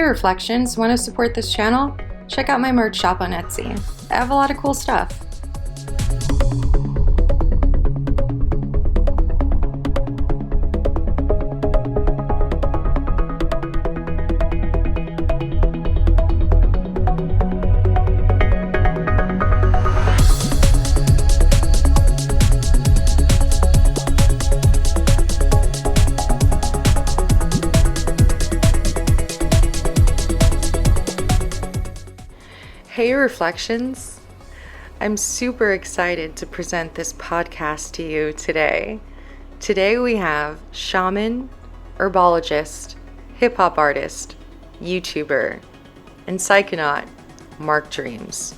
Reflections, want to support this channel? Check out my merch shop on Etsy. I have a lot of cool stuff. Hey Reflections, I'm super excited to present this podcast to you today. Today we have shaman, herbologist, hip-hop artist, YouTuber, and psychonaut Mark Dreams.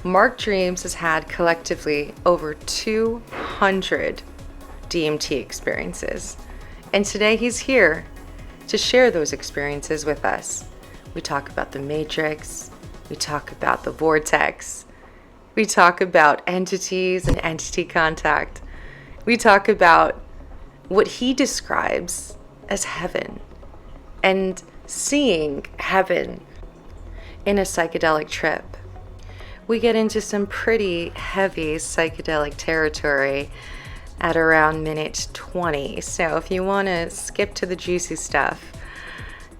Mark Dreams has had collectively over 200 DMT experiences, and today he's here to share those experiences with us. We talk about the Matrix, we talk about the vortex. We talk about entities and entity contact. We talk about what he describes as heaven and seeing heaven in a psychedelic trip. We get into some pretty heavy psychedelic territory at around minute 20. So if you want to skip to the juicy stuff,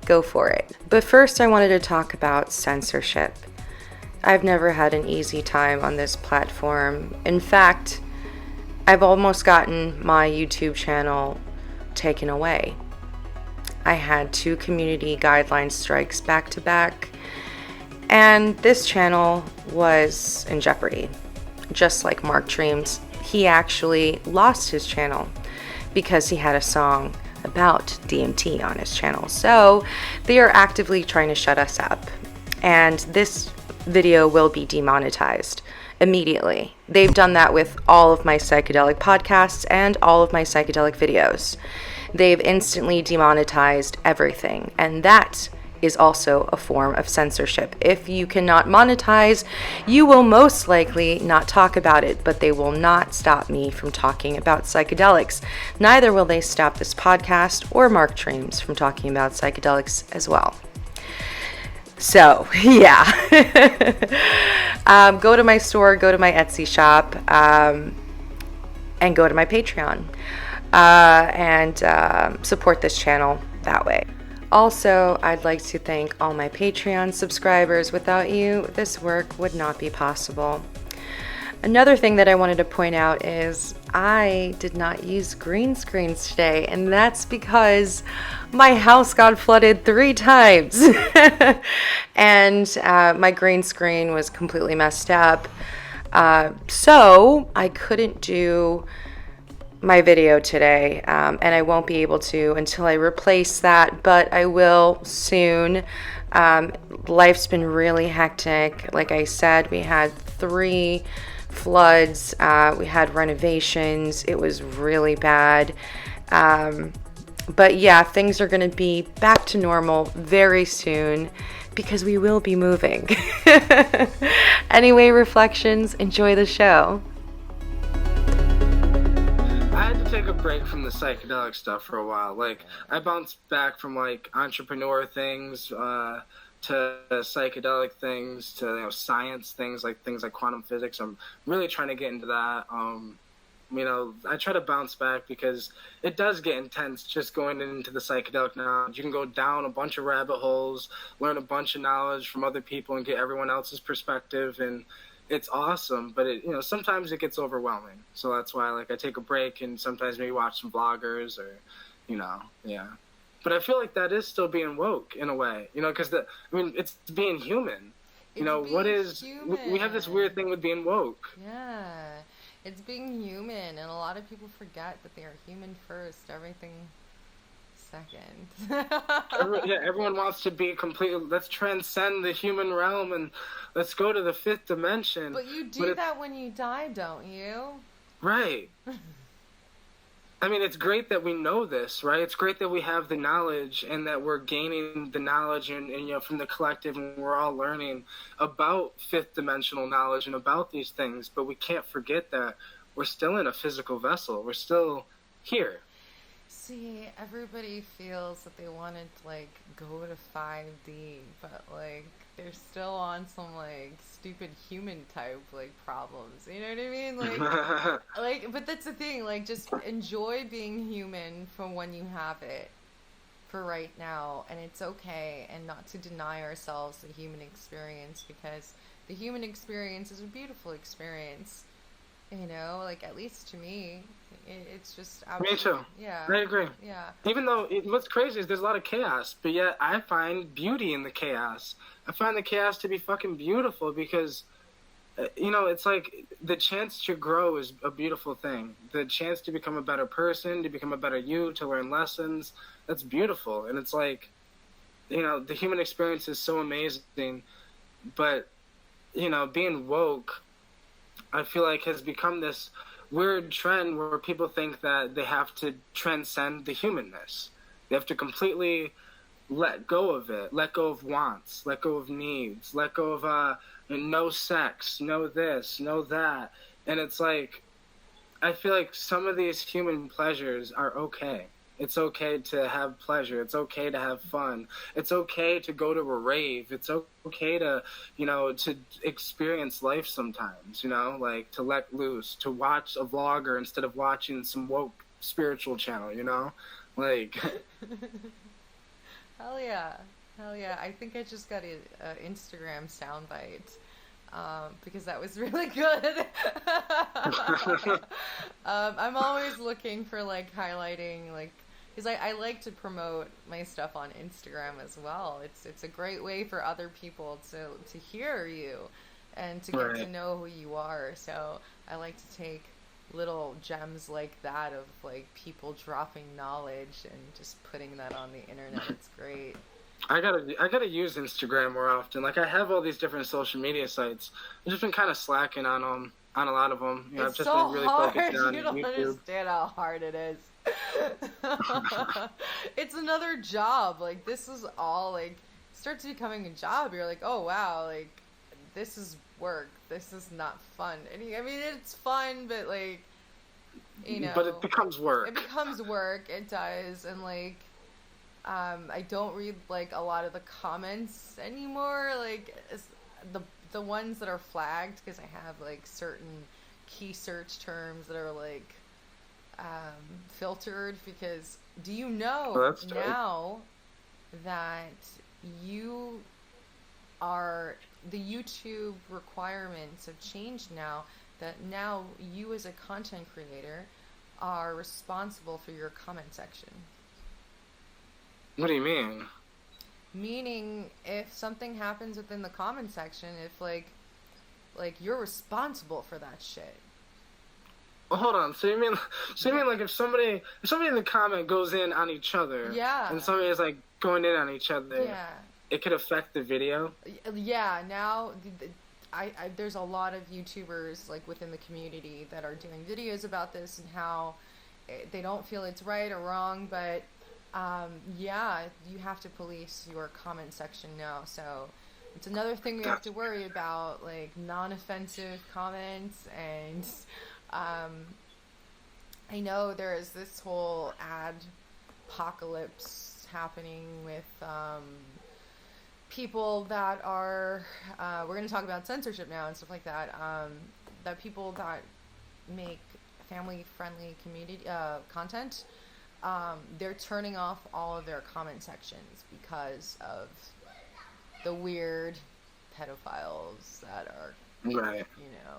go for it. But first I wanted to talk about censorship. I've never had an easy time on this platform. In fact, I've almost gotten my YouTube channel taken away. I had 2 community guideline strikes back to back, and this channel was in jeopardy. Just like Mark Dreams, he actually lost his channel because he had a song about DMT on his channel. So they are actively trying to shut us up, and this video will be demonetized immediately. They've done that with all of my psychedelic podcasts and all of my psychedelic videos. They've instantly demonetized everything, and that is also a form of censorship. If you cannot monetize, you will most likely not talk about it, but they will not stop me from talking about psychedelics. Neither will they stop this podcast or Mark Dreams from talking about psychedelics as well. So, yeah. Go to my store, go to my Etsy shop, and go to my Patreon, and support this channel that way. Also, I'd like to thank all my Patreon subscribers. Without you, this work would not be possible. Another thing that I wanted to point out is I did not use green screens today, and that's because my house got flooded 3 times. And my green screen was completely messed up. So I couldn't do my video today, and I won't be able to until I replace that, but I will soon. Life's been really hectic. Like I said, we had 3 floods, we had renovations. It was really bad. But yeah, things are going to be back to normal very soon because we will be moving. Anyway, Reflections, enjoy the show. I had to take a break from the psychedelic stuff for a while. Like, I bounced back from like entrepreneur things, to psychedelic things, to science things like quantum physics. I'm really trying to get into that. I try to bounce back because it does get intense just going into the psychedelic knowledge. You can go down a bunch of rabbit holes, learn a bunch of knowledge from other people, and get everyone else's perspective, and it's awesome. But sometimes it gets overwhelming. So that's why I take a break and sometimes maybe watch some vloggers or yeah. But I feel like that is still being woke in a way, because it's being human. We have this weird thing with being woke. Yeah, it's being human, and a lot of people forget that they are human first, everything second. Everyone wants to be completely, let's transcend the human realm and let's go to the 5th dimension. But you do that when you die, don't you? Right. It's great that we know this, right? It's great that we have the knowledge and that we're gaining the knowledge and from the collective, and we're all learning about 5th dimensional knowledge and about these things. But we can't forget that we're still in a physical vessel. We're still here. See, everybody feels that they want to like go to 5D, but like they're still on some like stupid human type like problems. You know what I mean? But that's the thing. Like, just enjoy being human from when you have it for right now, and it's okay, and not to deny ourselves the human experience because the human experience is a beautiful experience. You know, like at least to me, it's just Me absolutely, too. yeah, I agree. yeah. Even though what's crazy is there's a lot of chaos, but yet I find beauty in the chaos. I find the chaos to be fucking beautiful because, it's like the chance to grow is a beautiful thing. The chance to become a better person, to become a better you, to learn lessons, that's beautiful. And it's like, the human experience is so amazing, but, being woke, I feel like has become this weird trend where people think that they have to transcend the humanness. They have to completely let go of it, let go of wants, let go of needs, let go of no sex, no this, no that. And it's like I feel like some of these human pleasures are okay. It's okay to have pleasure. It's okay to have fun. It's okay to go to a rave. It's okay to, to experience life sometimes, like to let loose, to watch a vlogger instead of watching some woke spiritual channel, Like, Hell yeah. Hell yeah. I think I just got a Instagram soundbite because that was really good. I'm always looking for like highlighting like because I like to promote my stuff on Instagram as well. It's a great way for other people to hear you and to get to right. know who you are. So I like to take little gems like that of like people dropping knowledge and just putting that on the internet. It's great. I gotta use Instagram more often. Like I have all these different social media sites. I've just been kind of slacking on them, on a lot of them. I've It's just so been really focused hard. on You don't YouTube. understand how hard it is. It's another job. Like this is all like starts becoming a job. You're like, oh wow, like this is work. This is not fun. I mean, it's fun, but like you But it know, becomes it work. becomes work. It does, and like I don't read like a lot of the comments anymore. The the ones that are flagged because I have like certain key search terms that are like filtered. Because do you Well, know that's dope. now that you are the YouTube requirements have changed now that now you as a content creator are responsible for your comment section. What do you mean? Meaning, if something happens within the comment section, if like you're responsible for that shit. Well, hold on. So you mean like if somebody in the comment goes in on each other, and Yeah, somebody is like going in on each other, yeah, it could affect the video. yeah. Now, there's a lot of YouTubers like within the community that are doing videos about this and how they don't feel it's right or wrong, but yeah, you have to police your comment section now. So it's another thing we have to That's worry about, like non-offensive comments. And um, I know there is this whole ad apocalypse happening with people that are. We're going to talk about censorship now and stuff like that. That people that make family-friendly community content, they're turning off all of their comment sections because of the weird pedophiles that are, right. you know.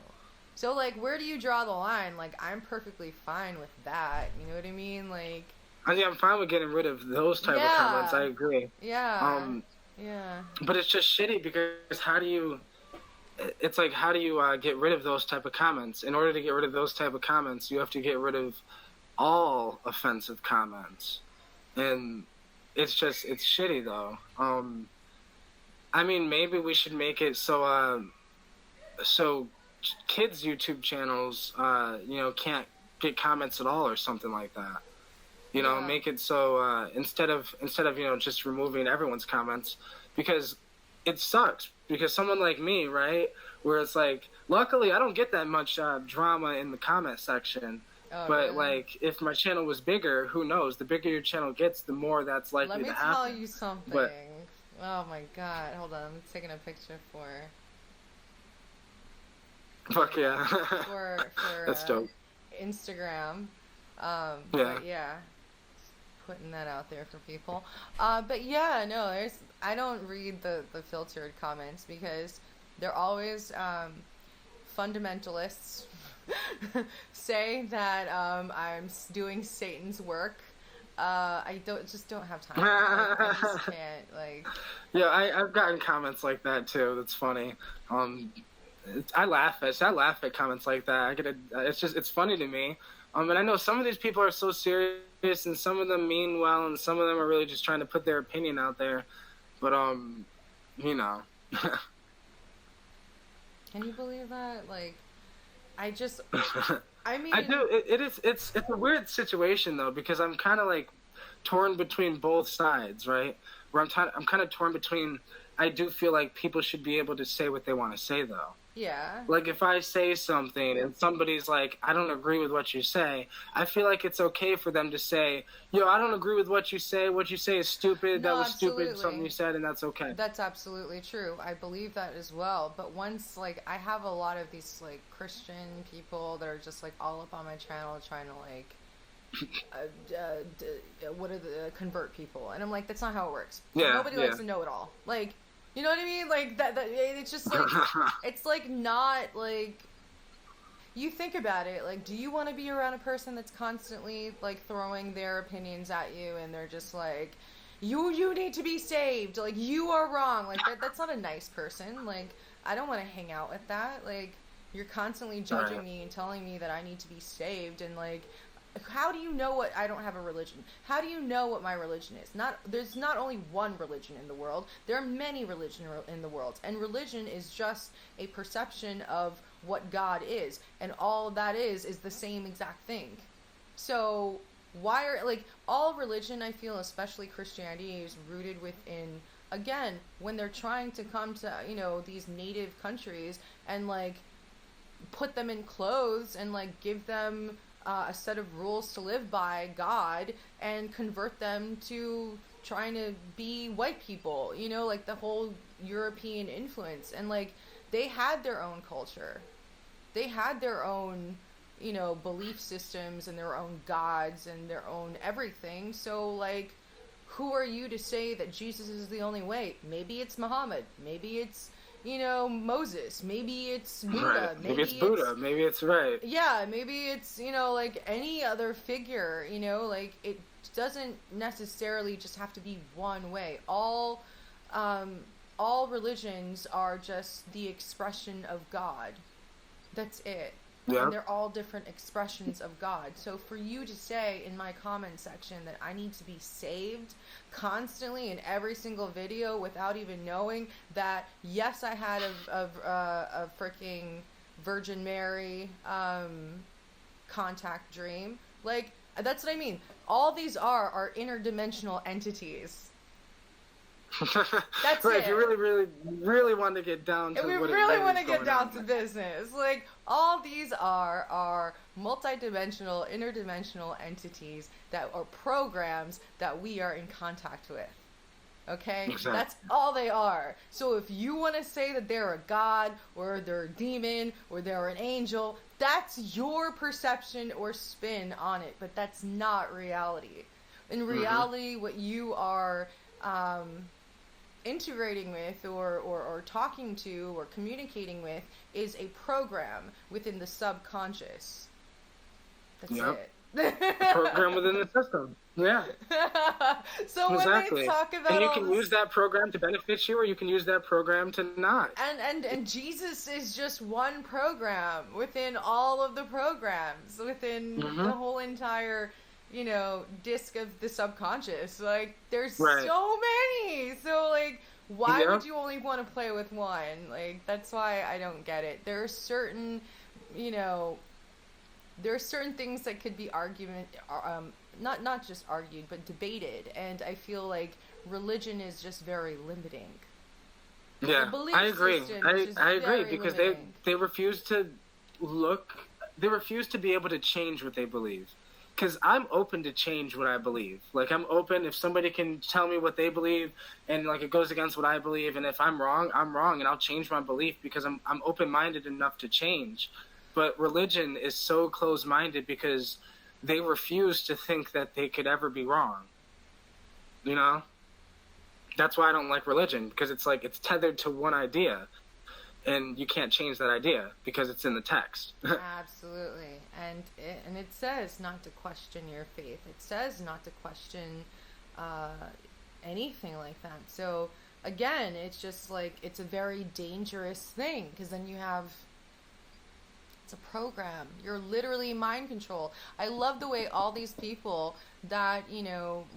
So, like, where do you draw the line? Like, I'm perfectly fine with that. You know what I mean? Like, I'm fine with getting rid of those type of comments. I yeah, agree. yeah, Um, yeah. but it's just shitty because how do you? It's like how do you get rid of those type of comments? In order to get rid of those type of comments, you have to get rid of all offensive comments, and it's shitty though. I mean, maybe we should make it so kids' YouTube channels, can't get comments at all or something like that. Yeah. Make it so instead of just removing everyone's comments because it sucks because someone like me, right, where it's like luckily I don't get that much drama in the comment section, Oh, But really? like, if my channel was bigger, who knows? The bigger your channel gets, the more that's Let likely me to tell happen. you But something. Oh my God. Hold on. I'm taking a picture fuck yeah, for that's dope. Instagram. Yeah. But yeah, putting that out there for people. But yeah, no, I don't read the filtered comments because they're always fundamentalists say that doing Satan's work. I don't have time. Like I just can't like. Yeah, I've gotten comments like that too. That's funny. I laugh at comments like that. It's funny to me. And I know some of these people are so serious, and some of them mean well, and some of them are really just trying to put their opinion out there. But you know, Can you believe that? Like, I just, I I mean, do. It's a weird situation though, because I'm kind of like torn between both sides, right? Where I'm kind of torn between. I do feel like people should be able to say what they want to say though. yeah. Like if I say something and somebody's like, I don't agree with what you say, I feel like it's okay for them to say, yo, I don't agree with what you say. What you say is stupid. That No, was stupid. Something absolutely. you said, and that's okay. That's absolutely true. I believe that as well. But once, like, I have a lot of these, like, Christian people that are just, like, all up on my channel trying to, like, what are the convert people? And I'm like, that's not how it works. Yeah, Nobody likes yeah. to know it all. Like, you know what I mean? Like, that it's just, like, it's, like, not, like, you think about it, like, do you want to be around a person that's constantly like throwing their opinions at you and they're just like, you need to be saved, like you are wrong, like that's not a nice person. Like I don't want to hang out with that. Like you're constantly judging Right. me and telling me that I need to be saved and like how do you know what I don't have a religion? How do you know what my religion is? Not there's not only one religion in the world. There are many religions in the world, and religion is just a perception of what God is, and all that is the same exact thing. So why are like all religion? I feel, especially Christianity, is rooted within again when they're trying to come to these native countries and like put them in clothes and like give them a set of rules to live by God and convert them to trying to be white people, like the whole European influence. And like they had their own culture, they had their own belief systems and their own gods and their own everything. So like who are you to say that Jesus is the only way? Maybe it's Muhammad, maybe it's Moses, maybe it's Right. Buddha, Maybe it's maybe Buddha. it's Maybe it's right. yeah, maybe it's like any other figure, like it doesn't necessarily just have to be one way. All religions are just the expression of God. That's it. Yeah. And they're all different expressions of God. So for you to say in my comment section that I need to be saved constantly in every single video without even knowing that, yes, I had a freaking Virgin Mary contact dream. Like, that's what I mean. All these are interdimensional entities. That's Right. it. If you really, really, really want to get down to And we what really it want is to get going down on. to business. Like, all these are multidimensional, interdimensional entities that are programs that we are in contact with. Okay? Exactly. That's all they are. So if you want to say that they're a god, or they're a demon, or they're an angel, that's your perception or spin on it. But that's not reality. In reality, what you are integrating with or talking to or communicating with is a program within the subconscious. That's Yep. it. Program within the system. Yeah. So when Exactly. they talk about And you all can this, use that program to benefit you, or you can use that program to not. and Jesus is just one program within all of the programs within the whole entire disc of the subconscious. Like there's Right. so many. So like why Yep. would you only want to play with one? Like that's why I don't get it. There are certain there are certain things that could be not just argued but debated, and I feel like religion is just very limiting. Yeah, The belief I agree. system is just I agree very because limiting. they refuse to look they refuse to be able to change what they believe. Because I'm open to change what I believe. Like, I'm open if somebody can tell me what they believe and, like, it goes against what I believe. And if I'm wrong, and I'll change my belief because I'm open-minded enough to change. But religion is so closed-minded because they refuse to think that they could ever be wrong. You know? That's why I don't like religion, because it's like it's tethered to one idea. And you can't change that idea because it's in the text. Absolutely. And it says not to question your faith. It says not to question anything like that. So, again, it's just like, it's a very dangerous thing, because then you have, it's a program. You're literally mind control. I love the way all these people that,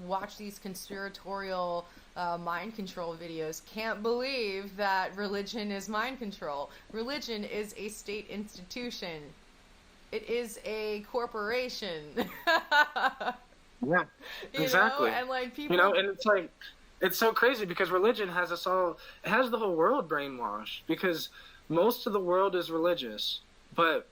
watch these conspiratorial mind control videos can't believe that religion is mind control. Religion is a state institution. It is a corporation. Yeah, exactly. And like people, and it's like, it's so crazy because religion has us all, it has the whole world brainwashed, because most of the world is religious, but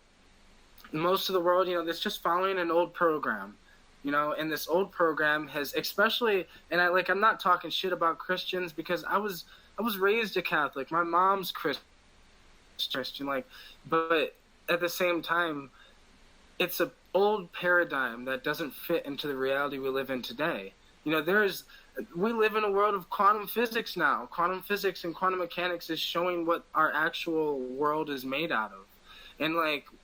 most of the world, it's just following an old program. And this old program has, especially, and I'm not talking shit about Christians, because I was raised a Catholic. My mom's Christian, but at the same time, it's an old paradigm that doesn't fit into the reality we live in today. We live in a world of quantum physics now. Quantum physics and quantum mechanics is showing what our actual world is made out of. And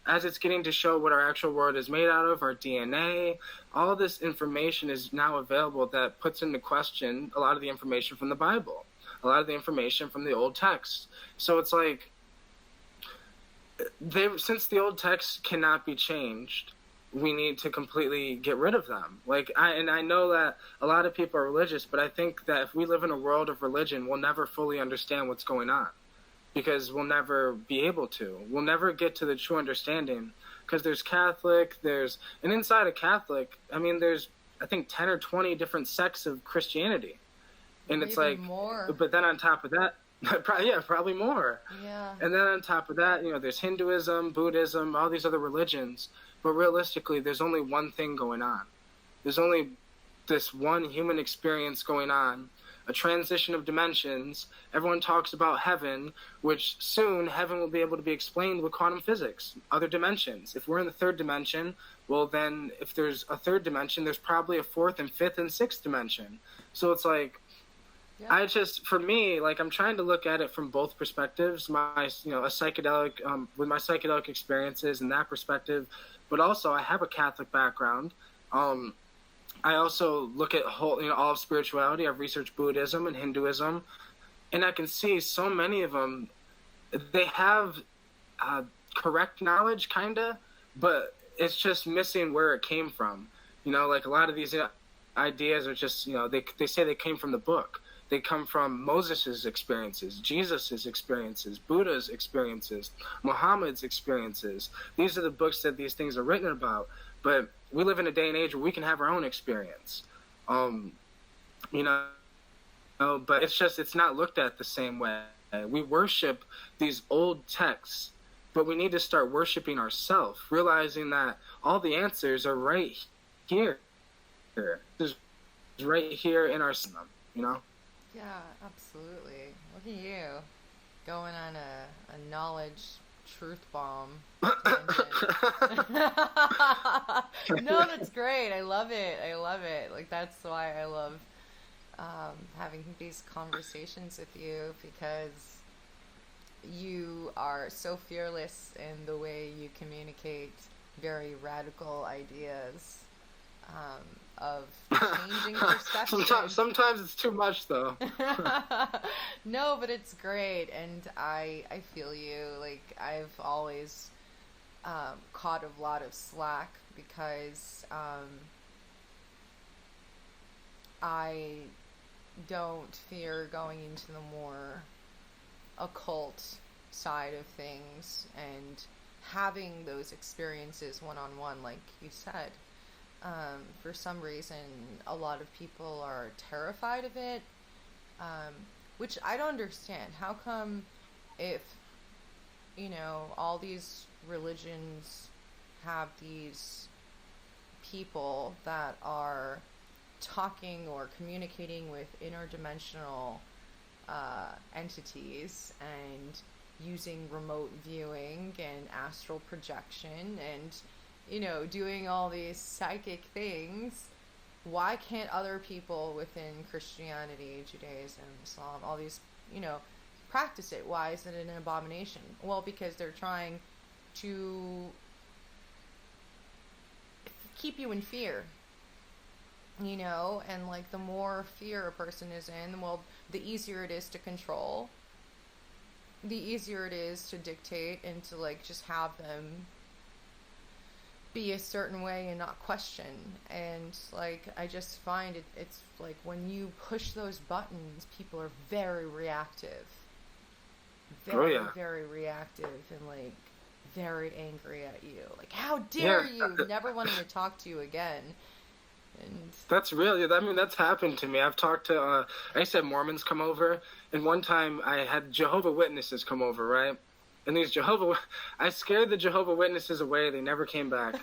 as it's getting to show what our actual world is made out of, our DNA, all this information is now available that puts into question a lot of the information from the Bible, a lot of the information from the old text. So it's like, since the old texts cannot be changed, we need to completely get rid of them. I know that a lot of people are religious, but I think that if we live in a world of religion, we'll never fully understand what's going on, because we'll never be able to. We'll never get to the true understanding, because there's Catholic, and inside of Catholic, there's, I think, 10 or 20 different sects of Christianity. And maybe it's like, more. But then on top of that, probably more. Yeah. And then on top of that, there's Hinduism, Buddhism, all these other religions. But realistically, there's only one thing going on. There's only this one human experience going on, a transition of dimensions. Everyone talks about heaven, which soon heaven will be able to be explained with quantum physics, other dimensions. If we're in the third dimension, well then, if there's a third dimension, there's probably a fourth and fifth and sixth dimension. So it's like, yeah. For me, I'm trying to look at it from both perspectives, a psychedelic, with my psychedelic experiences and that perspective, but also I have a Catholic background. I also look at all of spirituality. I've researched Buddhism and Hinduism, and I can see so many of them, they have correct knowledge, kinda, but it's just missing where it came from. A lot of these ideas are just, they say they came from the book. They come from Moses' experiences, Jesus' experiences, Buddha's experiences, Muhammad's experiences. These are the books that these things are written about. But we live in a day and age where we can have our own experience. But it's not looked at the same way. We worship these old texts, but we need to start worshiping ourselves, realizing that all the answers are right here. It's right here in our system, Yeah, absolutely. Look at you, going on a knowledge truth bomb. No, that's great. I love it. That's why I love having these conversations with you, because you are so fearless in the way you communicate very radical ideas. Of changing perspective. Sometimes it's too much, though. No, but it's great, and I feel you. I've always caught a lot of slack because I don't fear going into the more occult side of things and having those experiences one-on-one, like you said. For some reason, a lot of people are terrified of it, which I don't understand. How come if, all these religions have these people that are talking or communicating with interdimensional entities and using remote viewing and astral projection and, you know, doing all these psychic things, why can't other people within Christianity, Judaism, Islam, all these, you know, practice it? Why is it an abomination? Well, because they're trying to keep you in fear, you know, and like the more fear a person is in, well, the easier it is to control, the easier it is to dictate and to like just have them be a certain way and not question. And like I just find it's like when you push those buttons, people are very reactive, very reactive, and like very angry at you, like how dare you, never wanting to talk to you again. And that's real. I mean, that's happened to me. I've talked to I used to have Mormons come over, and one time I had Jehovah Witnesses come over, right? And these I scared the Jehovah Witnesses away. They never came back.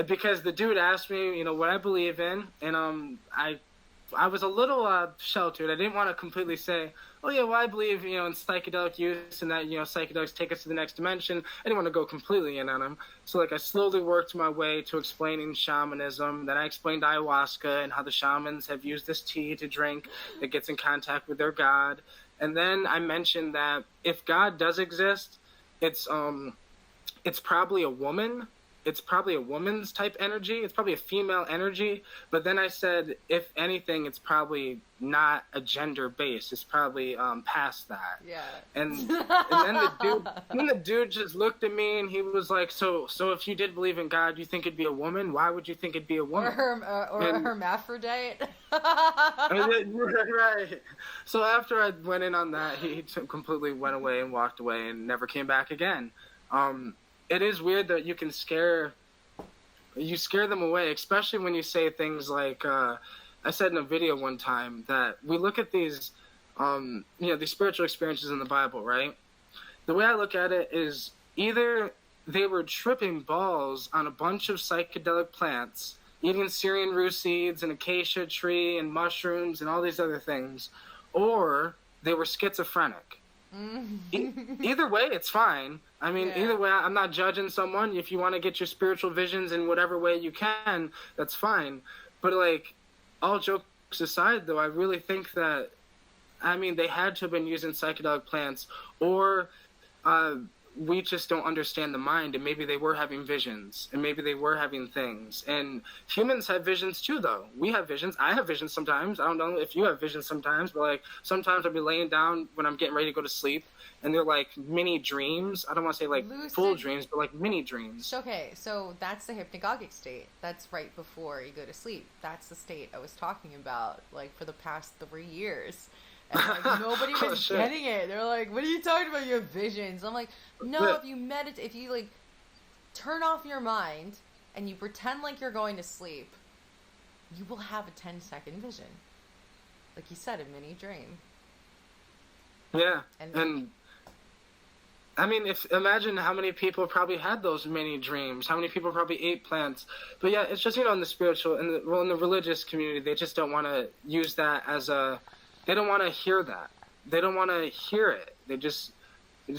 Because the dude asked me, you know, what I believe in, and I was a little sheltered. I didn't want to completely say, oh yeah, well I believe, you know, in psychedelic use and that, you know, psychedelics take us to the next dimension. I didn't want to go completely in on him. So like I slowly worked my way to explaining shamanism. Then I explained ayahuasca and how the shamans have used this tea to drink that gets in contact with their god. And then I mentioned that if God does exist, it's probably a woman. It's probably a woman's type energy. It's probably a female energy. But then I said, if anything, it's probably not a gender base. It's probably past that. yeah. And then the dude just looked at me and he was like, so if you did believe in God, you think it'd be a woman? Why would you think it'd be a woman? Or a hermaphrodite. Right. So after I went in on that, he completely went away and walked away and never came back again. It is weird that you scare them away, especially when you say things like, I said in a video one time that we look at these, you know, these spiritual experiences in the Bible, right? The way I look at it is either they were tripping balls on a bunch of psychedelic plants, eating Syrian rue seeds and acacia tree and mushrooms and all these other things, or they were schizophrenic. Either way, it's fine. I mean, either way, I'm not judging someone. If you want to get your spiritual visions in whatever way you can, that's fine. But, like, all jokes aside, though, I really think that, I mean, they had to have been using psychedelic plants, or we just don't understand the mind, and maybe they were having visions, and maybe they were having things. And humans have visions too, though. We have visions. I have visions sometimes. I don't know if you have visions sometimes, but like sometimes I'll be laying down when I'm getting ready to go to sleep, and they're like mini dreams. I don't want to say like full dreams, but like mini dreams. Okay, so that's the hypnagogic state. That's right before you go to sleep. That's the state I was talking about, like for the past 3 years. And like nobody was getting it. They're like, "What are you talking about? You have visions." I'm like, "No, if you meditate, if you like turn off your mind and you pretend like you're going to sleep, you will have a 10-second vision, like you said, a mini dream." Yeah, and I mean, imagine how many people probably had those mini dreams. How many people probably ate plants. But yeah, it's just, you know, in the spiritual, in the religious community, they just don't want to use that as a. They don't want to hear that. They don't want to hear it. They just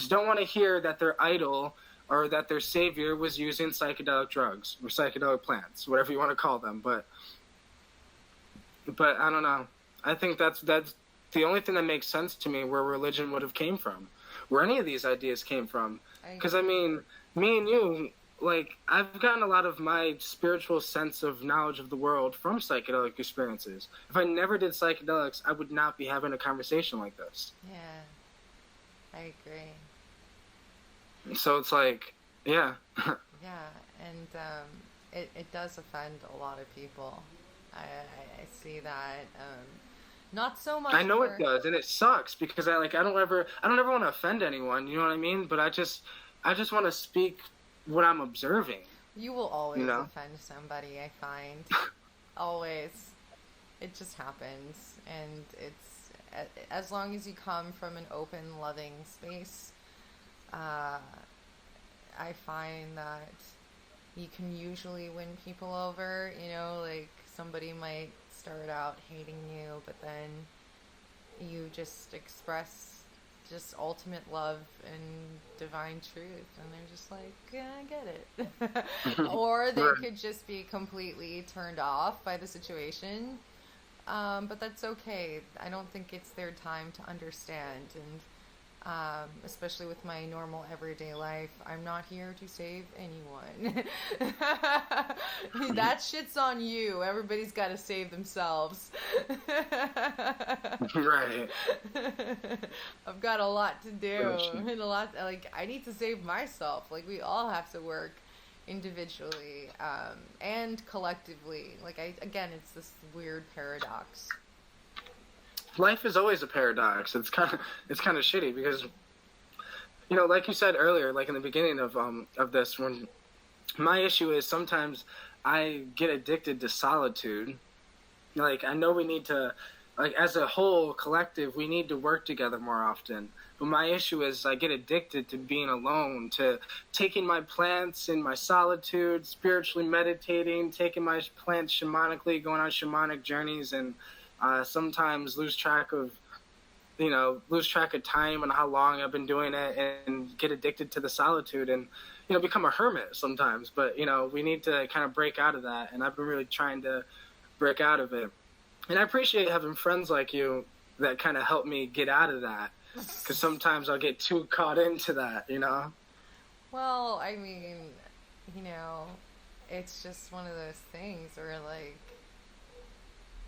don't want to hear that their idol or that their savior was using psychedelic drugs or psychedelic plants, whatever you want to call them. But I don't know. I think that's the only thing that makes sense to me where religion would have came from, where any of these ideas came from. Because I mean, me and you, like, I've gotten a lot of my spiritual sense of knowledge of the world from psychedelic experiences. If I never did psychedelics, I would not be having a conversation like this. Yeah, I agree. So it's like, yeah. Yeah, and it does offend a lot of people. I see that. Not so much. I know it does, and it sucks because I don't ever want to offend anyone. You know what I mean? But I just want to speak what I'm observing. You will always offend somebody, I find. Always. It just happens. And it's, as long as you come from an open, loving space, I I find that you can usually win people over, you know, like somebody might start out hating you, but then you just express just ultimate love and divine truth, and they're just like, yeah, I get it. Or they Right. could just be completely turned off by the situation. But that's okay. I don't think it's their time to understand. And especially with my normal everyday life, I'm not here to save anyone. That shit's on you. Everybody's got to save themselves. Right. I've got a lot to do, For sure. and a lot, like, I need to save myself. Like, we all have to work individually, and collectively. Like, again, it's this weird paradox. Life is always a paradox. It's kind of shitty because, like you said earlier, like in the beginning of this, when my issue is sometimes I get addicted to solitude. Like, I know we need to, like, as a whole collective, we need to work together more often. But my issue is I get addicted to being alone, to taking my plants in my solitude, spiritually meditating, taking my plants shamanically, going on shamanic journeys, and sometimes lose track of time and how long I've been doing it, and get addicted to the solitude, and become a hermit sometimes. But we need to kind of break out of that, and I've been really trying to break out of it. And I appreciate having friends like you that kind of help me get out of that, because sometimes I'll get too caught into that. Well, I mean, you know, it's just one of those things where, like,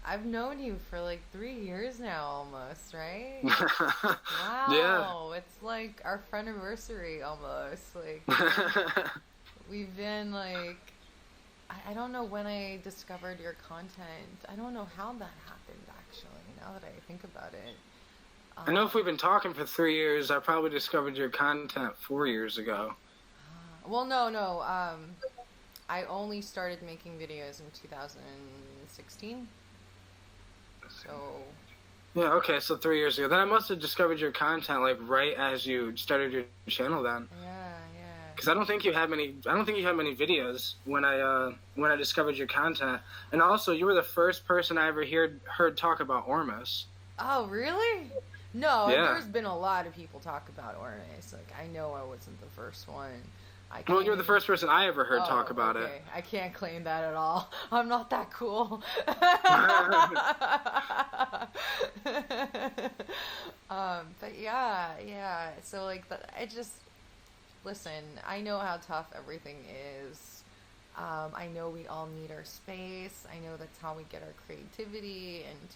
I've known you for like 3 years now almost, right? Yeah. Wow, it's like our friendiversary almost. Like, we've been like, I don't know when I discovered your content. I don't know how that happened actually, now that I think about it. I know if we've Um, been talking for 3 years, I probably discovered your content 4 years ago. well, no, no. I only started making videos in 2016. So, Yeah, okay, so 3 years ago. Then I must have discovered your content like right as you started your channel then. yeah, yeah. Because I don't think you had many. I don't think you had many videos when I discovered your content. And also, you were the first person I ever heard talk about Ormus. Oh, really? No, Yeah. there's been a lot of people talk about Ormus. Like, I know I wasn't the first one. I Well, you can't were the even. first person I ever heard talk Oh, about it. okay. I can't claim that at all. I'm not that cool. But yeah, yeah. So like, I just listen. I know how tough everything is. I know we all need our space. I know that's how we get our creativity, and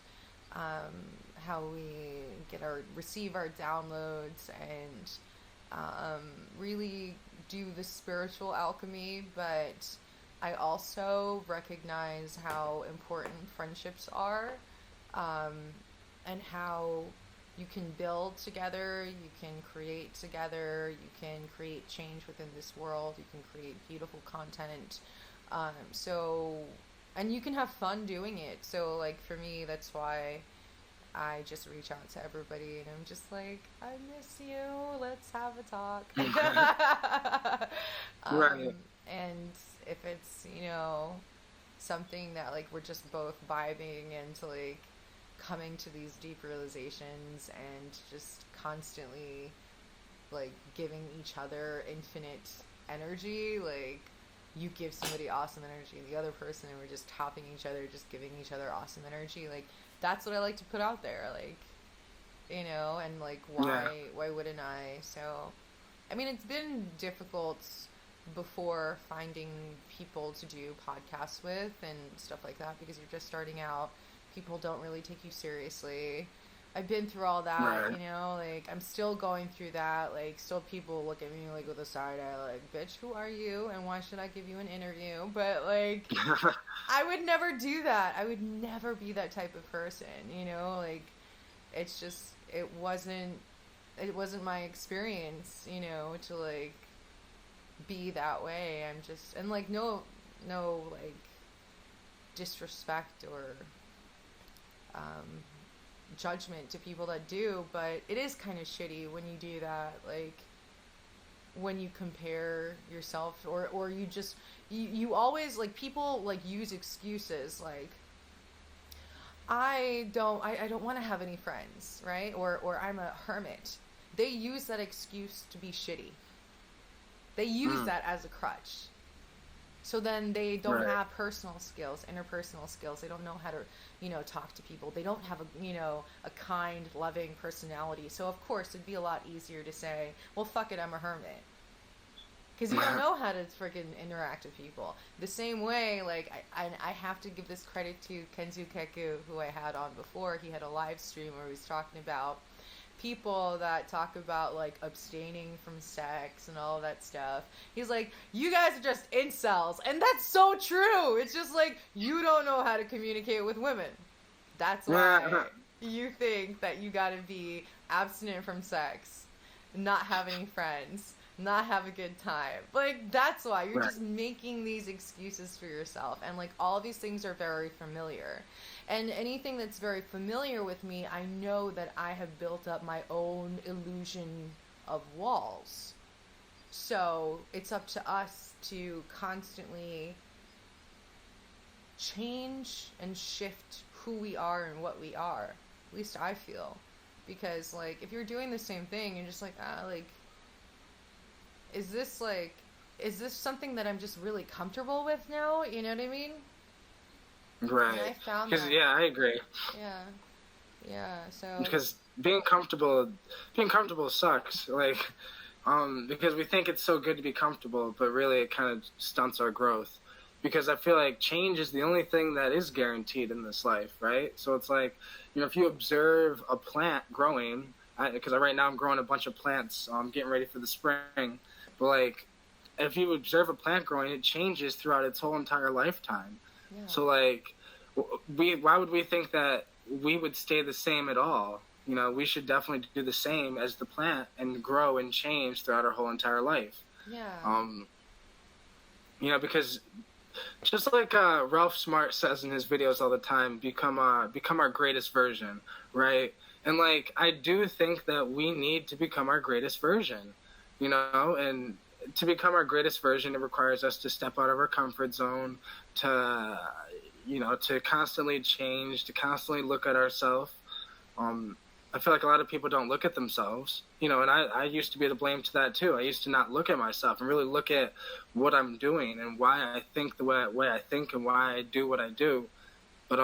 how we receive our downloads, and really do the spiritual alchemy. But I also recognize how important friendships are, um, and how you can build together, you can create together, you can create change within this world, you can create beautiful content. So, and you can have fun doing it. So, like, for me, that's why I just reach out to everybody and I'm just like, I miss you. Let's have a talk. Right. And if it's, something that like we're just both vibing into, like coming to these deep realizations and just constantly like giving each other infinite energy, like you give somebody awesome energy and the other person, and we're just topping each other, just giving each other awesome energy. Like, that's what I like to put out there, like, and like, Yeah. why wouldn't I? So I mean, it's been difficult before finding people to do podcasts with and stuff like that, because you're just starting out. People don't really take you seriously. I've been through all that, Right. like I'm still going through that. Like, still people look at me like with a side eye, like, bitch, who are you and why should I give you an interview? But like, I would never do that. I would never be that type of person, like, it's just, it wasn't my experience, to like be that way. I'm just, and like, no like disrespect or um judgment to people that do, but it is kind of shitty when you do that. Like, when you compare yourself, or you just you always like, people like use excuses like, I don't want to have any friends, right? Or I'm a hermit. They use that excuse to be shitty. They use that as a crutch. So then they don't have personal skills, interpersonal skills. They don't know how to, talk to people. They don't have a kind, loving personality. So of course it'd be a lot easier to say, well, fuck it, I'm a hermit. Because you don't know how to freaking interact with people. The same way, like, I have to give this credit to Kenzu Keku, who I had on before. He had a live stream where he was talking about people that talk about, like, abstaining from sex and all that stuff. He's like, you guys are just incels. And that's so true. It's just like, you don't know how to communicate with women. That's why you think that you gotta be abstinent from sex, not have any friends, not have a good time. Like, that's why you're just making these excuses for yourself. And like, all these things are very familiar, and anything that's very familiar with me, I know that I have built up my own illusion of walls. So it's up to us to constantly change and shift who we are and what we are. At least I feel. Because like, if you're doing the same thing, you're just like, like, is this something that I'm just really comfortable with now? You know what I mean? Right. And I found that. Yeah, I agree. Yeah. So because being comfortable sucks. Like, because we think it's so good to be comfortable, but really it kind of stunts our growth. Because I feel like change is the only thing that is guaranteed in this life, right? So it's like, if you observe a plant growing, because right now I'm growing a bunch of plants, getting ready for the spring. But like, if you observe a plant growing, it changes throughout its whole entire lifetime. Yeah. So like, why would we think that we would stay the same at all? We should definitely do the same as the plant and grow and change throughout our whole entire life. Yeah. Because just like Ralph Smart says in his videos all the time, become our greatest version, right? And like, I do think that we need to become our greatest version. And to become our greatest version, it requires us to step out of our comfort zone, to constantly change, to constantly look at ourselves. I feel like a lot of people don't look at themselves, and I used to be to blame to that too. I used to not look at myself and really look at what I'm doing and why I think the way I think and why I do what I do. But,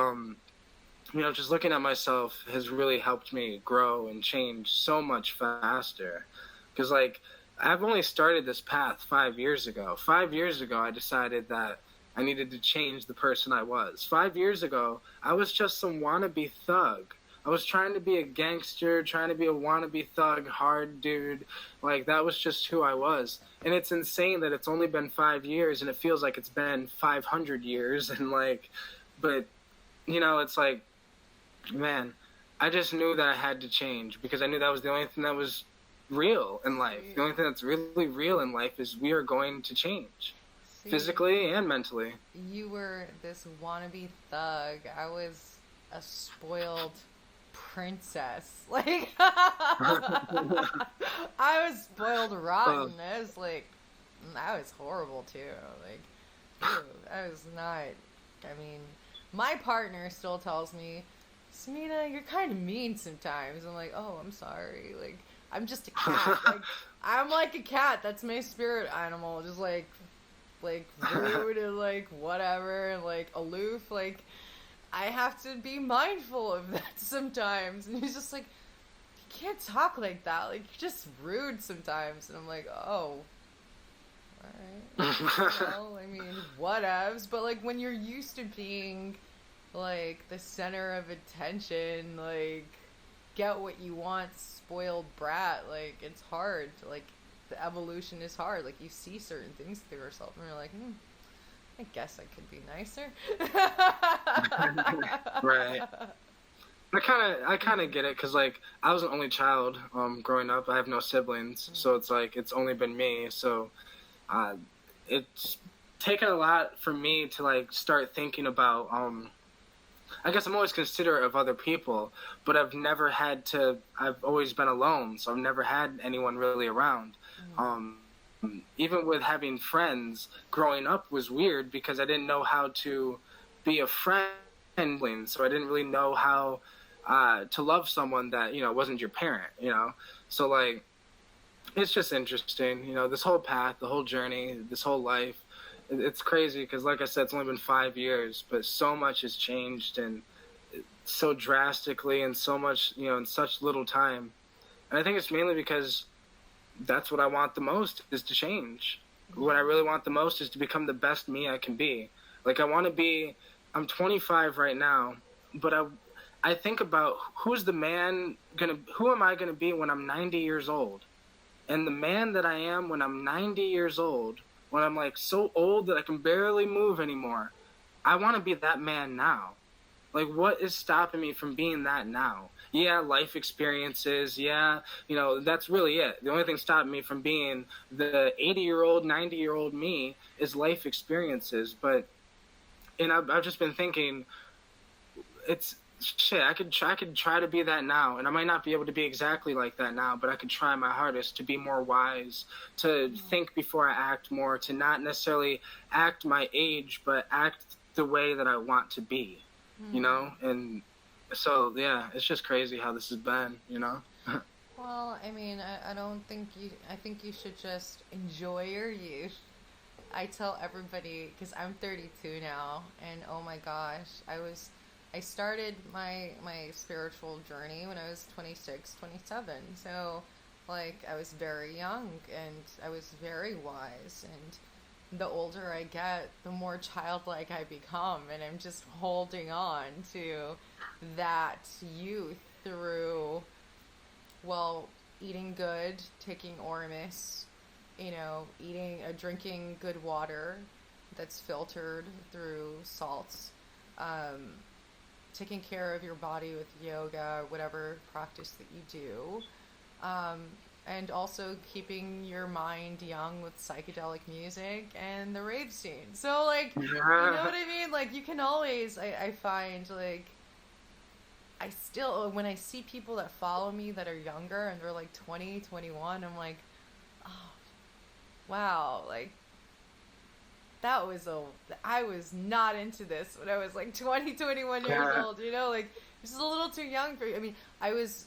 just looking at myself has really helped me grow and change so much faster. Because, like, I've only started this path 5 years ago. 5 years ago, I decided that I needed to change the person I was. 5 years ago, I was just some wannabe thug. I was trying to be a gangster, trying to be a wannabe thug, hard dude. Like, that was just who I was. And it's insane that it's only been 5 years, and it feels like it's been 500 years. And, like, but, it's like, man, I just knew that I had to change because I knew that was the only thing that was real in life. The only thing that's really real in life is we are going to change. Physically and mentally. You were this wannabe thug. I was a spoiled princess. Like, I was spoiled rotten. I was horrible too. Like, dude, I was not. I mean, my partner still tells me, Samina, you're kind of mean sometimes. I'm like, oh, I'm sorry. Like, I'm just a cat. Like, I'm like a cat. That's my spirit animal. Just like rude and like whatever and like aloof. Like, I have to be mindful of that sometimes. And he's just like, you can't talk like that. Like, you're just rude sometimes. And I'm like, oh, alright. Well, I mean, whatevs. But like, when you're used to being like the center of attention, like, get what you want, spoiled brat, like, it's hard to, like, the evolution is hard. Like, you see certain things through yourself and you're like, I guess I could be nicer. Right. I kind of get it because, like, I was an only child growing up. I have no siblings, so it's like it's only been me. So it's taken a lot for me to like start thinking about. I guess I'm always considerate of other people, but I've never had to. I've always been alone, so I've never had anyone really around. even with having friends growing up was weird because I didn't know how to be a friend, so I didn't really know how to love someone that wasn't your parent. So like it's just interesting, this whole path, the whole journey, this whole life. It's crazy because, like I said, it's only been 5 years, but so much has changed and so drastically, and so much, in such little time. And I think it's mainly because that's what I want the most, is to change. What I really want the most is to become the best me I can be. Like I want to be. I'm 25 right now, but I think about who am I gonna be when I'm 90 years old, and the man that I am when I'm 90 years old, when I'm like so old that I can barely move anymore. I want to be that man now. Like, what is stopping me from being that now? Yeah, life experiences. Yeah, that's really it. The only thing stopping me from being the 80-year-old, 90-year-old me is life experiences. But, and I've just been thinking, it's shit. I could try to be that now, and I might not be able to be exactly like that now, but I could try my hardest to be more wise, to think before I act more, to not necessarily act my age, but act the way that I want to be. And so yeah, it's just crazy how this has been. Well, I mean, I don't think I think you should just enjoy your youth. I tell everybody, because I'm 32 now, and oh my gosh, I started my spiritual journey when I was 26, 27. So like I was very young and I was very wise, and the older I get, the more childlike I become, and I'm just holding on to that youth through, well, eating good, taking Ormus, drinking good water that's filtered through salts, taking care of your body with yoga, whatever practice that you do, and also keeping your mind young with psychedelic music and the rave scene. So, like, you know what I mean? Like, you can always, I find, like, I still, when I see people that follow me that are younger and they're like 20, 21, I'm like, oh, wow, like, I was not into this when I was like 20, 21 years old, like, this is a little too young for you. I mean, I was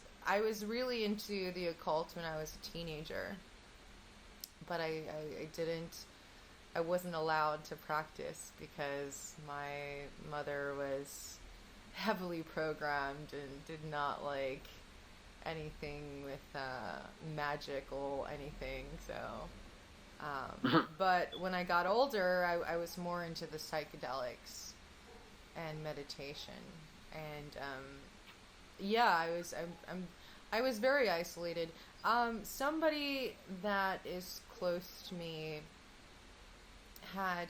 really into the occult when I was a teenager, but I wasn't allowed to practice because my mother was heavily programmed and did not like anything with magic or anything, so but when I got older, I was more into the psychedelics and meditation, and yeah, I was very isolated. Somebody that is close to me had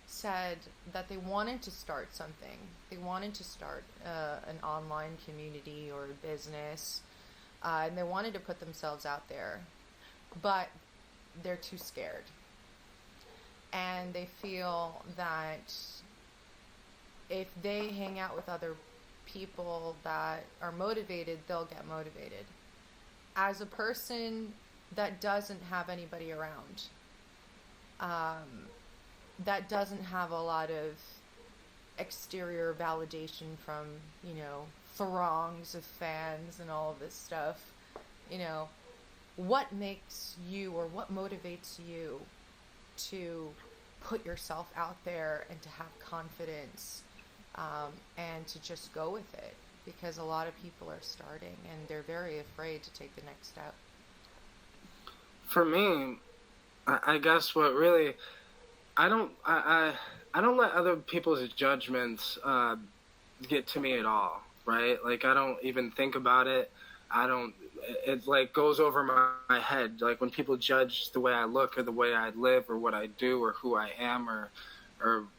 said that they wanted to start something. They wanted to start an online community or a business, and they wanted to put themselves out there, but they're too scared. And they feel that if they hang out with other people that are motivated, they'll get motivated. As a person that doesn't have anybody around, that doesn't have a lot of exterior validation from, throngs of fans and all of this stuff, what makes you, or what motivates you to put yourself out there and to have confidence, and to just go with it? Because a lot of people are starting and they're very afraid to take the next step. For me, I guess what really, I don't let other people's judgments get to me at all, right? Like, I don't even think about it. It like goes over my head. Like when people judge the way I look or the way I live or what I do or who I am or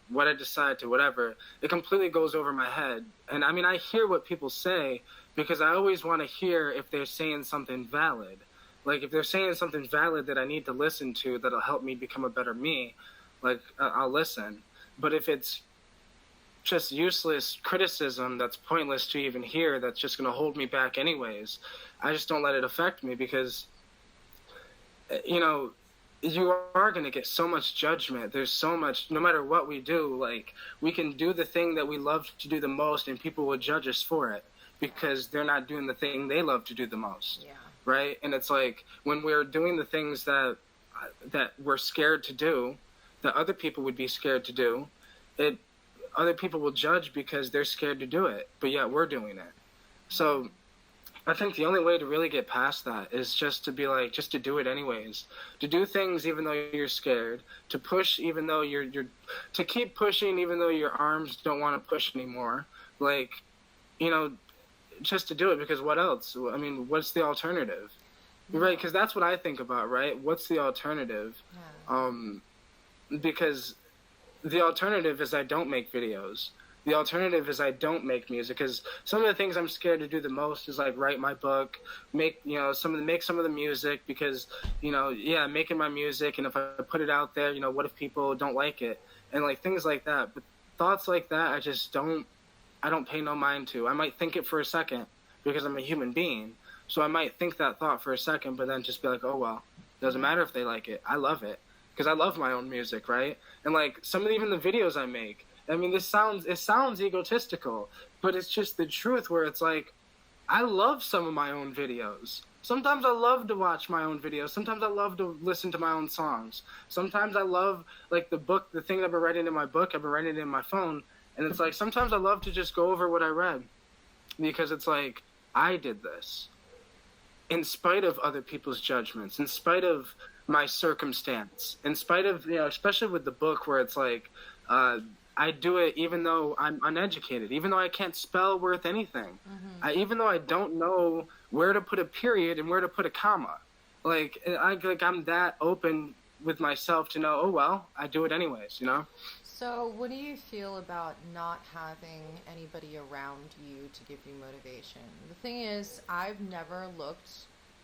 what I decide to, whatever, it completely goes over my head. And I mean, I hear what people say because I always want to hear if they're saying something valid. Like if they're saying something valid that I need to listen to, that'll help me become a better me, like I'll listen. But if it's just useless criticism that's pointless to even hear, that's just going to hold me back anyways, I just don't let it affect me because, you are going to get so much judgment. There's so much, no matter what we do, like, we can do the thing that we love to do the most and people will judge us for it because they're not doing the thing they love to do the most. Yeah. Right? And it's like when we're doing the things that we're scared to do, that other people would be scared to do, other people will judge because they're scared to do it, but yet we're doing it. So I think the only way to really get past that is just to be like, just to do it anyways, to do things even though you're scared, to push even though you're to keep pushing even though your arms don't want to push anymore, like, you know, just to do it, because what else? I mean, what's the alternative? Yeah. Right? Because that's what I think about, right? What's the alternative? Yeah. Because the alternative is I don't make videos. The alternative is I don't make music, because some of the things I'm scared to do the most is like write my book, make some of the music, because making my music, and if I put it out there, what if people don't like it, and like things like that. But thoughts like that, I don't pay no mind to. I might think it for a second because I'm a human being, so I might think that thought for a second, but then just be like, oh well, doesn't matter if they like it. I love it because I love my own music, right? And like even the videos I make. I mean, it sounds egotistical, but it's just the truth, where it's like, I love some of my own videos. Sometimes I love to watch my own videos. Sometimes I love to listen to my own songs. Sometimes I love, like, the thing I've been writing in my book, I've been writing it in my phone. And it's like, sometimes I love to just go over what I read, because it's like, I did this in spite of other people's judgments, in spite of my circumstance, in spite of, especially with the book, where it's like, I do it even though I'm uneducated, even though I can't spell worth anything, even though I don't know where to put a period and where to put a comma. I'm that open with myself to know, oh well, I do it anyways, So what do you feel about not having anybody around you to give you motivation? The thing is, I've never looked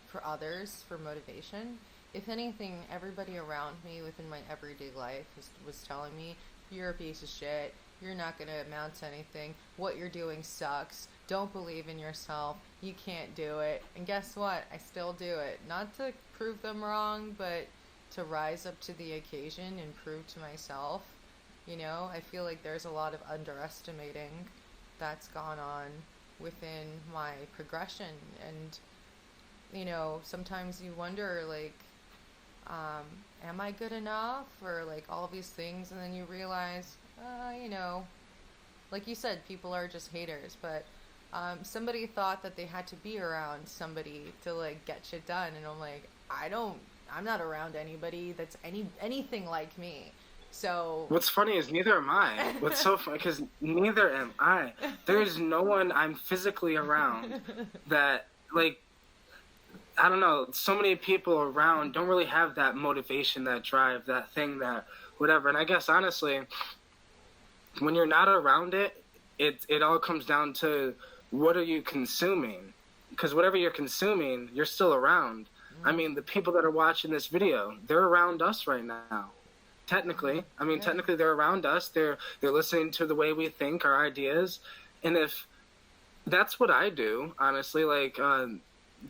for others for motivation. If anything, everybody around me within my everyday life was telling me, you're a piece of shit, you're not going to amount to anything, what you're doing sucks, don't believe in yourself, you can't do it. And guess what? I still do it. Not to prove them wrong, but to rise up to the occasion and prove to myself. I feel like there's a lot of underestimating that's gone on within my progression. And, sometimes you wonder, like, am I good enough, or like all these things, and then you realize, like you said, people are just haters, but somebody thought that they had to be around somebody to like get shit done, and I'm like, I'm not around anybody that's anything like me. So what's funny is neither am I. What's so funny, because neither am I. There's no one I'm physically around that, like, I don't know, so many people around don't really have that motivation, that drive, that thing, that whatever. And I guess, honestly, when you're not around it, it all comes down to, what are you consuming? Because whatever you're consuming, you're still around. I mean, the people that are watching this video, they're around us right now. Technically. I mean, technically they're around us. They're listening to the way we think, our ideas. And if that's what I do, honestly, like,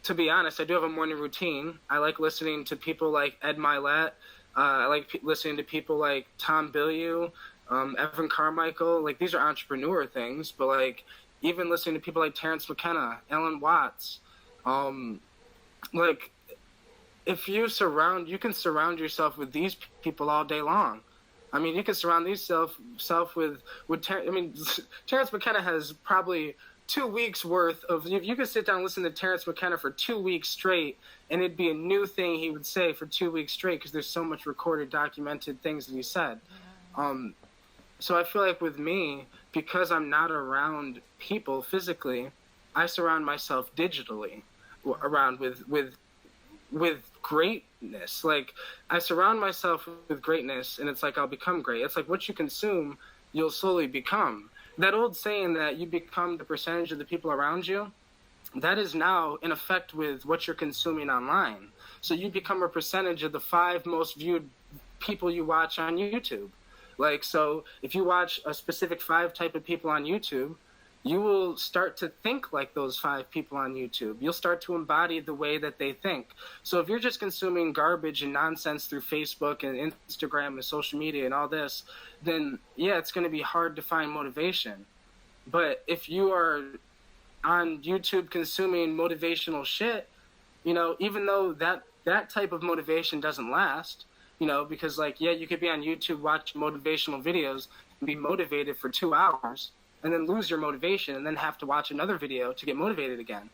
to be honest, I do have a morning routine. I like listening to people like Ed Milet. I like listening to people like Tom Bilyeu, Evan Carmichael. Like, these are entrepreneur things, but like even listening to people like Terrence McKenna, Ellen Watts. Like, if you can surround yourself with these people all day long. I mean, you can surround yourself with Terrence McKenna has probably 2 weeks worth of, if you could sit down and listen to Terrence McKenna for 2 weeks straight, and it'd be a new thing he would say for 2 weeks straight, because there's so much recorded, documented things that he said. So I feel like with me, because I'm not around people physically, I surround myself digitally around with greatness. Like, I surround myself with greatness, and it's like I'll become great. It's like what you consume, you'll slowly become. That old saying that you become the percentage of the people around you, that is now in effect with what you're consuming online. So you become a percentage of the 5 most viewed people you watch on YouTube. Like, so if you watch a specific 5 type of people on YouTube, you will start to think like those 5 people on YouTube. You'll start to embody the way that they think. So if you're just consuming garbage and nonsense through Facebook and Instagram and social media and all this, then yeah, it's going to be hard to find motivation. But if you are on YouTube consuming motivational shit, even though that type of motivation doesn't last, because like, yeah, you could be on YouTube watching motivational videos and be motivated for 2 hours and then lose your motivation and then have to watch another video to get motivated again,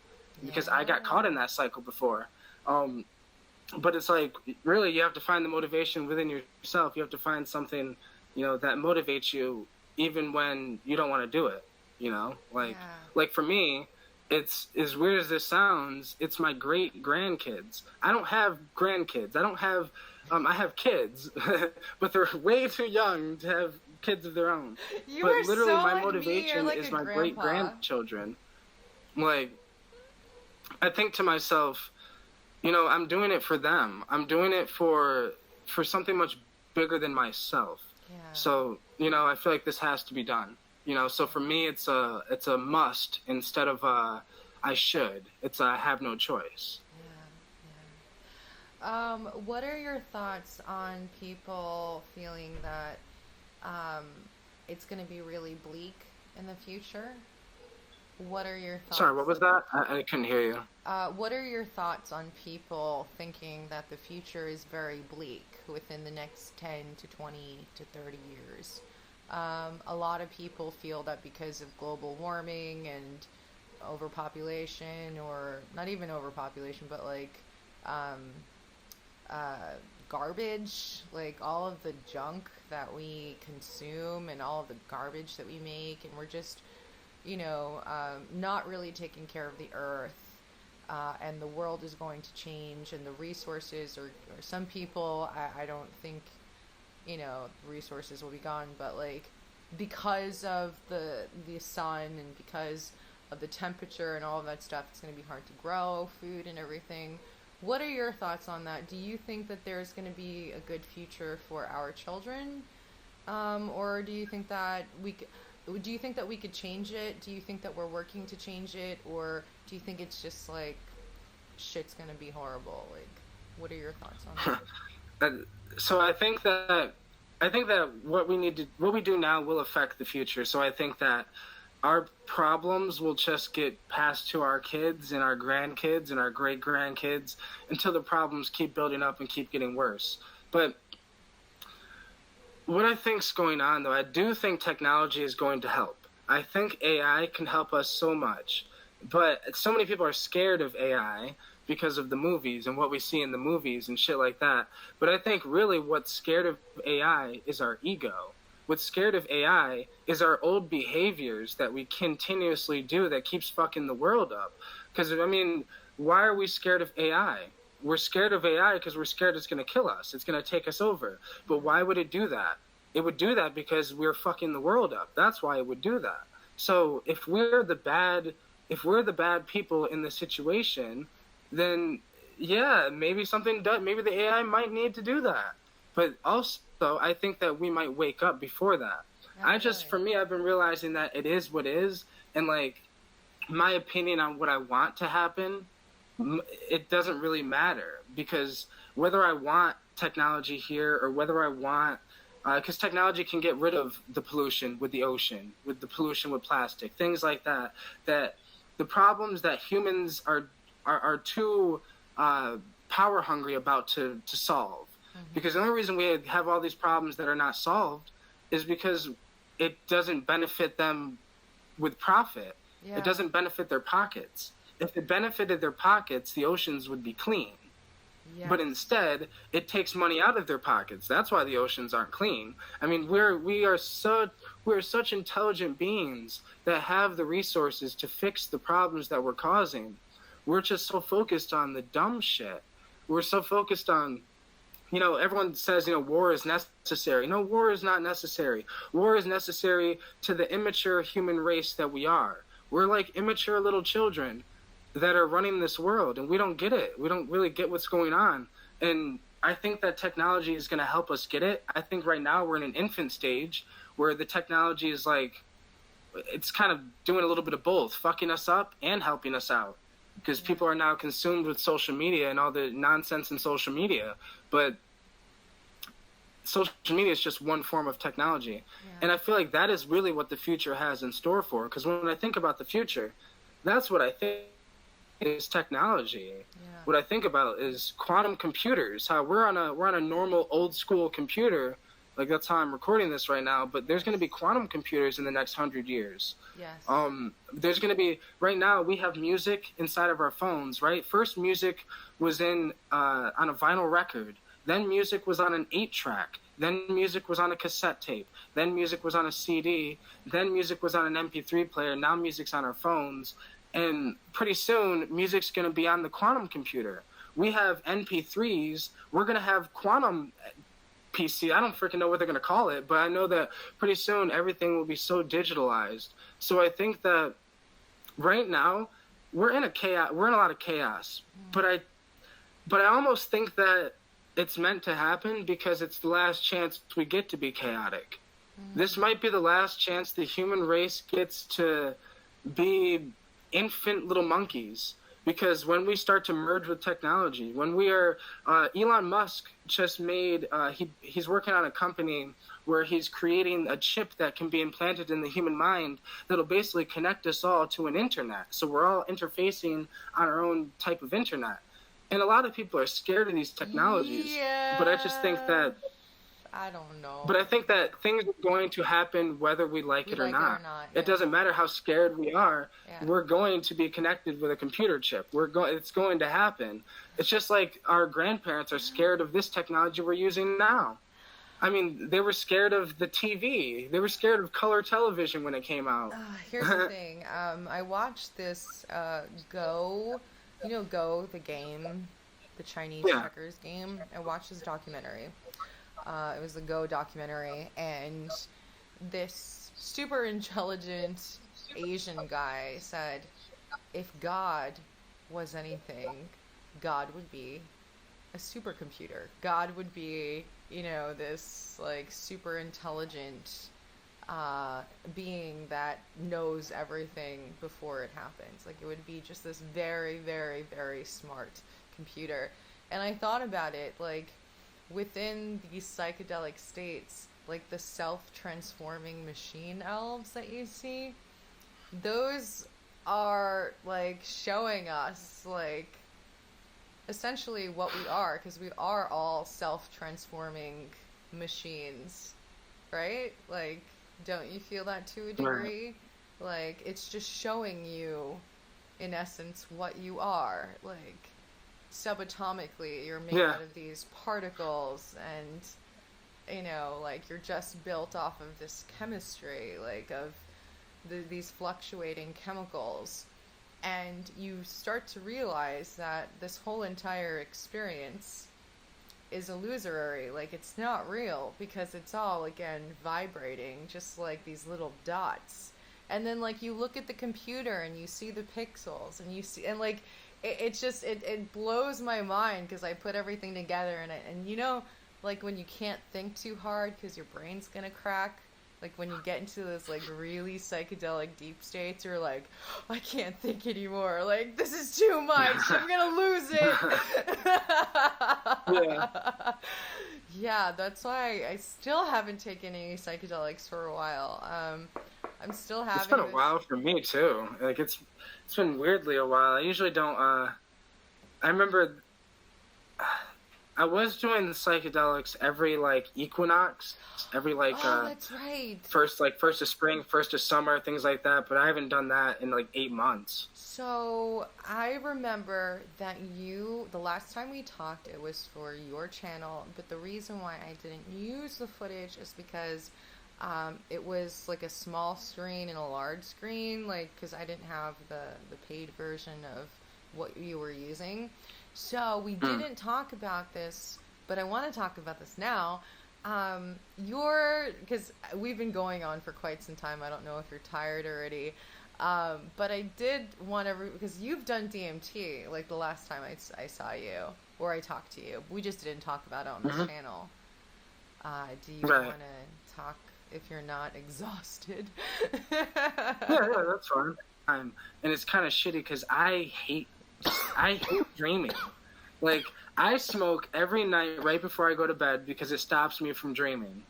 because I got caught in that cycle before. But it's like, really, you have to find the motivation within yourself. You have to find something, that motivates you even when you don't want to do it, like for me, it's as weird as this sounds, it's my great grandkids. I don't have grandkids. I don't have, I have kids, but they're way too young to have kids of their own. But literally, my motivation is my great grandchildren. Like, I think to myself, I'm doing it for them. I'm doing it for something much bigger than myself. Yeah. So, I feel like this has to be done. So for me, it's a must instead of I should. It's I have no choice. Yeah. What are your thoughts on people feeling that it's going to be really bleak in the future? What are your thoughts? Sorry, what was that? I couldn't hear you. What are your thoughts on people thinking that the future is very bleak within the next 10 to 20 to 30 years? A lot of people feel that because of global warming and overpopulation, or not even overpopulation, but like garbage, like all of the junk that we consume and all of the garbage that we make, and we're just, not really taking care of the earth, and the world is going to change, and the resources, or some people, I don't think, resources will be gone, but like because of the sun and because of the temperature and all of that stuff, it's going to be hard to grow food and everything. What are your thoughts on that? Do you think that there's going to be a good future for our children, or do you think that we could change it? Do you think that we're working to change it, or do you think it's just like shit's going to be horrible? Like, what are your thoughts on that? So I think that what we do now will affect the future. So I think that our problems will just get passed to our kids and our grandkids and our great grandkids until the problems keep building up and keep getting worse. But what I think's going on, though, I do think technology is going to help. I think AI can help us so much, but so many people are scared of AI because of the movies and what we see in the movies and shit like that. But I think really what's scared of AI is our ego. What's scared of AI is our old behaviors that we continuously do that keeps fucking the world up. Because, why are we scared of AI? We're scared of AI because we're scared it's going to kill us. It's going to take us over. But why would it do that? It would do that because we're fucking the world up. That's why it would do that. So if we're the bad people in the situation, then yeah, maybe maybe the AI might need to do that. But also, I think that we might wake up before that. For me, I've been realizing that it is what is, and like my opinion on what I want to happen, it doesn't really matter, because whether I want technology here or whether I want, because technology can get rid of the pollution with the ocean, with the pollution with plastic, things like that, that the problems that humans are too power hungry about to solve. Mm-hmm. Because the only reason we have all these problems that are not solved is because it doesn't benefit them with profit. Yeah. It doesn't benefit their pockets. If it benefited their pockets, the oceans would be clean. Yes. But instead, it takes money out of their pockets. That's why the oceans aren't clean. We are such intelligent beings that have the resources to fix the problems that we're causing. We're just so focused on the dumb shit. We're so focused on, everyone says, war is necessary. No, war is not necessary. War is necessary to the immature human race that we are. We're like immature little children that are running this world, and we don't get it. We don't really get what's going on. And I think that technology is going to help us get it. I think right now we're in an infant stage where the technology is like it's kind of doing a little bit of both, fucking us up and helping us out. Because people are now consumed with social media and all the nonsense in social media. But social media is just one form of technology. Yeah. And I feel like that is really what the future has in store for. Because when I think about the future, that's what I think is technology. Yeah. What I think about is quantum computers. How we're on a normal old school computer. Like, that's how I'm recording this right now. But there's going to be quantum computers in the next 100 years. Yes. There's going to be, right now we have music inside of our phones, right? First music was on a vinyl record. Then music was on an 8-track. Then music was on a cassette tape. Then music was on a CD. Then music was on an MP3 player. Now music's on our phones. And pretty soon, music's going to be on the quantum computer. We have MP3s. We're going to have quantum PC. I don't freaking know what they're going to call it, but I know that pretty soon everything will be so digitalized. So I think that right now we're in a lot of chaos. But I almost think that it's meant to happen because it's the last chance we get to be chaotic. This might be the last chance the human race gets to be infant little monkeys. Because when we start to merge with technology, when we are, Elon Musk just made, he's working on a company where he's creating a chip that can be implanted in the human mind that'll basically connect us all to an internet. So we're all interfacing on our own type of internet. And a lot of people are scared of these technologies. Yeah. But I just think that, I don't know. But I think that things are going to happen whether we like it or not. It doesn't matter how scared we are. Yeah. We're going to be connected with a computer chip. It's going to happen. It's just like our grandparents are scared of this technology we're using now. I mean, they were scared of the TV. They were scared of color television when it came out. Here's the thing. I watched this Go, Go, the game, the Chinese checkers game. I watched this documentary. It was the Go documentary, and this super intelligent Asian guy said, if God was anything, God would be a supercomputer. God would be, this like super intelligent being that knows everything before it happens. Like, it would be just this very, very, very smart computer. And I thought about it, like, within these psychedelic states, like the self-transforming machine elves that you see, those are like showing us like essentially what we are, because we are all self-transforming machines, right? Like, don't you feel that to a degree? Like, it's just showing you in essence what you are. Like, subatomically, you're made out of these particles, and like, you're just built off of this chemistry, like, of these fluctuating chemicals, and you start to realize that this whole entire experience is illusory. Like, it's not real, because it's all, again, vibrating, just like these little dots. And then, like, you look at the computer and you see the pixels, and you see, and like, it blows my mind, because I put everything together, and like, when you can't think too hard because your brain's gonna crack, like, when you get into those like really psychedelic deep states, you're like, I can't think anymore, like, this is too much, I'm gonna lose it. Yeah, that's why I still haven't taken any psychedelics for a while. I'm still having. It's been a while for me too. Like, it's been weirdly a while. I usually don't. I remember I was doing the psychedelics every like equinox, every like that's right. First of spring, first of summer, things like that. But I haven't done that in like 8 months. So I remember that the last time we talked, it was for your channel. But the reason why I didn't use the footage is because it was like a small screen and a large screen, like, because I didn't have the paid version of what you were using. So we didn't talk about this, but I want to talk about this now. Because we've been going on for quite some time. I don't know if you're tired already. But I did want to, because you've done DMT, like the last time I saw you, or I talked to you. We just didn't talk about it on this channel. Do you want to talk if you're not exhausted. Yeah, that's fine. And it's kind of shitty because I hate dreaming. Like, I smoke every night right before I go to bed because it stops me from dreaming.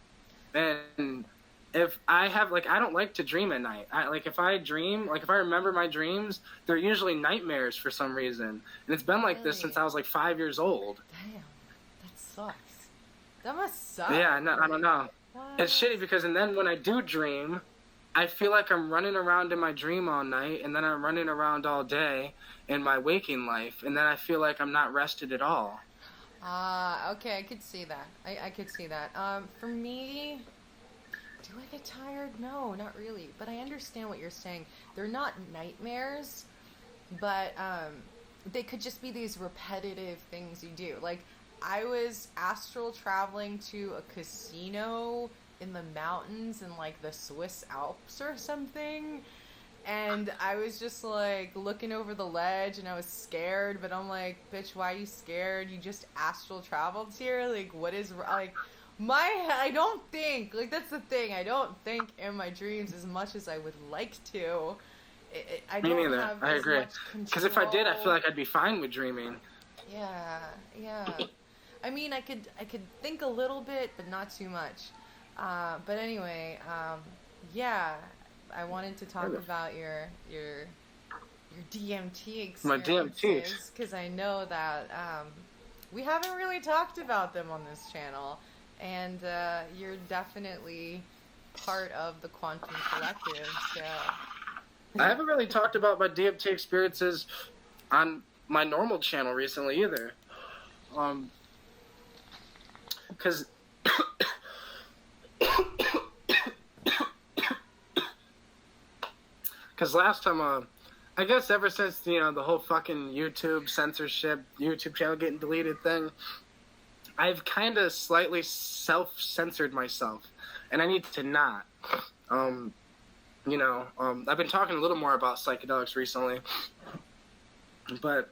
And if I have, like, I don't like to dream at night. If I dream, like, if I remember my dreams, they're usually nightmares for some reason. And it's been like this since I was, like, 5 years old. Damn, that sucks. That must suck. Yeah, no, I don't know. What? It's shitty because, and then when I do dream, I feel like I'm running around in my dream all night, and then I'm running around all day in my waking life, and then I feel like I'm not rested at all. Okay, I could see that. I could see that. For me, do I get tired? No, not really. But I understand what you're saying. They're not nightmares, but they could just be these repetitive things you do. Like, I was astral traveling to a casino in the mountains in, like, the Swiss Alps or something. And I was just, like, looking over the ledge, and I was scared. But I'm like, bitch, why are you scared? You just astral traveled here? Like, what is... Like, I don't think... Like, that's the thing. I don't think in my dreams as much as I would like to. I Me don't neither. have I as agree. much Because if I did, I control. feel like I'd be fine with dreaming. Yeah. I mean, I could think a little bit, but not too much. But anyway, yeah, I wanted to talk about your DMT My DMT. experiences because I know that we haven't really talked about them on this channel, and you're definitely part of the Quantum Collective. So I haven't really talked about my DMT experiences on my normal channel recently either. Because last time, I guess ever since, the whole fucking YouTube censorship, YouTube channel getting deleted thing, I've kind of slightly self-censored myself, and I need to not. I've been talking a little more about psychedelics recently, but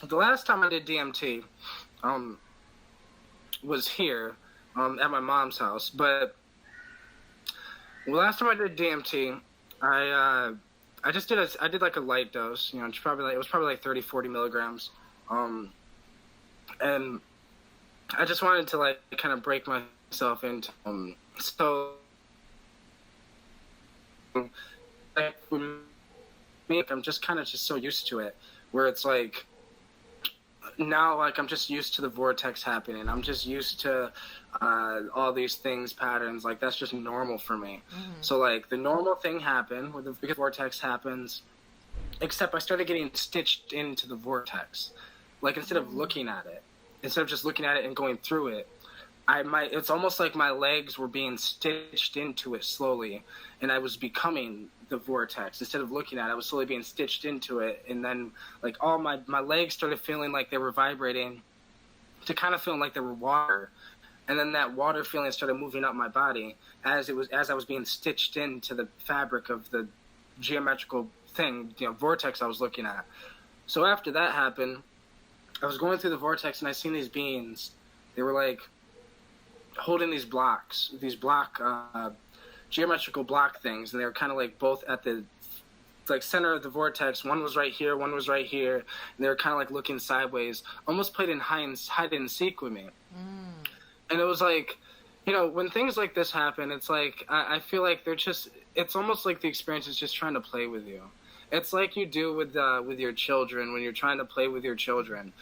the last time I did DMT, was here, at my mom's house. But the last time I did DMT, I did like a light dose. It was probably like 30, 40 milligrams, and I just wanted to like kind of break myself into so like for me, I'm just kind of just so used to it, where it's like now, like, I'm just used to the vortex happening. I'm just used to all these things, patterns. Like, that's just normal for me. Mm-hmm. So, like, the normal thing happened with the vortex happens, except I started getting stitched into the vortex. Like, instead of looking at it, instead of just looking at it and going through it, it's almost like my legs were being stitched into it slowly, and I was becoming the vortex. Instead of looking at it, I was slowly being stitched into it, and then like all my legs started feeling like they were vibrating to kind of feeling like they were water, and then that water feeling started moving up my body as I was being stitched into the fabric of the geometrical thing, vortex I was looking at. So after that happened, I was going through the vortex, and I seen these beings. They were like holding these geometrical block things, and they were kind of like both at the like center of the vortex. One was right here, one was right here, and they were kind of like looking sideways, almost played in hide and seek with me. And it was like, when things like this happen, it's like I feel like it's almost like the experience is just trying to play with you. It's like you do with your children when you're trying to play with your children.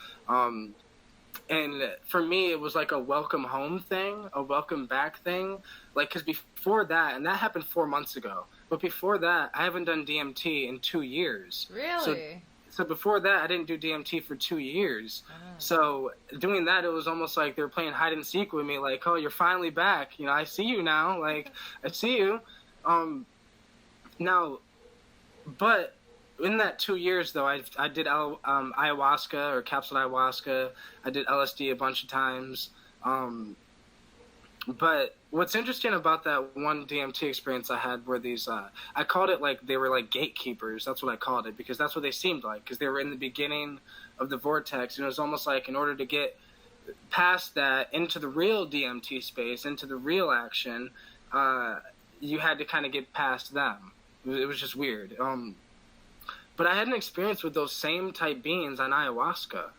And for me, it was like a welcome home thing, a welcome back thing. Like, because before that, and that happened 4 months ago, but before that, I haven't done DMT in 2 years. Really? So before that, I didn't do DMT for 2 years. Oh. So doing that, it was almost like they were playing hide and seek with me. Like, oh, you're finally back. I see you now. Like, I see you. Now, but in that 2 years, though, I did ayahuasca or capsule ayahuasca. I did LSD a bunch of times. But what's interesting about that one DMT experience I had were these, I called it like they were like gatekeepers. That's what I called it, because that's what they seemed like, because they were in the beginning of the vortex. And it was almost like in order to get past that into the real DMT space, into the real action, you had to kind of get past them. It was just weird. But I had an experience with those same type beings on ayahuasca.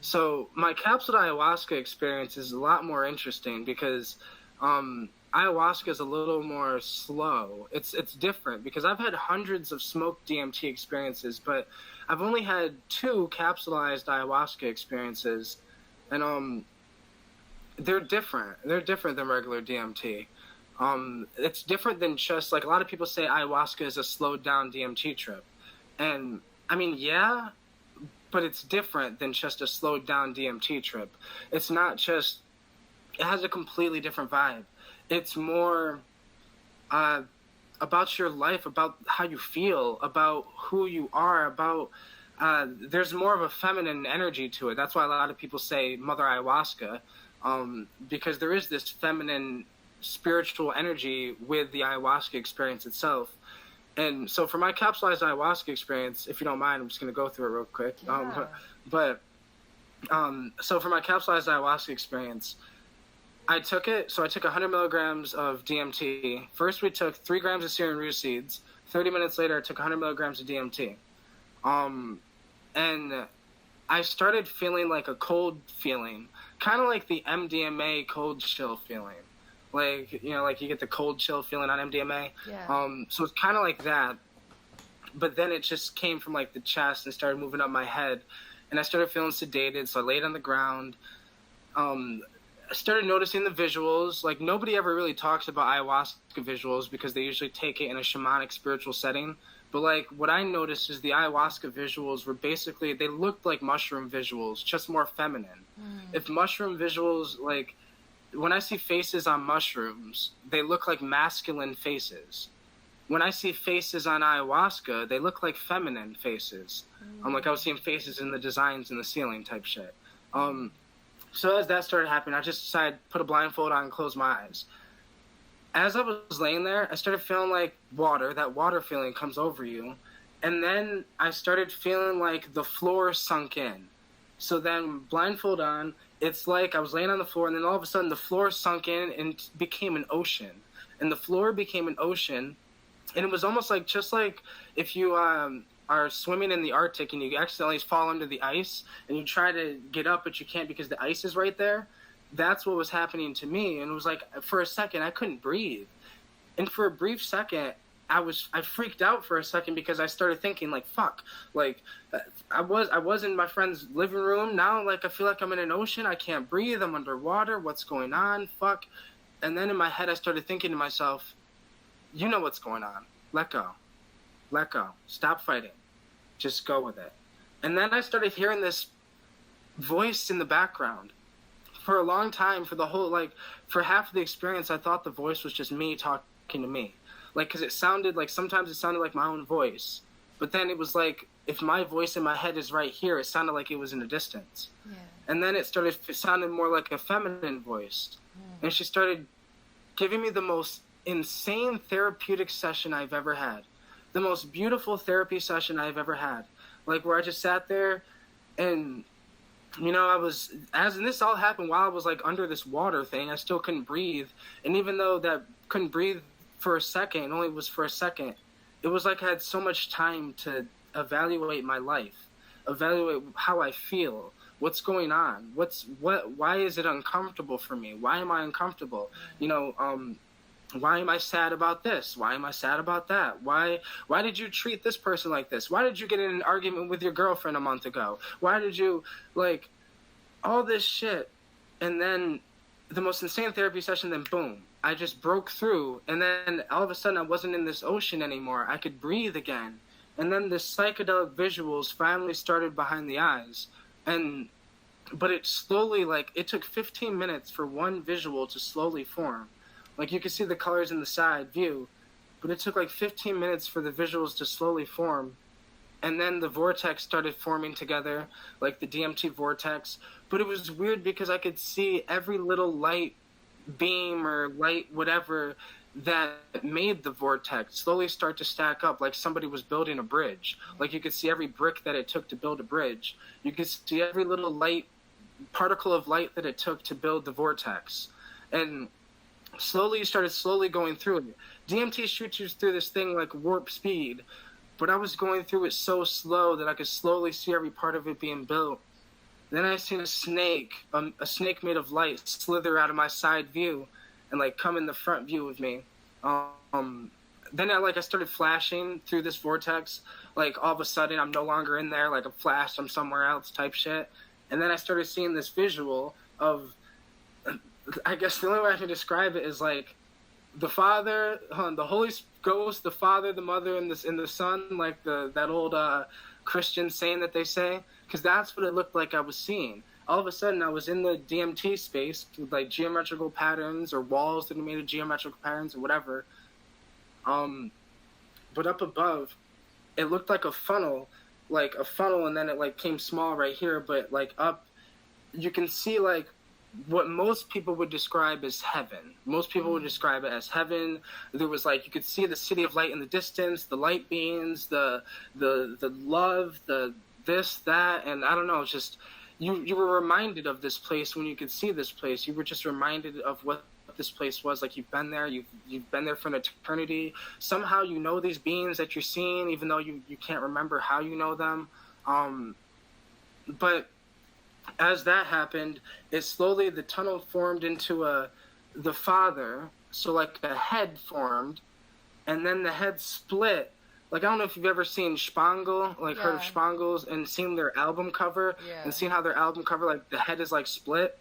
So my capsule ayahuasca experience is a lot more interesting because ayahuasca is a little more slow. It's different because I've had hundreds of smoked DMT experiences, but I've only had 2 capsulized ayahuasca experiences, and they're different. They're different than regular DMT. It's different than just like a lot of people say ayahuasca is a slowed down DMT trip, and I mean, yeah, but it's different than just a slowed down DMT trip. It's not just. It has a completely different vibe. It's more about your life, about how you feel, about who you are, about there's more of a feminine energy to it. That's why a lot of people say Mother Ayahuasca, because there is this feminine spiritual energy with the ayahuasca experience itself. And so for my capsulized ayahuasca experience, if you don't mind, I'm just going to go through it real quick. Yeah. So for my capsulized ayahuasca experience, I took 100 milligrams of DMT. First, we took 3 grams of Syrian root seeds. 30 minutes later, I took 100 milligrams of DMT. And I started feeling like a cold feeling, kind of like the MDMA cold chill feeling. Like, you know, like you get the cold chill feeling on MDMA. Yeah. So it's kind of like that. But then it just came from like the chest and started moving up my head. And I started feeling sedated, so I laid on the ground. I started noticing the visuals. Like, nobody ever really talks about ayahuasca visuals because they usually take it in a shamanic spiritual setting. But, like, what I noticed is the ayahuasca visuals were basically, they looked like mushroom visuals, just more feminine. If mushroom visuals, like, when I see faces on mushrooms, they look like masculine faces. When I see faces on ayahuasca, they look like feminine faces. Like I was seeing faces in the designs in the ceiling type shit. So as that started happening, I just decided to put a blindfold on and close my eyes. As I was laying there, I started feeling like water. That water feeling comes over you. And then I started feeling like the floor sunk in. So then blindfold on, it's like I was laying on the floor, and then all of a sudden the floor sunk in and became an ocean. And the floor became an ocean. And it was almost like, just like if you are swimming in the Arctic and you accidentally fall under the ice and you try to get up but you can't because the ice is right there. That's what was happening to me. And it was like, for a second I couldn't breathe, and for a brief second I freaked out for a second because I started thinking like, fuck, like I was in my friend's living room, now like I feel like I'm in an ocean, I can't breathe, I'm underwater, what's going on, fuck. And then in my head I started thinking to myself, you know what's going on, let go, stop fighting, just go with it. And then I started hearing this voice in the background. For a long time, for the whole, like, for half of the experience, I thought the voice was just me talking to me. Like, because it sounded like, sometimes it sounded like my own voice. But then it was like, if my voice in my head is right here, it sounded like it was in the distance. Yeah. And then it sounded more like a feminine voice. And she started giving me the most insane therapeutic session I've ever had. The most beautiful therapy session I've ever had. Like, where I just sat there and, you know, and this all happened while I was like under this water thing. I still couldn't breathe. And even though that couldn't breathe for a second, it only was for a second, it was like I had so much time to evaluate my life, evaluate how I feel, what's going on, why is it uncomfortable for me? Why am I uncomfortable? You know, why am I sad about this? Why am I sad about that? Why did you treat this person like this? Why did you get in an argument with your girlfriend a month ago? Why did you, like, all this shit? And then the most insane therapy session, then boom, I just broke through. And then all of a sudden I wasn't in this ocean anymore. I could breathe again. And then the psychedelic visuals finally started behind the eyes. But it slowly, like, it took 15 minutes for one visual to slowly form. Like, you could see the colors in the side view, but it took like 15 minutes for the visuals to slowly form. And then the vortex started forming together, like the DMT vortex. But it was weird because I could see every little light beam or light whatever that made the vortex slowly start to stack up, like somebody was building a bridge. Like, you could see every brick that it took to build a bridge. You could see every little light, particle of light that it took to build the vortex. And slowly you started slowly going through it. DMT shoots you through this thing like warp speed, but I was going through it so slow that I could slowly see every part of it being built. Then I seen a snake made of light, slither out of my side view, and like come in the front view with me. Then I started flashing through this vortex. Like all of a sudden, I'm no longer in there. Like I'm flashed, I'm somewhere else, type shit. And then I started seeing this visual of, I guess the only way I can describe it is like the Father, the Holy Ghost, the Father, the Mother, and the Son, like that old Christian saying that they say, because that's what it looked like I was seeing. All of a sudden, I was in the DMT space with like geometrical patterns or walls that are made of geometrical patterns or whatever. But up above, it looked like a funnel, and then it like came small right here. But like up, you can see like what most people would describe as heaven. Most people would describe it as heaven. There was like, you could see the city of light in the distance, the light beams, the love, the this, that, and I don't know, it's just, you were reminded of this place when you could see this place. You were just reminded of what this place was. Like you've been there, you've been there for an eternity. Somehow you know these beings that you're seeing, even though you can't remember how you know them. But as that happened, it slowly, the tunnel formed into the Father. So like a head formed, and then the head split. Like, I don't know if you've ever seen Spangle, like heard of Spangles, and seen their album cover, and seen how their album cover, like the head is like split,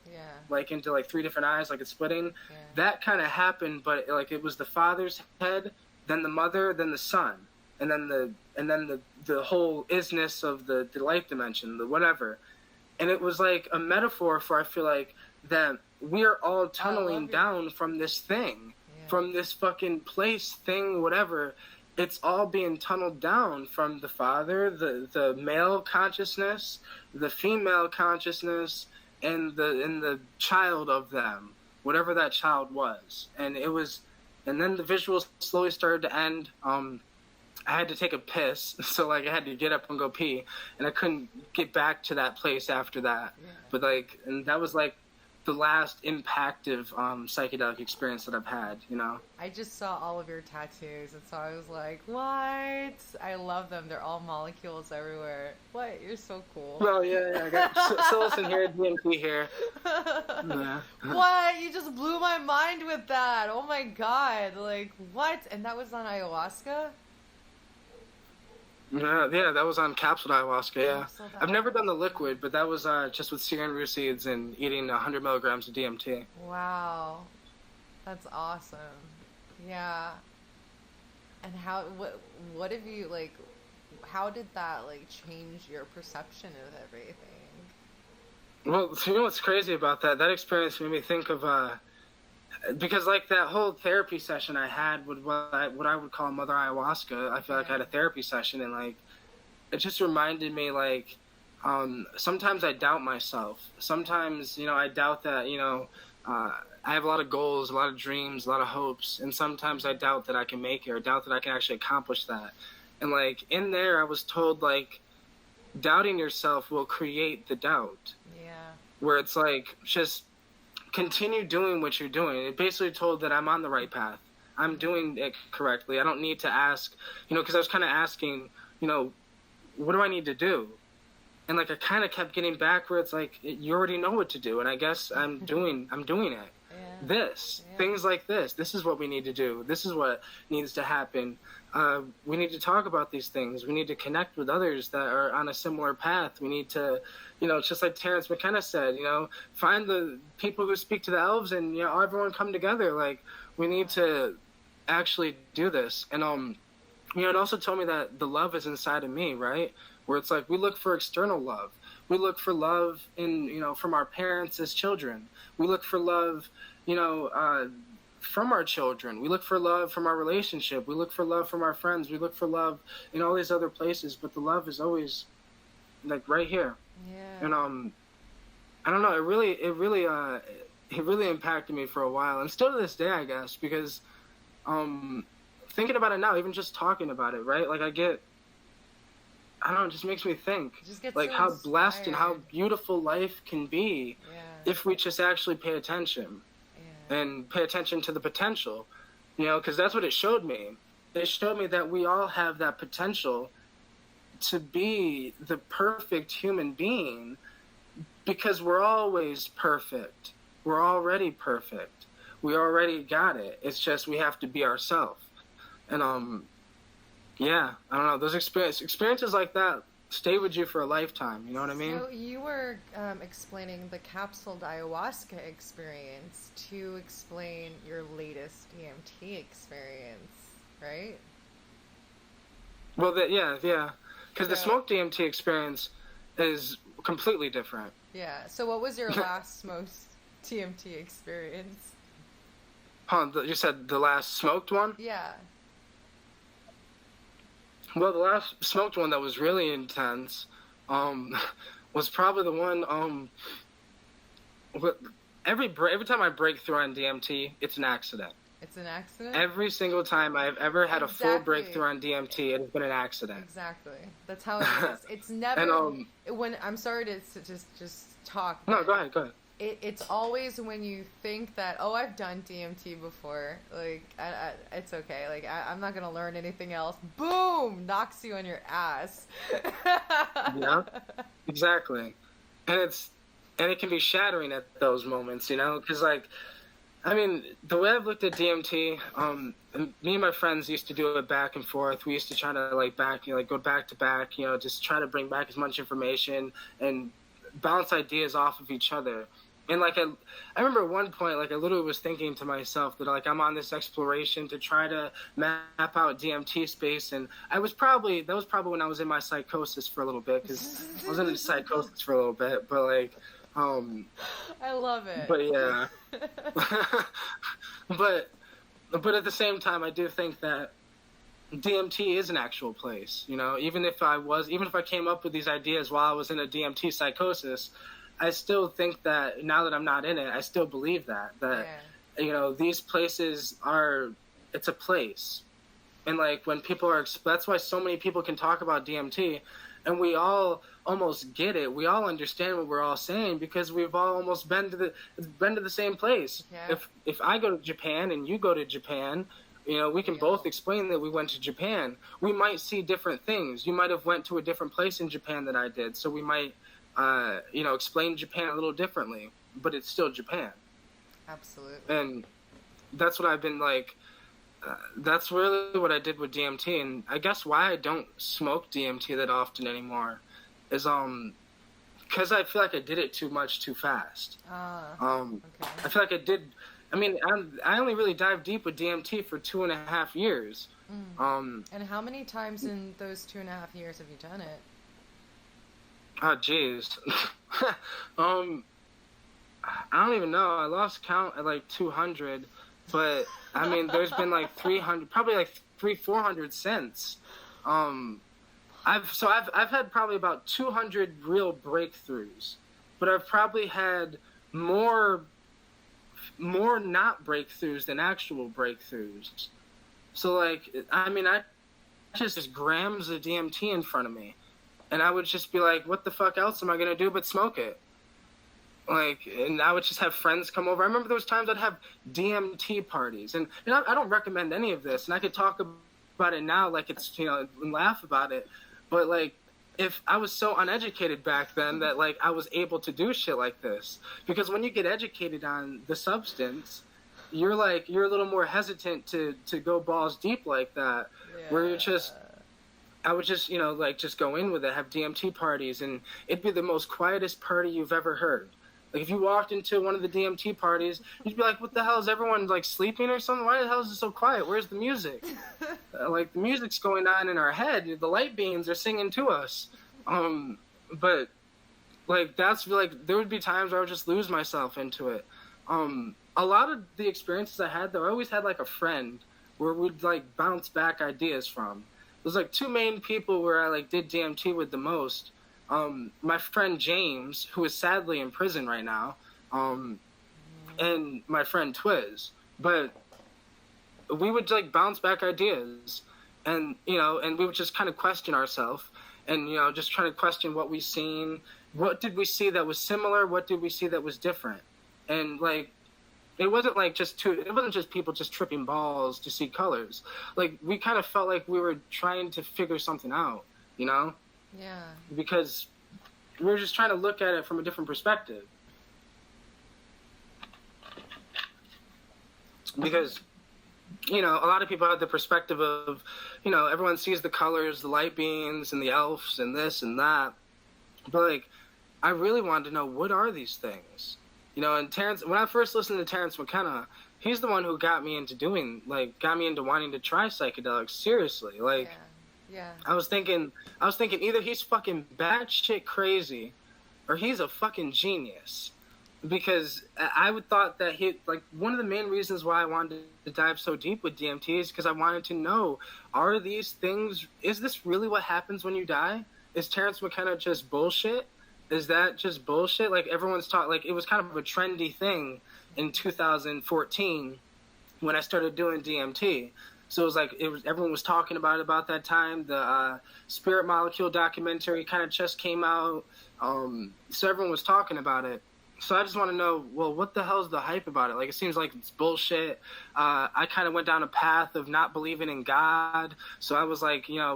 like into like 3 different eyes, like it's splitting. That kind of happened, but like it was the Father's head, then the Mother, then the Son, and then the whole isness of the life dimension, the whatever. And it was like a metaphor for, I feel like, that we are all tunneling down from this thing, from this fucking place, thing, whatever. It's all being tunneled down from the Father, the male consciousness, the female consciousness, and the child of them, whatever that child was. And then the visuals slowly started to end. I had to take a piss, so like I had to get up and go pee, and I couldn't get back to that place after that. But like, and that was like the last impactive psychedelic experience that I've had, you know. I just saw all of your tattoos, and so I was like, what? I love them. They're all molecules everywhere. What? You're so cool. Well, yeah, I got psilocin here, DMT here. Yeah. What? You just blew my mind with that. Oh my God. Like, what? And that was on ayahuasca? Yeah, that was on capsuled ayahuasca, yeah. I've never done the liquid, but that was just with Cianru seeds and eating 100 milligrams of DMT. Wow. That's awesome. Yeah. And what have you, like, how did that, like, change your perception of everything? Well, you know what's crazy about that? That experience made me think of, because like that whole therapy session I had with what I would call Mother Ayahuasca, I feel like I had a therapy session, and like it just reminded me like sometimes I doubt myself. Sometimes, you know, I doubt that, you know, I have a lot of goals, a lot of dreams, a lot of hopes, and sometimes I doubt that I can make it, or doubt that I can actually accomplish that. And like in there I was told like doubting yourself will create the doubt. Yeah. Where it's like just continue doing what you're doing. It basically told that I'm on the right path. I'm doing it correctly. I don't need to ask, you know, because I was kind of asking, you know, what do I need to do? And like I kind of kept getting back where it's like, you already know what to do, and I guess I'm doing it. Things like this. This is what we need to do. This is what needs to happen. We need to talk about these things. We need to connect with others that are on a similar path. We need to, you know, just like Terrence McKenna said, you know, find the people who speak to the elves, and, you know, everyone come together. Like, we need to actually do this. And, you know, it also told me that the love is inside of me, right? Where it's like we look for external love. We look for love in, you know, from our parents as children. We look for love, you know, from our children. We look for love from our relationship. We look for love from our friends. We look for love in all these other places, but the love is always like right here. Yeah. And I don't know, it really impacted me for a while, and still to this day, I guess, because thinking about it now, even just talking about it, right? Like I don't know, it just makes me think like so how blessed and how beautiful life can be Yeah. if we just actually pay attention. Yeah. and pay attention to the potential, you know, because that's what it showed me. It showed me that we all have that potential to be the perfect human being, because we're always perfect. We're already perfect. We already got it. It's just we have to be ourselves. And yeah, I don't know. Those experiences like that stay with you for a lifetime. You know what I mean? So you were explaining the capsuled ayahuasca experience to explain your latest DMT experience, right? Well, yeah. Because the So smoke DMT experience is completely different. yeah. So what was your last most DMT experience? You said the last smoked one? Yeah. Well, the last smoked one that was really intense was probably the one. Every time I break through on DMT, it's an accident. It's an accident? Every single time I've ever had a full Exactly. breakthrough on DMT, it has been an accident. Exactly. That's how it is. It's never And when I'm sorry to just talk. no, but go ahead. It's always when you think that, oh, I've done DMT before, like it's okay, like I'm not gonna learn anything else. Boom, knocks you on your ass. Yeah, exactly. And it can be shattering at those moments, you know, because like, I mean, the way I've looked at DMT, and me and my friends used to do it back and forth. We used to try to go back to back, you know, just try to bring back as much information and bounce ideas off of each other. And like I remember at one point, like I literally was thinking to myself that like I'm on this exploration to try to map out DMT space, and that was probably when I was in my psychosis for a little bit, because I was in psychosis for a little bit, but like, I love it. but yeah, but at the same time, I do think that DMT is an actual place. You know, even if I came up with these ideas while I was in a DMT psychosis, I still think that now that I'm not in it, I still believe that you know, these places it's a place. And like when people that's why so many people can talk about DMT, and we all almost get it. We all understand what we're all saying, because we've all almost been to the same place. Yeah. If I go to Japan and you go to Japan, you know, we can both explain that we went to Japan. We might see different things. You might have went to a different place in Japan than I did, so we might you know, explain Japan a little differently, but it's still Japan. Absolutely. And that's what I've been like. That's really what I did with DMT, and I guess why I don't smoke DMT that often anymore is because I feel like I did it too much too fast. Okay. I feel like I did. I mean, I only really dived deep with DMT for 2.5 years. And how many times in those 2.5 years have you done it? Oh, jeez. I don't even know. I lost count at like 200, but I mean, there's been like 300, probably like 400 since. I've had probably about 200 real breakthroughs, but I've probably had more not breakthroughs than actual breakthroughs. So like, I mean, I just grams of DMT in front of me, and I would just be like, what the fuck else am I gonna do but smoke it? Like, and I would just have friends come over. I remember those times I'd have DMT parties, and I don't recommend any of this, and I could talk about it now like it's, you know, and laugh about it, but like, if I was so uneducated back then that like I was able to do shit like this, because when you get educated on the substance, you're a little more hesitant to go balls deep like that, where you're just, I would just, you know, like just go in with it, have DMT parties, and it'd be the most quietest party you've ever heard. Like if you walked into one of the DMT parties, you'd be like, what the hell, is everyone like sleeping or something? Why the hell is it so quiet? Where's the music? Like the music's going on in our head. The light beams are singing to us. But like that's like, there would be times where I would just lose myself into it. A lot of the experiences I had though, I always had like a friend where we'd like bounce back ideas from. There's like two main people where I like did DMT with the most. My friend James, who is sadly in prison right now, and my friend Twiz. But we would like bounce back ideas, and you know, and we would just kind of question ourselves, and you know, just trying to question what we seen. What did we see that was similar? What did we see that was different? And like, It wasn't like it wasn't just people just tripping balls to see colors. Like, we kind of felt like we were trying to figure something out, you know? Yeah. Because we were just trying to look at it from a different perspective. Because, you know, a lot of people have the perspective of, you know, everyone sees the colors, the light beams, and the elves, and this and that. But, like, I really wanted to know, what are these things? You know, and when I first listened to Terrence McKenna, he's the one who got me into wanting to try psychedelics seriously. Like, yeah. I was thinking either he's fucking batshit crazy, or he's a fucking genius. Because I would thought that one of the main reasons why I wanted to dive so deep with DMT is because I wanted to know, is this really what happens when you die? Is Terrence McKenna just bullshit? Is that just bullshit? Like, everyone's taught, like, it was kind of a trendy thing in 2014 when I started doing DMT. So it was like, everyone was talking about that time. The Spirit Molecule documentary kind of just came out. So everyone was talking about it. So I just want to know, well, what the hell's the hype about it? Like, it seems like it's bullshit. I kind of went down a path of not believing in God. So I was like, I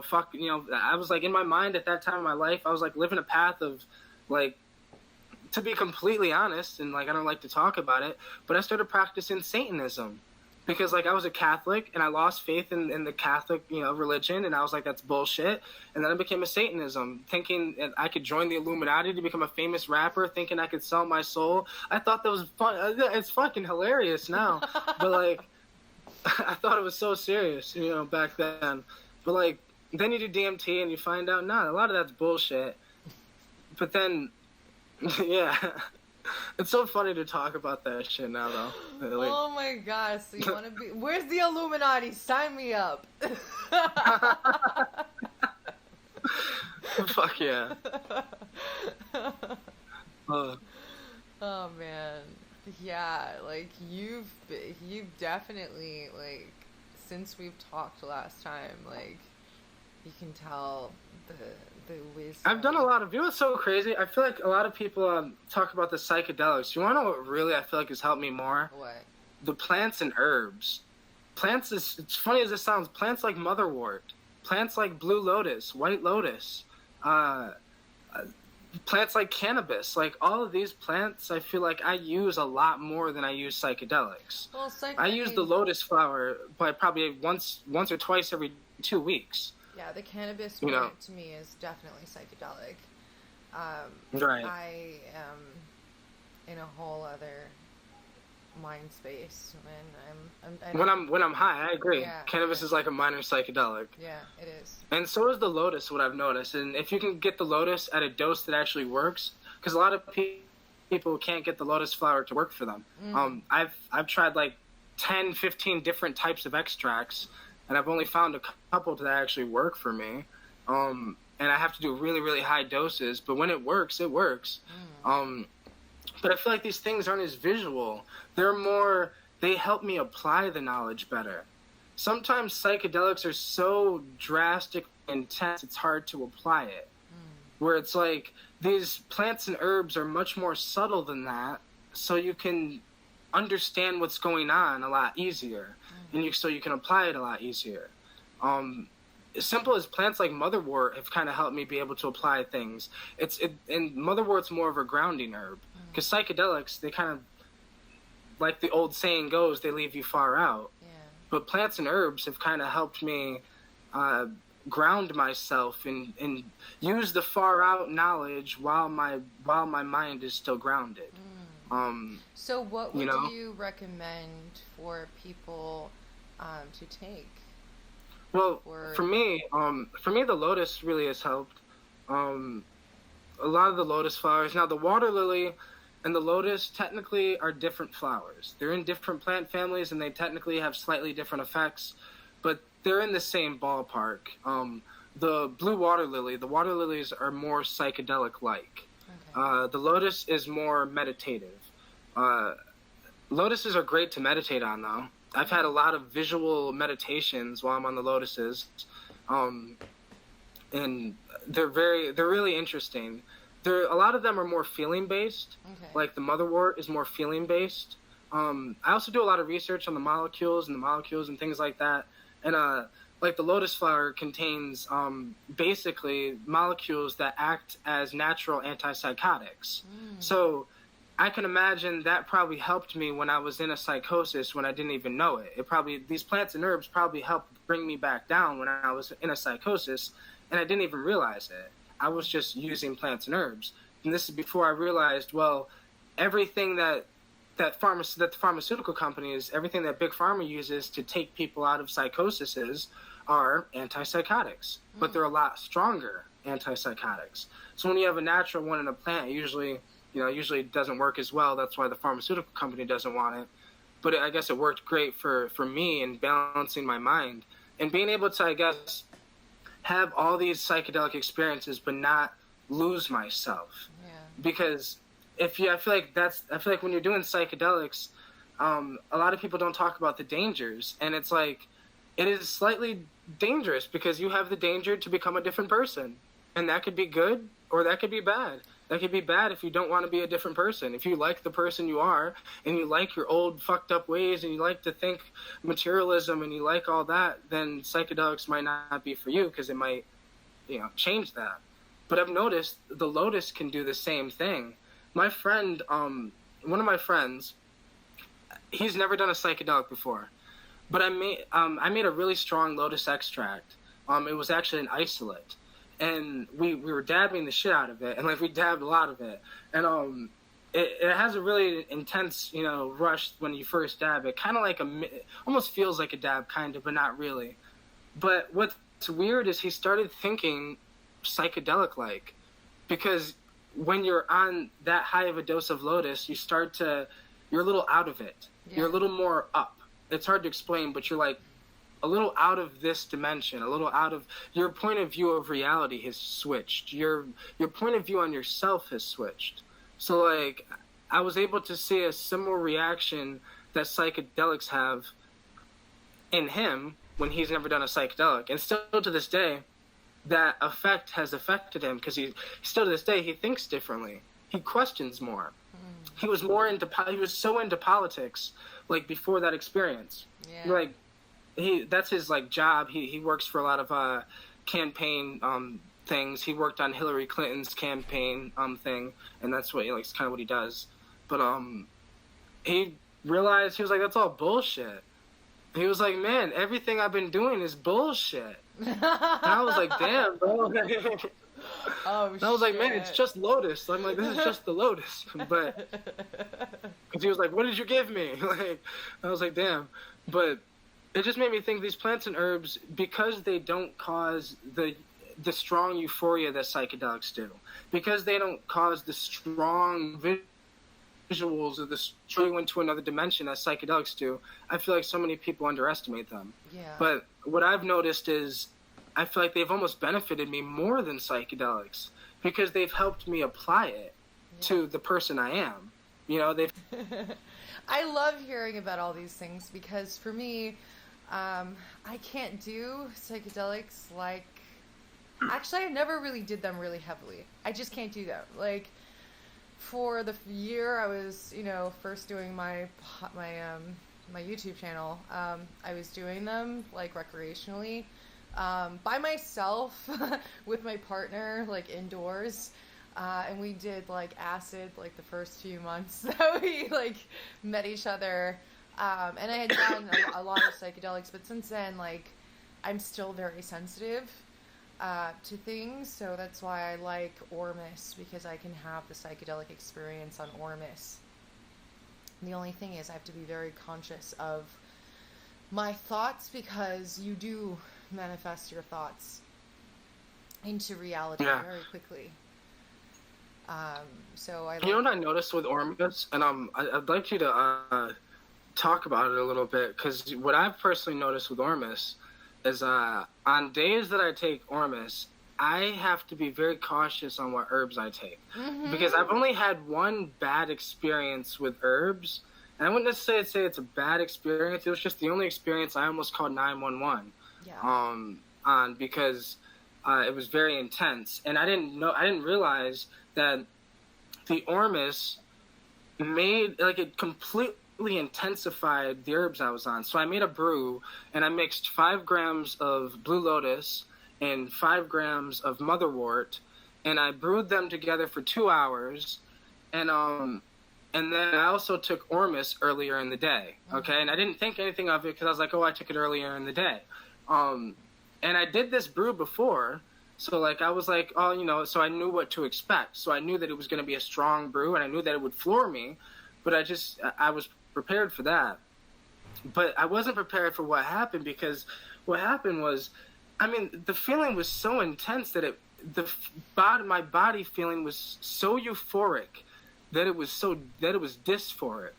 was like, in my mind at that time of my life, I was like living a path of, like, to be completely honest, and like, I don't like to talk about it, but I started practicing Satanism. Because, like, I was a Catholic, and I lost faith in the Catholic, religion, and I was like, that's bullshit. And then I became a Satanism, thinking that I could join the Illuminati to become a famous rapper, thinking I could sell my soul. I thought that was fun. It's fucking hilarious now. But, like, I thought it was so serious, back then. But, like, then you do DMT, and you find out, a lot of that's bullshit. But then, yeah. It's so funny to talk about that shit now, though. Like, oh my gosh, so you want to be... Where's the Illuminati? Sign me up. Fuck yeah. Oh man. Yeah, like, you've definitely, like, since we've talked last time, like, you can tell the wisdom. I've done a lot of... You know what's so crazy? I feel like a lot of people talk about the psychedelics. You want to know what really I feel like has helped me more? What? The plants and herbs. Plants is... It's funny as it sounds. Plants like motherwort. Plants like blue lotus, white lotus. Plants like cannabis. Like, all of these plants, I feel like I use a lot more than I use psychedelics. Well, I use the lotus flower probably once or twice every 2 weeks. Yeah, the cannabis plant to me is definitely psychedelic. Right. I am in a whole other mind space when I'm high. I agree. Yeah, Cannabis is like a minor psychedelic. Yeah, it is. And so is the lotus. What I've noticed, and if you can get the lotus at a dose that actually works, because a lot of people can't get the lotus flower to work for them. I've tried like 10, 15 different types of extracts. And I've only found a couple that actually work for me. And I have to do really, really high doses. But when it works, it works. But I feel like these things aren't as visual. They help me apply the knowledge better. Sometimes psychedelics are so drastic and intense, it's hard to apply it. Where it's like, these plants and herbs are much more subtle than that. So you can understand what's going on a lot easier. And so you can apply it a lot easier. As simple as plants like motherwort have kind of helped me be able to apply things. And motherwort's more of a grounding herb. Because psychedelics, they kind of, like the old saying goes, they leave you far out. Yeah. But plants and herbs have kind of helped me ground myself and use the far out knowledge while my mind is still grounded. So what would you recommend for people to take? Well, for me, the lotus really has helped. A lot of the lotus flowers. Now, the water lily and the lotus technically are different flowers. They're in different plant families, and they technically have slightly different effects, but they're in the same ballpark. The blue water lily, the water lilies are more psychedelic-like. Okay. The lotus is more meditative. Lotuses are great to meditate on, though. I've had a lot of visual meditations while I'm on the lotuses, and they're really interesting. A lot of them are more feeling based. Okay. Like the motherwort is more feeling based. I also do a lot of research on the molecules and things like that. And like the lotus flower contains basically molecules that act as natural antipsychotics. So I can imagine that probably helped me when I was in a psychosis when I didn't even know it. These plants and herbs probably helped bring me back down when I was in a psychosis, and I didn't even realize it. I was just using plants and herbs. And this is before I realized, well, everything that the pharmaceutical companies, everything that Big Pharma uses to take people out of psychoses are antipsychotics, but they're a lot stronger antipsychotics. So when you have a natural one in a plant, usually it doesn't work as well. That's why the pharmaceutical company doesn't want it. But I guess it worked great for me in balancing my mind and being able to, I guess, have all these psychedelic experiences but not lose myself. Yeah. Because I feel like when you're doing psychedelics, a lot of people don't talk about the dangers, and it's like it is slightly dangerous because you have the danger to become a different person, and that could be good or that could be bad. That could be bad if you don't want to be a different person. If you like the person you are and you like your old fucked up ways and you like to think materialism and you like all that, then psychedelics might not be for you because it might, change that. But I've noticed the lotus can do the same thing. My friend, one of my friends, he's never done a psychedelic before, but I made a really strong lotus extract. It was actually an isolate. And we were dabbing the shit out of it, and like we dabbed a lot of it, and it has a really intense rush when you first dab it, kind of like almost feels like a dab, kind of, but not really. But what's weird is he started thinking psychedelic like, because when you're on that high of a dose of lotus, you're a little out of it. Yeah. You're a little more up. It's hard to explain, but you're like a little out of this dimension, a little out of your point of view of reality has switched. Your point of view on yourself has switched. So like I was able to see a similar reaction that psychedelics have in him when he's never done a psychedelic. And still to this day, that effect has affected him because he still to this day, he thinks differently. He questions more. He was so into politics like before that experience. Yeah. Like that's his like job. He works for a lot of campaign things. He worked on Hillary Clinton's campaign thing, and that's what it's kind of what he does. But he realized, he was like, that's all bullshit. He was like, man, everything I've been doing is bullshit. And I was like, damn, bro. Oh, and I was like, man, it's just lotus. I'm like, this is just the lotus. But because he was like, what did you give me? Like, I was like, damn. But it just made me think these plants and herbs, because they don't cause the strong euphoria that psychedelics do, because they don't cause the strong visuals or the straying into another dimension that psychedelics do, I feel like so many people underestimate them. Yeah. But what I've noticed is I feel like they've almost benefited me more than psychedelics because they've helped me apply it to the person I am. They've. I love hearing about all these things because for me, I can't do psychedelics like. Actually, I never really did them really heavily. I just can't do them. Like, for the year I was, first doing my YouTube channel, I was doing them like recreationally, by myself with my partner, like indoors, and we did like acid like the first few months that we like met each other, and I had done a lot of psychedelics, but since then like I'm still very sensitive to things, so that's why I like Ormus, because I can have the psychedelic experience on Ormus. The only thing is I have to be very conscious of my thoughts, because you do manifest your thoughts into reality very quickly. So I like... what I noticed with Ormus, and I'd like you to talk about it a little bit, because what I've personally noticed with Ormus is on days that I take Ormus, I have to be very cautious on what herbs I take. Mm-hmm. Because I've only had one bad experience with herbs, and I wouldn't necessarily say it's a bad experience. It was just the only experience I almost called 911 on, because it was very intense, and I didn't realize that the Ormus made, like, it completely intensified the herbs I was on. So I made a brew, and I mixed 5 grams of Blue Lotus and 5 grams of Motherwort, and I brewed them together for 2 hours. And then I also took Ormus earlier in the day. Okay, and I didn't think anything of it because I was like, oh, I took it earlier in the day. And I did this brew before. So, like, I was like, oh, you know, so I knew what to expect. So I knew that it was going to be a strong brew, and I knew that it would floor me. But I was prepared for that. But I wasn't prepared for what happened, because what happened was, I mean, the feeling was so intense that my body feeling was so euphoric that it was dysphoric,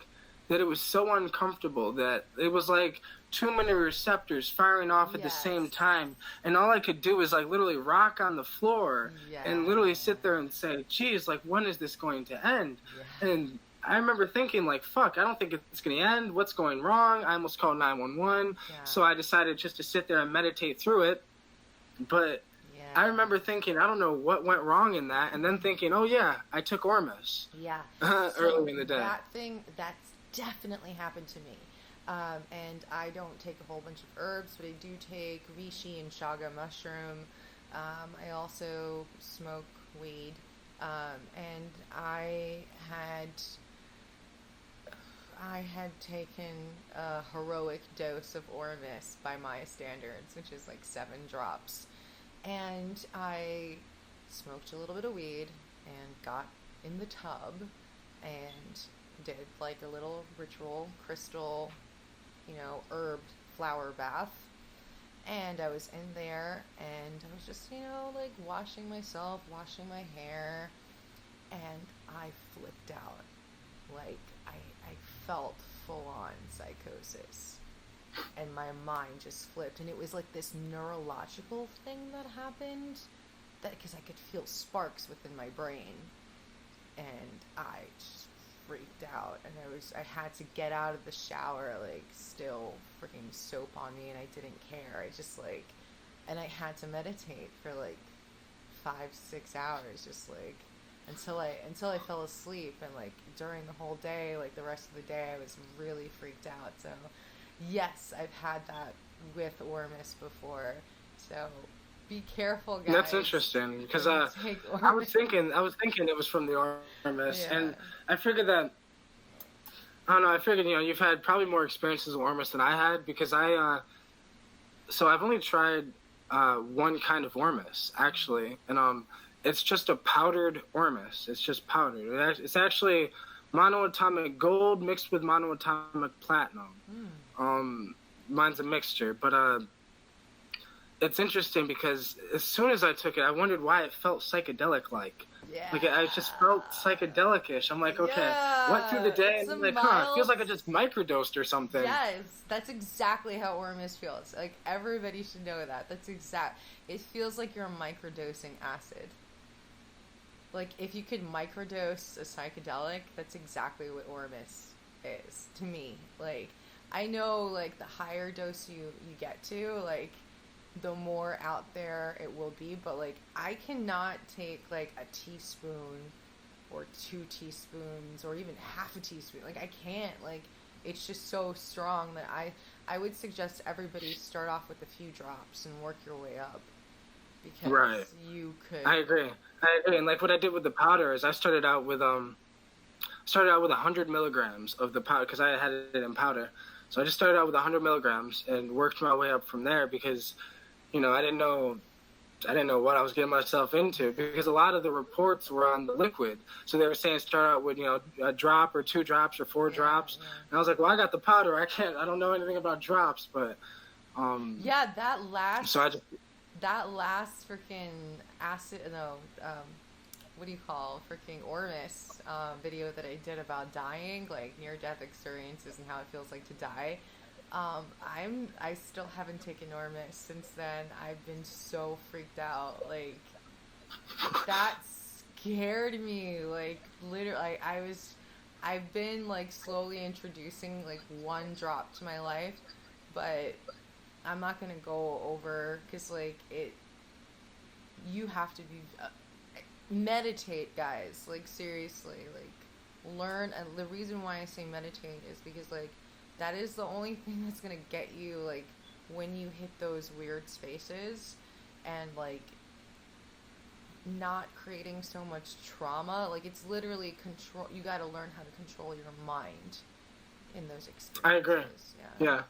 that it was so uncomfortable, that it was like too many receptors firing off at the same time, and all I could do is like literally rock on the floor and literally sit there and say, geez, like, when is this going to end? And I remember thinking, like, fuck, I don't think it's going to end. What's going wrong? I almost called 911. So I decided just to sit there and meditate through it. But I remember thinking, I don't know what went wrong in that, and then thinking, oh yeah, I took Ormus. Early in the day. That's definitely happened to me. And I don't take a whole bunch of herbs, but I do take reishi and chaga mushroom. I also smoke weed. And I had taken a heroic dose of Ormus by my standards, which is like 7 drops. And I smoked a little bit of weed and got in the tub and did like a little ritual crystal, herb flower bath. And I was in there and I was just, like washing myself, washing my hair, and I flipped out. Like I felt full on psychosis. And my mind just flipped, and it was like this neurological thing that happened, that because I could feel sparks within my brain, and I just freaked out, and I had to get out of the shower, like still freaking soap on me, and I didn't care. I just and I had to meditate for like 5-6 hours, just like until I fell asleep, and like during the whole day, like the rest of the day, I was really freaked out. So yes, I've had that with Ormus before, so be careful, guys. That's interesting, because I was thinking it was from the Ormus, and I figured that, I don't know, I figured, you've had probably more experiences with Ormus than I had, because so I've only tried one kind of Ormus, actually, and it's just a powdered Ormus. It's just powdered. It's actually monoatomic gold mixed with monoatomic platinum. Mine's a mixture, but it's interesting because as soon as I took it, I wondered why it felt psychedelic-like. Like, I just felt psychedelic-ish. I'm like, okay, went through the day, and I'm like, it feels like I just microdosed or something. Yes, that's exactly how Ormus feels. Like, everybody should know that. It feels like you're microdosing acid. Like, if you could microdose a psychedelic, that's exactly what Ormus is, to me. Like, I know, like, the higher dose you get to, like, the more out there it will be, but, like, I cannot take, like, a teaspoon or 2 teaspoons or even half a teaspoon. Like, I can't. Like, it's just so strong that I would suggest everybody start off with a few drops and work your way up, because you could. I agree. And, like, what I did with the powder is I started out with 100 milligrams of the powder, because I had it in powder. So I just started out with 100 milligrams and worked my way up from there, because, I didn't know what I was getting myself into, because a lot of the reports were on the liquid. So they were saying start out with, a drop or 2 drops or 4 drops. And I was like, well, I got the powder. I don't know anything about drops, but that last freaking acid, what do you call freaking Ormus video that I did about dying, like near-death experiences and how it feels like to die. I still haven't taken Ormus since then. I've been so freaked out. Like, that scared me. Like, literally, I've been like slowly introducing like 1 drop to my life, but I'm not gonna go over, because like you have to be meditate, guys. Like, seriously, like learn, and the reason why I say meditate is because like that is the only thing that's gonna get you like when you hit those weird spaces, and like not creating so much trauma. Like it's literally control. You got to learn how to control your mind in those experiences. I agree. Yeah.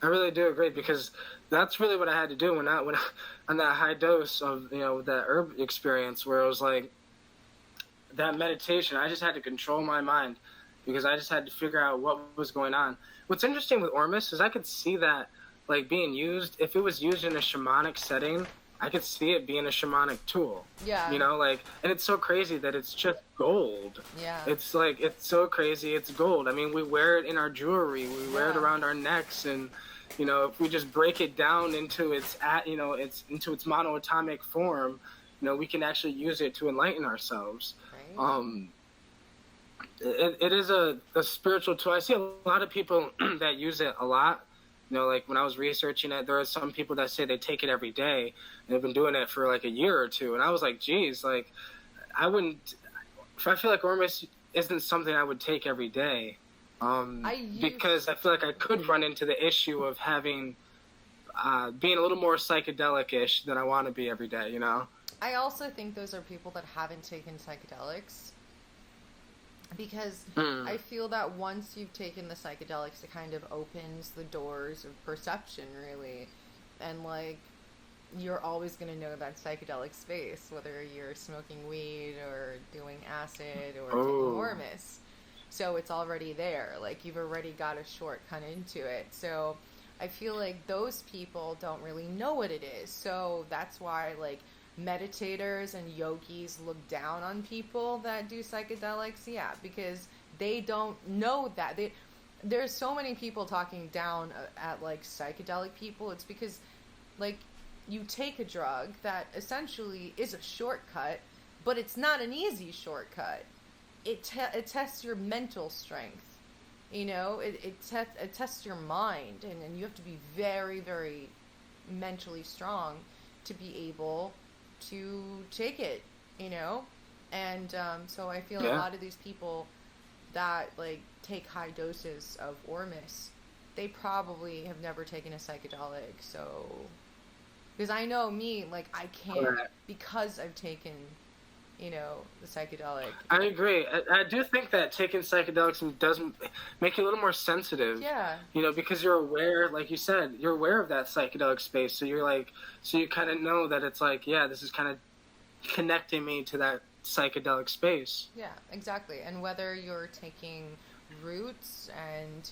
I really do agree, because that's really what I had to do when I on that high dose of that herb experience, where it was like that meditation. I just had to control my mind, because I just had to figure out what was going on. What's interesting with Ormus is I could see that like being used, if it was used in a shamanic setting, I could see it being a shamanic tool. Yeah. And it's so crazy that it's just gold. Yeah. It's like, it's so crazy. It's gold. I mean, we wear it in our jewelry. We wear it around our necks, and if we just break it down into its monoatomic form, we can actually use it to enlighten ourselves. Right. It is a spiritual tool. I see a lot of people that use it a lot. Like when I was researching it, there are some people that say they take it every day, and they've been doing it for like a year or two. And I was like, geez, like I wouldn't. I feel like Ormus isn't something I would take every day, because I feel like I could run into the issue of having being a little more psychedelic-ish than I want to be every day. I also think those are people that haven't taken psychedelics. Because I feel that once you've taken the psychedelics, it kind of opens the doors of perception, really. And, like, you're always going to know that psychedelic space, whether you're smoking weed or doing acid or taking Ormus. So it's already there. Like, you've already got a shortcut into it. So I feel like those people don't really know what it is. So that's why, like, meditators and yogis look down on people that do psychedelics, because they don't know that. There's so many people talking down at like psychedelic people. It's because like you take a drug that essentially is a shortcut, but it's not an easy shortcut. It tests your mental strength, it tests your mind, and you have to be very, very mentally strong to be able to take it, and so I feel a lot of these people that like take high doses of Ormus, they probably have never taken a psychedelic. So because I know me, like I can't, because I've taken the psychedelic. I agree. I do think that taking psychedelics does make you a little more sensitive. Yeah. Because you're aware, like you said, you're aware of that psychedelic space. So you kind of know that it's like, this is kind of connecting me to that psychedelic space. Yeah, exactly. And whether you're taking roots and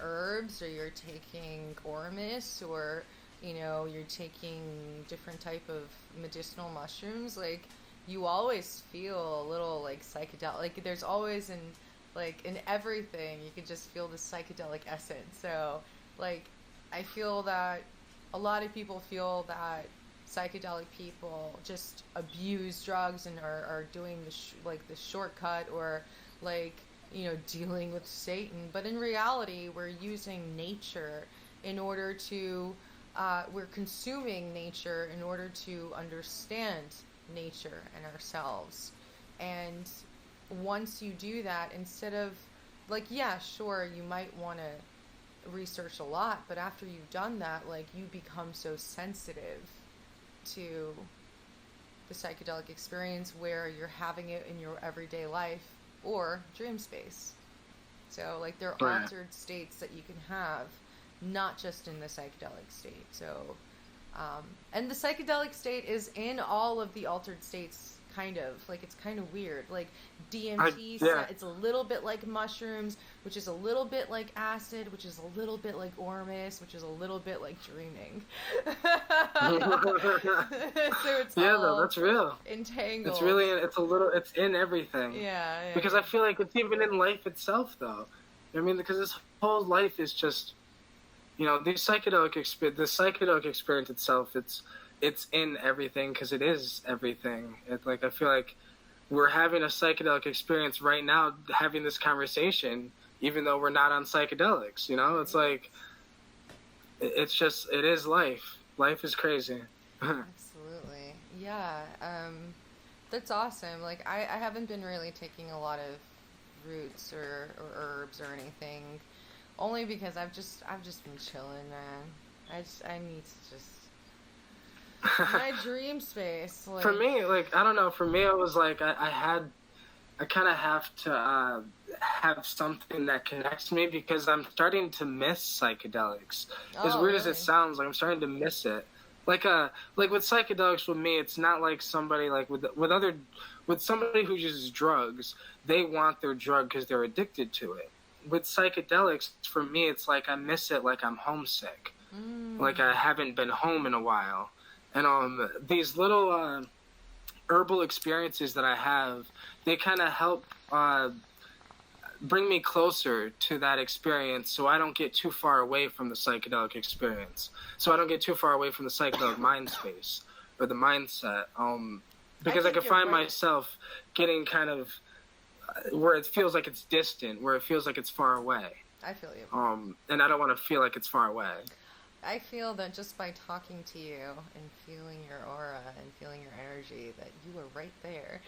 herbs, or you're taking Ormus, or you're taking different type of medicinal mushrooms, like you always feel a little like psychedelic. Like there's always in everything you can just feel the psychedelic essence. So like I feel that a lot of people feel that psychedelic people just abuse drugs and are doing the shortcut, or dealing with Satan. But in reality, we're using nature in order to we're consuming nature in order to understand nature and ourselves. And once you do that, instead of sure, you might want to research a lot, but after you've done that, you become so sensitive to the psychedelic experience where you're having it in your everyday life or dream space. So there are altered states that you can have, not just in the psychedelic state. So and the psychedelic state is in all of the altered states, kind of. It's kind of weird. DMT, it's a little bit like mushrooms, which is a little bit like acid, which is a little bit like Ormus, which is a little bit like dreaming. So it's that's real. Entangled. It's in everything. Yeah. Because I feel like it's even in life itself, though. Because this whole life is just, the psychedelic experience itself, it's in everything, because it is everything. I feel like we're having a psychedelic experience right now, having this conversation, even though we're not on psychedelics. It's like it is life. Life is crazy. Absolutely. Yeah. That's awesome. Like I haven't been really taking a lot of roots or herbs or anything, only because I've just been chilling, man. I need to just my dream space. For Like, me, like, I don't know. For me, it was like I kind of have to have something that connects me because I'm starting to miss psychedelics. As oh weird as it really? sounds, like I'm starting to miss it. Like with psychedelics with me, it's not like somebody like with somebody who uses drugs. They want their drug because they're addicted to it. With psychedelics, for me, it's like I miss it, like I'm homesick, like I Mm. haven't been home in a while, and these little herbal experiences that I have, they kind of help bring me closer to that experience so I don't get too far away from the psychedelic experience. So I don't get too far away from the psychedelic mind space or the mindset. I Because I think can you're find right. myself getting kind of where it feels like it's distant, where it feels like it's far away. I feel you. And I don't want to feel like it's far away. I feel that just by talking to you and feeling your aura and feeling your energy, that you were right there.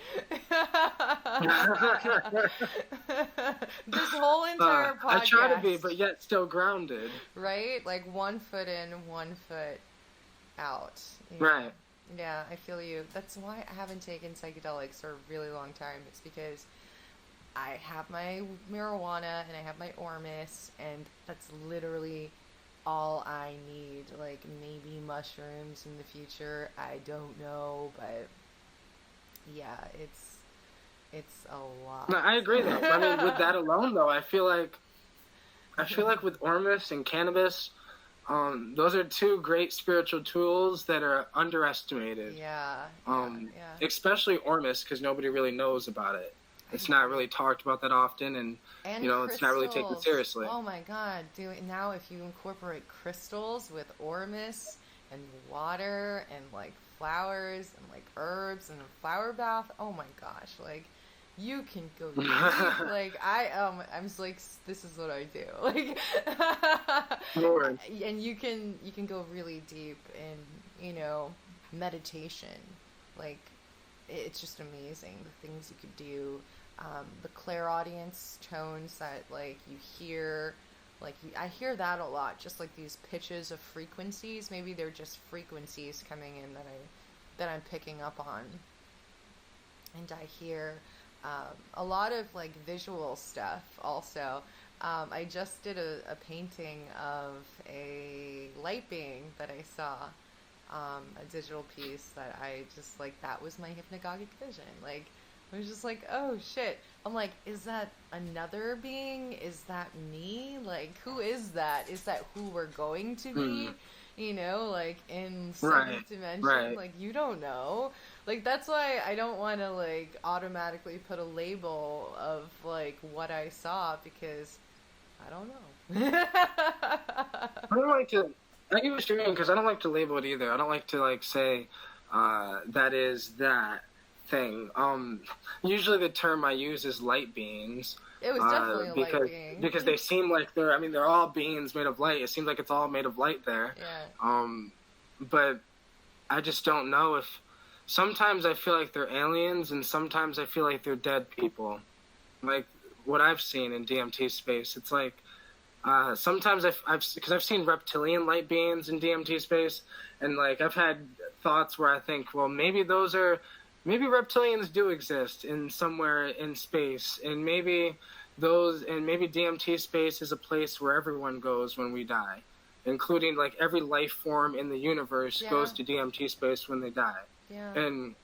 This whole entire I try to be, podcast, but yet still grounded. right? Like 1 foot in, 1 foot out. Right. Yeah, I feel you. That's why I haven't taken psychedelics for a really long time. It's because I have my marijuana and I have my Ormus, and that's literally all I need. Like maybe mushrooms in the future. I don't know, but yeah, it's a No, lot. I agree though. I mean, with that alone though, I feel like with Ormus and cannabis, those are two great spiritual tools that are underestimated. Yeah, yeah, yeah. Especially Ormus, because nobody really knows about it. I It's not agree. really talked about that often, and And it's not really taken crystals. seriously. Oh my God, do it now if you incorporate crystals with Ormus and water and like flowers and like herbs and a flower bath. Oh my gosh, like you can go deep. Like I'm just like this is what I do. Like Lord. and you can go really deep in, meditation. Like it's just amazing the things you could do, the clairaudience tones that like you hear, like I hear that a lot, just like these pitches of frequencies. Maybe they're just frequencies coming in that I'm picking up on, and I hear a lot of like visual stuff also. I just did a painting of a light being that I saw, a digital piece that I just like, that was my hypnagogic vision. Like, I was just like, oh shit. I'm like, is that another being? Is that me? Like, who is that? Is that who we're going to be? Hmm. Like in Right. seventh dimension? Right. Like, you don't know. Like, that's why I don't want to like automatically put a label of like what I saw, because I don't know. I don't like to. I get what you mean because I don't like to label it either. I don't like to like say that is that thing. Usually the term I use is light beings, It was definitely a light being. because they seem like they're. I mean, they're all beings made of light. It seems like it's all made of light there. Yeah. But I just don't know if. Sometimes I feel like they're aliens, and sometimes I feel like they're dead people. Like what I've seen in DMT space, it's like sometimes because I've seen reptilian light beings in DMT space, and like I've had thoughts where I think, well, maybe reptilians do exist in somewhere in space, and maybe DMT space is a place where everyone goes when we die, including like every life form in the universe Yeah. goes to DMT space when they die, Yeah. and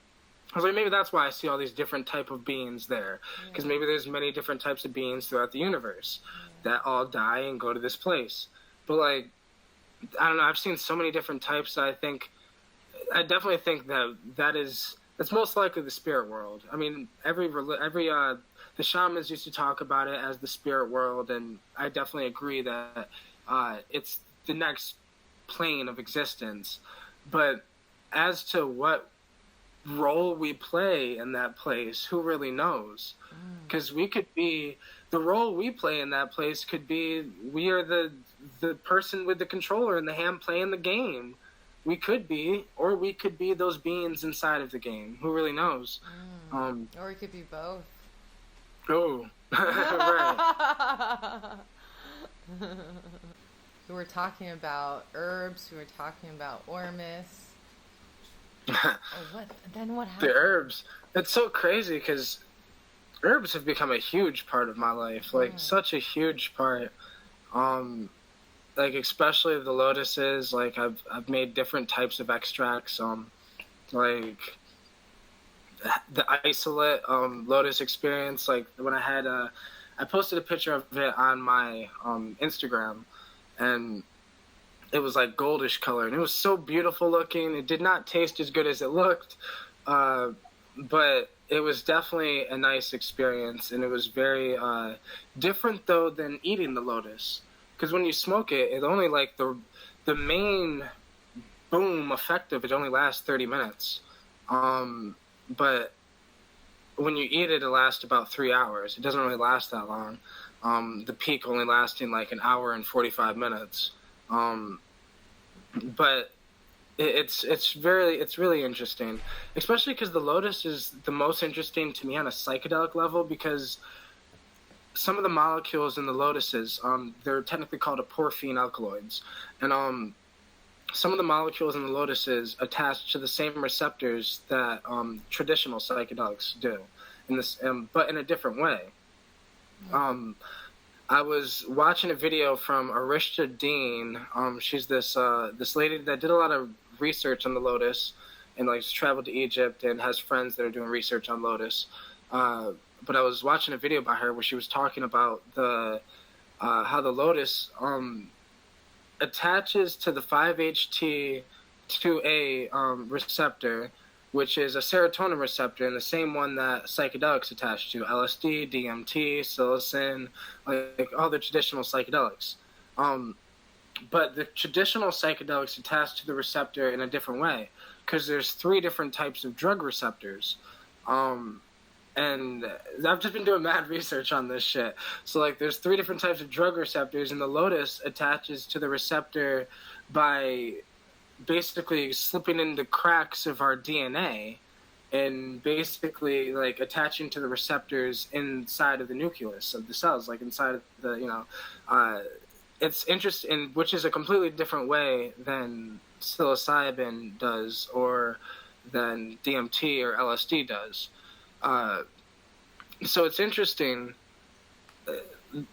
I was like, maybe that's why I see all these different type of beings there, because Yeah. maybe there's many different types of beings throughout the universe that all die and go to this place. But like, I don't know. I've seen so many different types. I definitely think that's most likely the spirit world. I mean, the shamans used to talk about it as the spirit world, and I definitely agree that it's the next plane of existence. But as to what role we play in that place, who really knows? Mm. Because the role we play in that place could be we are the person with the controller and the hand playing the game. we could be, or we could be those beings inside of the game. Who really knows? Or it could be both. Oh, right. We were talking about herbs. We were talking about Ormus. What happened? The herbs. It's so crazy because herbs have become a huge part of my life. Like, such a huge part. Like, especially the lotuses. Like, I've made different types of extracts. Like the isolate lotus experience. Like, when I posted a picture of it on my Instagram, and it was like goldish color, and it was so beautiful looking. It did not taste as good as it looked, but it was definitely a nice experience, and it was very different though than eating the lotus, because when you smoke it, it only like the main boom effect of it only lasts 30 minutes, but when you eat it, it lasts about 3 hours. It doesn't really last that long. The peak only lasting like an hour and 45 minutes. But it's really interesting, especially because the lotus is the most interesting to me on a psychedelic level, because some of the molecules in the lotuses, they're technically called porphine alkaloids, and some of the molecules in the lotuses attach to the same receptors that traditional psychedelics do, but in a different way. I was watching a video from Arishta Dean. She's this lady that did a lot of research on the lotus, and like traveled to Egypt and has friends that are doing research on lotus. But I was watching a video by her where she was talking about how the lotus attaches to the 5-HT2A receptor, which is a serotonin receptor, and the same one that psychedelics attach to: LSD, DMT, psilocin, like all the traditional psychedelics. But the traditional psychedelics attach to the receptor in a different way, because there's 3 different types of drug receptors. And I've just been doing mad research on this shit. So like, there's 3 different types of drug receptors, and the lotus attaches to the receptor by basically slipping into cracks of our DNA, and basically like attaching to the receptors inside of the nucleus of the cells, like inside of the, it's interesting, which is a completely different way than psilocybin does, or than DMT or LSD does. So it's interesting.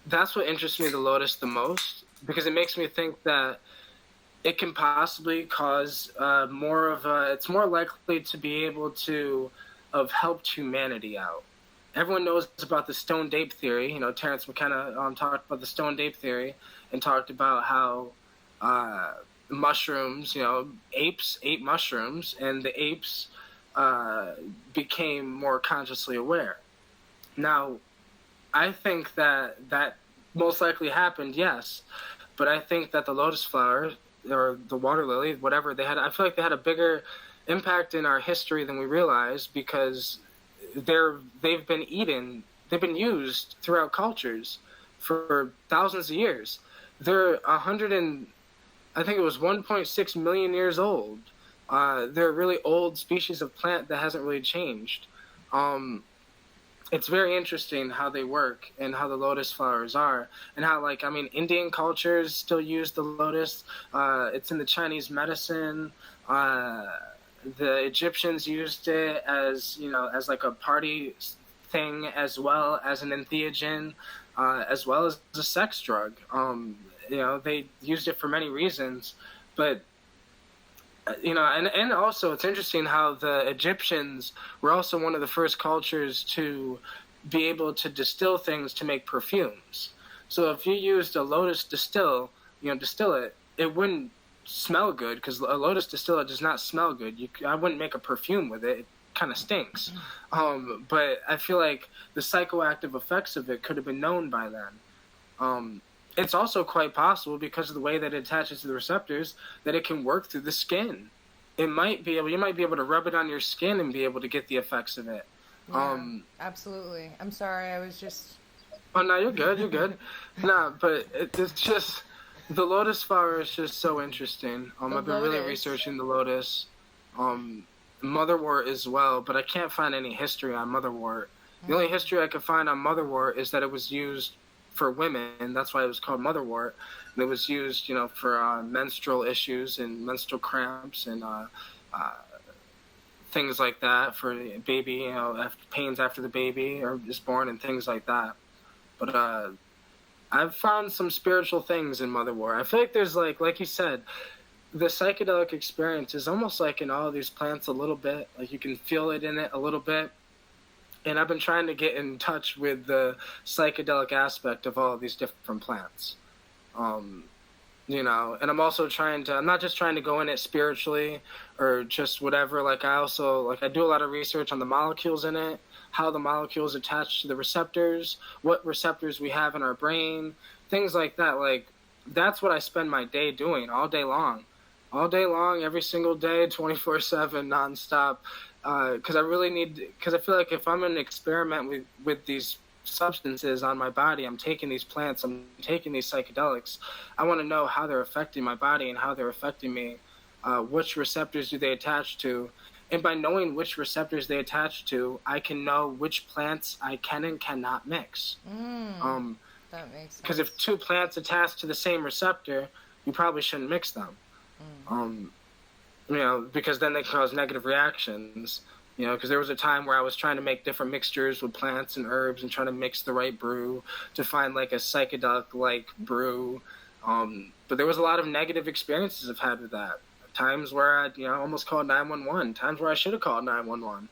That's what interests me the lotus the most, because it makes me think that it can possibly cause it's more likely to be able to have helped humanity out. Everyone knows about the stoned ape theory. Terence McKenna talked about the stoned ape theory, and talked about how mushrooms, apes ate mushrooms, and the apes became more consciously aware. Now, I think that most likely happened, yes, but I think that the lotus flower or the water lily, whatever I feel like they had a bigger impact in our history than we realize, because they've been used throughout cultures for thousands of years. They're 1.6 million years old. They're a really old species of plant that hasn't really changed. It's very interesting how they work, and how the lotus flowers are, and how, Indian cultures still use the lotus. It's in the Chinese medicine. The Egyptians used it as like a party thing, as well as an entheogen, as well as a sex drug. They used it for many reasons, but and also it's interesting how the Egyptians were also one of the first cultures to be able to distill things to make perfumes. So if you used a lotus distill it, it wouldn't smell good, because a lotus distillate does not smell good. I wouldn't make a perfume with it. It kind of stinks. But I feel like the psychoactive effects of it could have been known by then. It's also quite possible, because of the way that it attaches to the receptors, that it can work through the skin. You might be able to rub it on your skin and be able to get the effects of it. Yeah, absolutely. I'm sorry, I was just... Oh, no, you're good. No, but it's just... The lotus flower is just so interesting. The I've been really lotus. researching the lotus, motherwort as well, but I can't find any history on motherwort. The only history I could find on motherwort is that it was used for women. That's why it was called motherwort. And it was used, for menstrual issues and menstrual cramps and things like that for the baby, pains after the baby or is born and things like that. But I've found some spiritual things in motherwort. I feel like there's like you said, the psychedelic experience is almost like in all of these plants a little bit. Like you can feel it in it a little bit. And I've been trying to get in touch with the psychedelic aspect of all of these different plants. And I'm also I'm not just trying to go in it spiritually or just whatever. I do a lot of research on the molecules in it, how the molecules attach to the receptors, what receptors we have in our brain, things like that. Like, that's what I spend my day doing all day long, every single day, 24/7, nonstop. Because I feel like if I'm going to experiment with these substances on my body, I'm taking these plants, I'm taking these psychedelics, I want to know how they're affecting my body and how they're affecting me. Which receptors do they attach to? And by knowing which receptors they attach to, I can know which plants I can and cannot mix. That makes sense. Because if two plants attach to the same receptor, you probably shouldn't mix them. Because then they can cause negative reactions. Because there was a time where I was trying to make different mixtures with plants and herbs and trying to mix the right brew to find like a psychedelic-like brew. But there was a lot of negative experiences I've had with that. Times where I, almost called 911. Times where I should have called 911.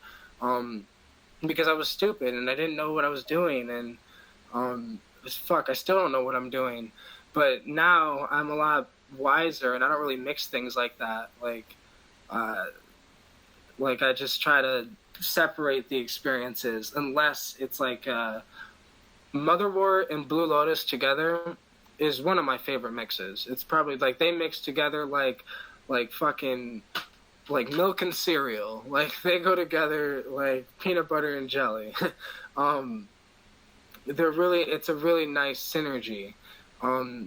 Because I was stupid and I didn't know what I was doing. And I still don't know what I'm doing. But now I'm a lot wiser and I don't really mix things like that. Like I just try to separate the experiences, unless it's like motherwort and blue lotus together is one of my favorite mixes. It's probably like they mix together like fucking like milk and cereal. Like they go together like peanut butter and jelly. It's a really nice synergy.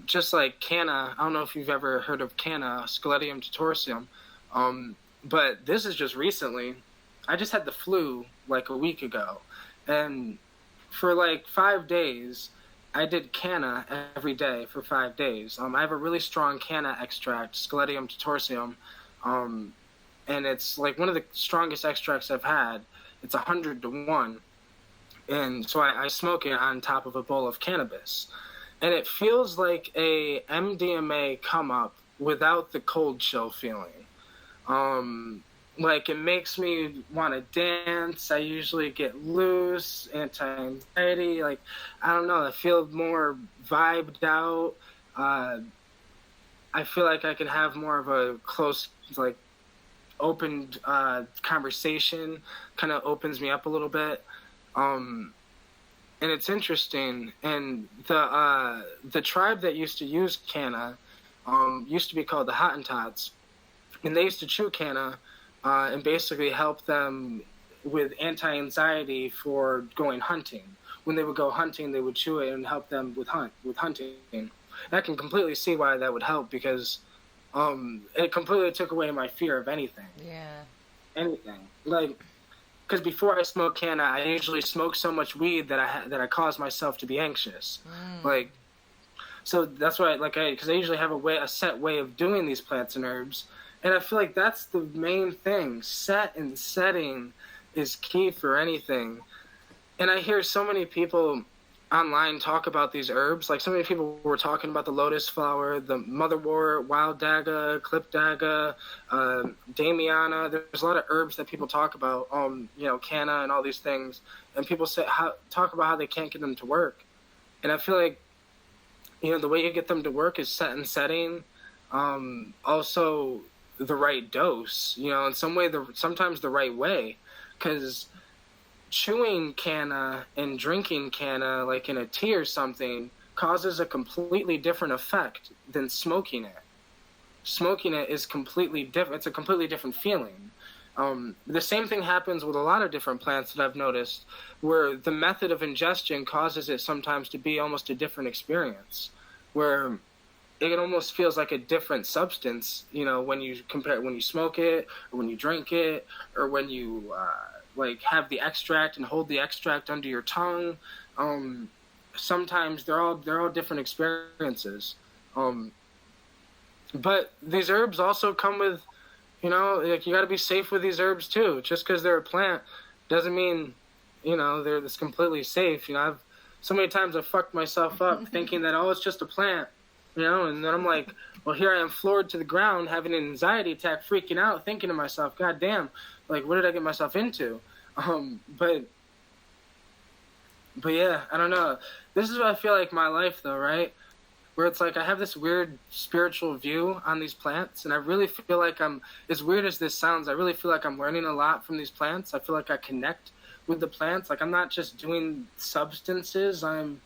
Just like canna, I don't know if you've ever heard of canna, Scledium tortium. But this is just recently. I just had the flu like a week ago. And for like 5 days, I did canna every day for 5 days. I have a really strong canna extract, Scledium tortium. And it's like one of the strongest extracts I've had. It's 100-1. And so I smoke it on top of a bowl of cannabis. And it feels like a MDMA come up without the cold chill feeling. Like it makes me want to dance. I usually get loose, anti-anxiety. Like, I don't know. I feel more vibed out. I feel like I can have more of a close, like, open conversation. Kind of opens me up a little bit. And it's interesting. And the tribe that used to use canna used to be called the Hottentots. And they used to chew canna and basically help them with anti-anxiety for going hunting. When they would go hunting, they would chew it and help them with hunting. And I can completely see why that would help, because it completely took away my fear of anything. Yeah. Anything. Like, because before I smoked canna, I usually smoked so much weed that I caused myself to be anxious. Like, so that's why, because I usually have a set way of doing these plants and herbs. And I feel like that's the main thing. Set and setting is key for anything. And I hear so many people online talk about these herbs. Like, so many people were talking about the lotus flower, the motherwort, wild daga, clip daga, damiana. There's a lot of herbs that people talk about, canna and all these things. And people talk about how they can't get them to work. And I feel like, the way you get them to work is set and setting. Also, the right dose, in some way, sometimes the right way, because chewing canna and drinking canna, like in a tea or something, causes a completely different effect than smoking it. Smoking it is completely different. It's a completely different feeling. The same thing happens with a lot of different plants that I've noticed, where the method of ingestion causes it sometimes to be almost a different experience, where it almost feels like a different substance, you know, when you compare when you smoke it, or when you drink it, or when you like have the extract and hold the extract under your tongue. Sometimes they're all different experiences. Um, but these herbs also come with, you know, like you got to be safe with these herbs too. Just because they're a plant doesn't mean, you know, they're this completely safe. You know, I've so many times I've fucked myself up thinking that, oh, it's just a plant, you know, and then I'm like, well, here I am floored to the ground, having an anxiety attack, freaking out, thinking to myself, God damn, like, what did I get myself into? But yeah, I don't know. This is what I feel like my life though, right? Where it's like I have this weird spiritual view on these plants, and I really feel like I'm, as weird as this sounds, I really feel like I'm learning a lot from these plants. I feel like I connect with the plants. Like I'm not just doing substances, I'm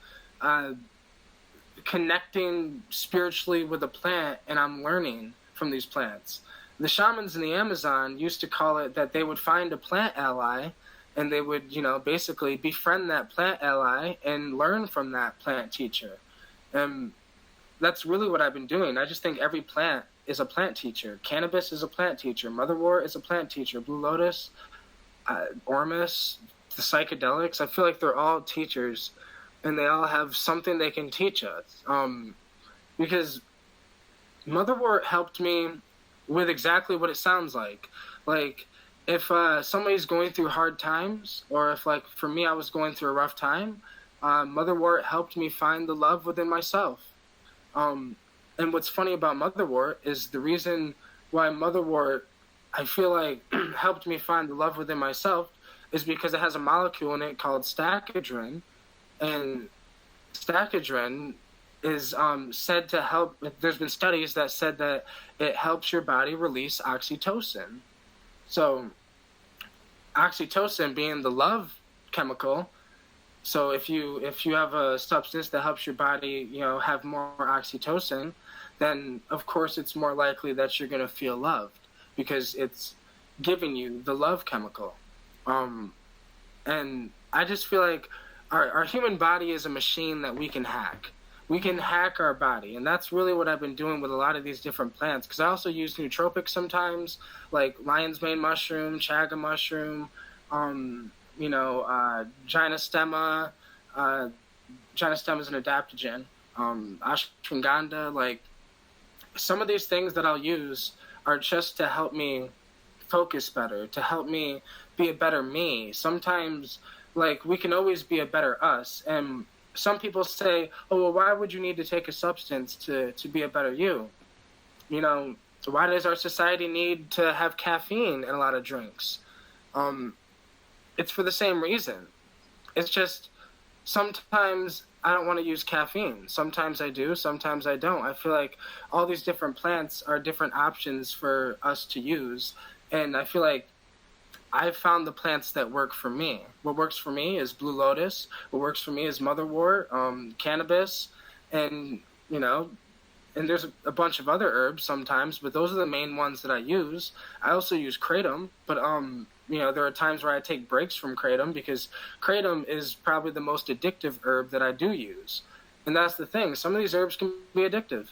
connecting spiritually with a plant, and I'm learning from these plants. The shamans in the Amazon used to call it that they would find a plant ally, and they would, you know, basically befriend that plant ally and learn from that plant teacher. And that's really what I've been doing. I just think every plant is a plant teacher. Cannabis is a plant teacher. Motherwort is a plant teacher. Blue Lotus, Ormus, the psychedelics. I feel like they're all teachers, and they all have something they can teach us. Because Motherwort helped me with exactly what it sounds like. Like, if somebody's going through hard times, or if, like, for me, I was going through a rough time, Motherwort helped me find the love within myself. And what's funny about Motherwort is the reason why Motherwort, I feel like, helped me find the love within myself is because it has a molecule in it called stachydrin. And stachydrin is said to help, there's been studies that said that it helps your body release oxytocin. So oxytocin being the love chemical, so if you have a substance that helps your body, you know, have more oxytocin, then of course it's more likely that you're going to feel loved because it's giving you the love chemical. And I just feel like our human body is a machine that we can hack. We can hack our body, and that's really what I've been doing with a lot of these different plants, because I also use nootropics sometimes, like lion's mane mushroom, chaga mushroom, you know, gynostema. Gynostema is an adaptogen. Ashwagandha, like, some of these things that I'll use are just to help me focus better, to help me be a better me. Sometimes, like, we can always be a better us. And some people say, oh, well, why would you need to take a substance to be a better you? You know, why does our society need to have caffeine in a lot of drinks? It's for the same reason. It's just sometimes I don't want to use caffeine. Sometimes I do, sometimes I don't. I feel like all these different plants are different options for us to use. And I feel like I've found the plants that work for me. What works for me is Blue Lotus. What works for me is Motherwort, cannabis, and, you know, and there's a bunch of other herbs sometimes, but those are the main ones that I use. I also use kratom, but you know, there are times where I take breaks from kratom because kratom is probably the most addictive herb that I do use. And that's the thing. Some of these herbs can be addictive.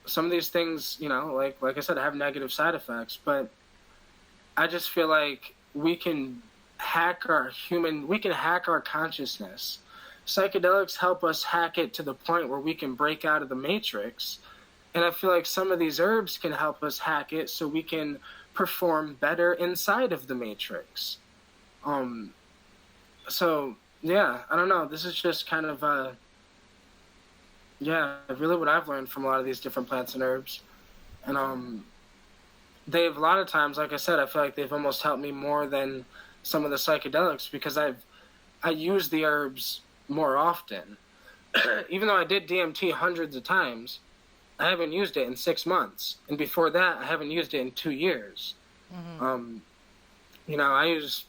Some of these things, you know, like I said, have negative side effects, but I just feel like we can hack our consciousness. Psychedelics help us hack it to the point where we can break out of the matrix. And I feel like some of these herbs can help us hack it so we can perform better inside of the matrix. So yeah, I don't know. This is just kind of really what I've learned from a lot of these different plants and herbs. And they've, a lot of times, like I said, I feel like they've almost helped me more than some of the psychedelics because I use the herbs more often. Even though I did DMT hundreds of times, I haven't used it in 6 months. And before that, I haven't used it in 2 years. Mm-hmm. You know, I use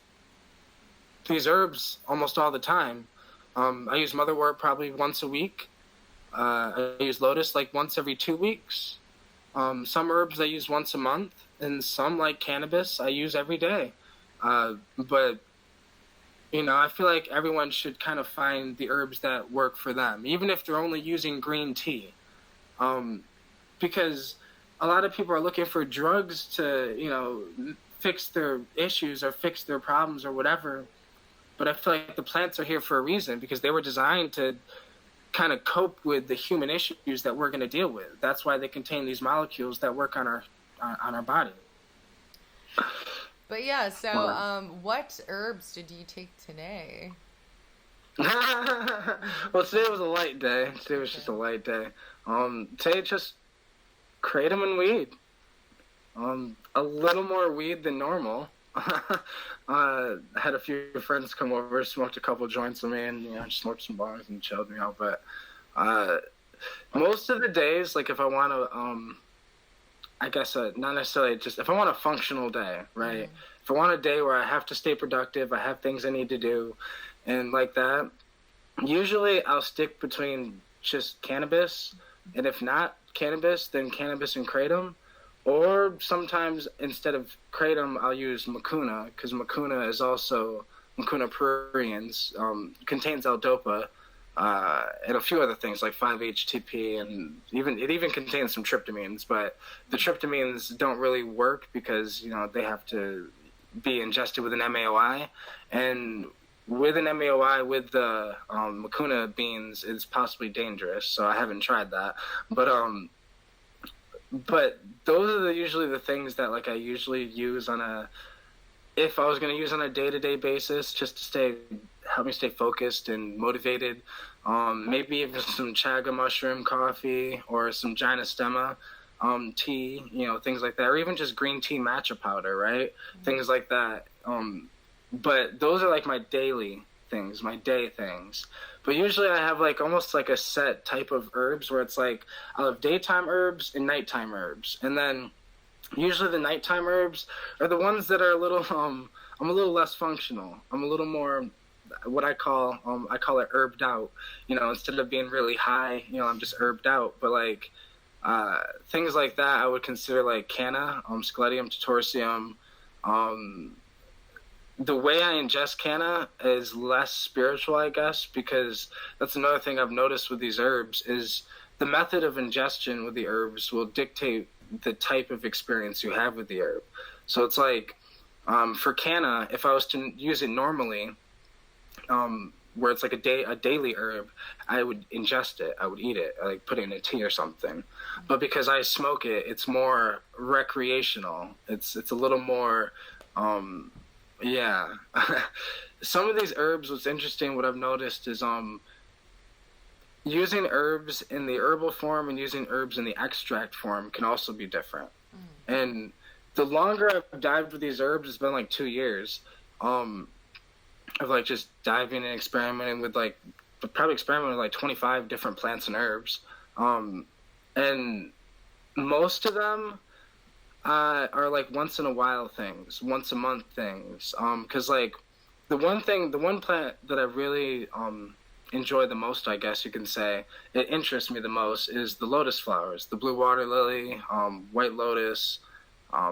these herbs almost all the time. I use Motherwort probably once a week. I use Lotus like once every 2 weeks. Some herbs I use once a month, and some, like cannabis, I use every day. But, you know, I feel like everyone should kind of find the herbs that work for them, even if they're only using green tea. Because a lot of people are looking for drugs to, fix their issues or fix their problems or whatever. But I feel like the plants are here for a reason, because they were designed to kind of cope with the human issues that we're going to deal with. That's why they contain these molecules that work on our body. But yeah, so what herbs did you take today? Well, today was a light day. Today was just a light day. Today just kratom and weed. A little more weed than normal. I had a few friends come over, smoked a couple joints with me, and smoked some bars and chilled me out. But most of the days, like if I want to, I guess not necessarily, just if I want a functional day, right? If I want a day where I have to stay productive, I have things I need to do, and like that, usually I'll stick between just cannabis, and if not cannabis, then cannabis and kratom. Or sometimes instead of kratom, I'll use mucuna, because mucuna is also mucuna pruriens, contains L-dopa, and a few other things like 5-HTP, and it even contains some tryptamines. But the tryptamines don't really work because they have to be ingested with an MAOI, and with an MAOI with the mucuna beans is possibly dangerous. So I haven't tried that, but those are usually the things that like I usually use if I was going to use on a day-to-day basis, just to help me stay focused and motivated. Maybe even some chaga mushroom coffee or some gynostema tea, things like that, or even just green tea matcha powder, right? Things like that. But those are like my daily things, my day things. But usually I have like almost like a set type of herbs where it's like I'll have daytime herbs and nighttime herbs. And then usually the nighttime herbs are the ones that are a little I'm a little less functional. I'm a little more what I call it herbed out. Instead of being really high, I'm just herbed out. But like things like that I would consider like canna, Scledium titorcium. The way I ingest canna is less spiritual, I guess, because that's another thing I've noticed with these herbs is the method of ingestion with the herbs will dictate the type of experience you have with the herb. So it's like, for canna, if I was to use it normally, where it's like a daily herb, I would ingest it, I would eat it, I like put it in a tea or something. But because I smoke it, it's more recreational. It's a little more, yeah. Some of these herbs, what's interesting, what I've noticed is using herbs in the herbal form and using herbs in the extract form can also be different. And the longer I've dived with these herbs, it's been like 2 years, of like just diving and experimenting with like 25 different plants and herbs. And most of them are like once in a while things, once a month things. Because like the one plant that I really enjoy the most, I guess you can say, it interests me the most is the lotus flowers, the blue water lily, white lotus,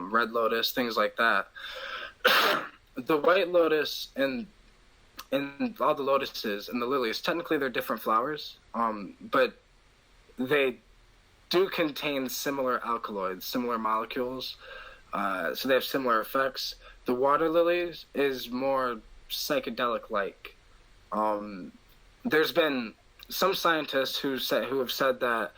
red lotus, things like that. The white lotus and all the lotuses and the lilies, technically they're different flowers, but they do contain similar alkaloids, similar molecules, so they have similar effects. The water lilies is more psychedelic-like. There's been some scientists who have said that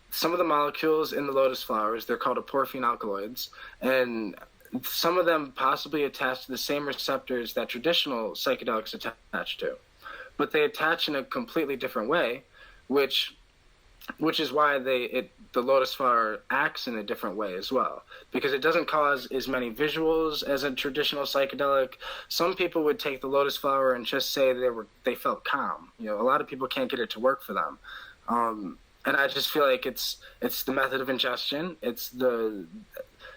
some of the molecules in the lotus flowers, they're called aporphine alkaloids, and some of them possibly attach to the same receptors that traditional psychedelics attach to, but they attach in a completely different way, which is why the lotus flower acts in a different way as well, because it doesn't cause as many visuals as a traditional psychedelic. Some people would take the lotus flower and just say they felt calm. A lot of people can't get it to work for them, and I just feel like it's the method of ingestion.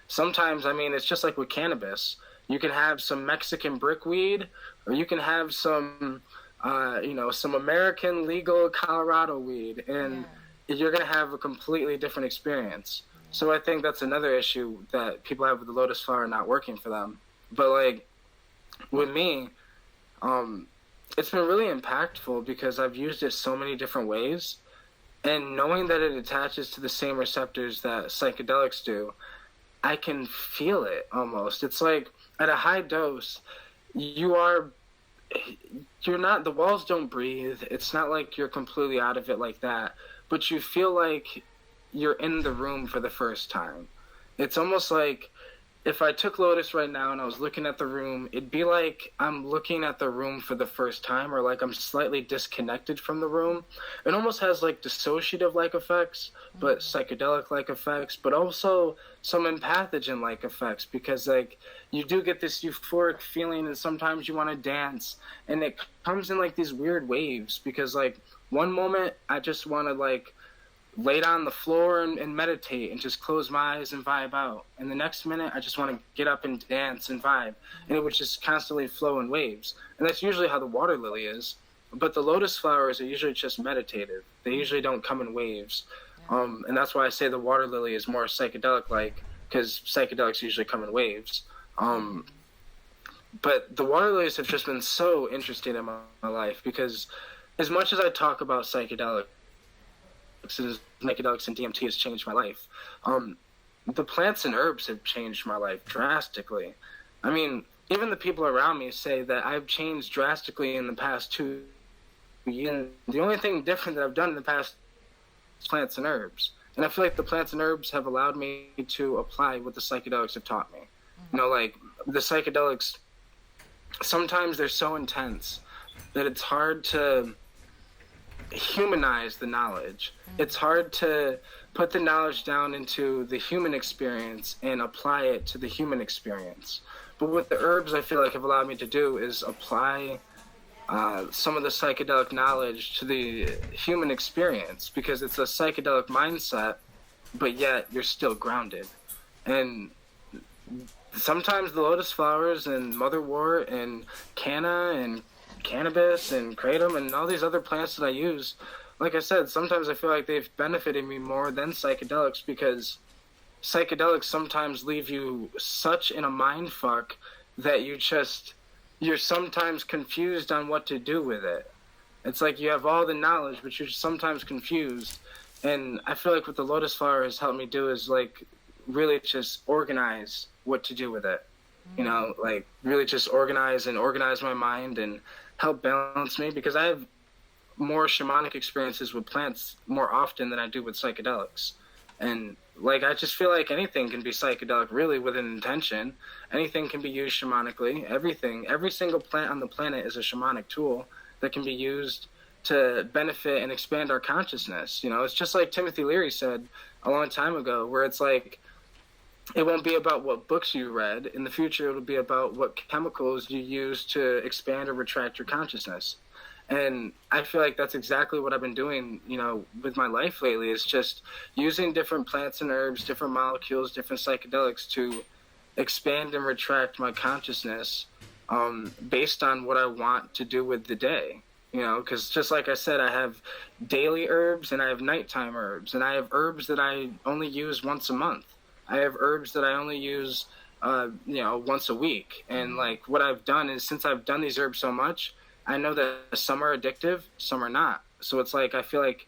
Sometimes, I mean, it's just like with cannabis. You can have some Mexican brickweed, or you can have some some American legal Colorado weed, and you're going to have a completely different experience. So I think that's another issue that people have with the lotus flower not working for them. But like with me, it's been really impactful because I've used it so many different ways, And knowing that it attaches to the same receptors that psychedelics do, I can feel it almost. It's like at a high dose, you're not, the walls don't breathe. It's not like you're completely out of it like that, but you feel like you're in the room for the first time. It's almost like if I took Lotus right now and I was looking at the room, it'd be like I'm looking at the room for the first time, or like I'm slightly disconnected from the room. It almost has like dissociative-like effects, but psychedelic-like effects, but also some empathogen-like effects, because like you do get this euphoric feeling, and sometimes you want to dance, and it comes in like these weird waves, because like one moment I just want to like lay down on the floor and meditate and just close my eyes and vibe out. And the next minute, I just want to get up and dance and vibe. And it would just constantly flow in waves. And that's usually how the water lily is. But the lotus flowers are usually just meditative. They usually don't come in waves. And that's why I say the water lily is more psychedelic-like, because psychedelics usually come in waves. But the water lilies have just been so interesting in my life, because as much as I talk about psychedelics and DMT has changed my life, the plants and herbs have changed my life drastically. I mean, even the people around me say that I've changed drastically in the past 2 years. The only thing different that I've done in the past is plants and herbs. And I feel like the plants and herbs have allowed me to apply what the psychedelics have taught me. You know, like the psychedelics, sometimes they're so intense that it's hard to humanize the knowledge. It's hard to put the knowledge down into the human experience and apply it to the human experience. But what the herbs I feel like have allowed me to do is apply some of the psychedelic knowledge to the human experience, because it's a psychedelic mindset, but yet you're still grounded. And sometimes the lotus flowers and motherwort and canna and cannabis and kratom and all these other plants that I use, like I said, sometimes I feel like they've benefited me more than psychedelics, because psychedelics sometimes leave you such in a mind fuck that you're sometimes confused on what to do with it. It's like you have all the knowledge, but you're sometimes confused. And I feel like what the lotus flower has helped me do is like really just organize what to do with it. You know, like really just organize my mind and help balance me, because I have more shamanic experiences with plants more often than I do with psychedelics. And like I just feel like anything can be psychedelic really with an intention. Anything can be used shamanically. Every single plant on the planet is a shamanic tool that can be used to benefit and expand our consciousness. You know, it's just like Timothy Leary said a long time ago, where it's like, it won't be about what books you read. In the future, it'll be about what chemicals you use to expand or retract your consciousness. And I feel like that's exactly what I've been doing, you know, with my life lately, is just using different plants and herbs, different molecules, different psychedelics to expand and retract my consciousness based on what I want to do with the day. You know, because just like I said, I have daily herbs and I have nighttime herbs, and I have herbs that I only use once a month. I have herbs that I only use, once a week. And like what I've done is, since I've done these herbs so much, I know that some are addictive, some are not. So it's like, I feel like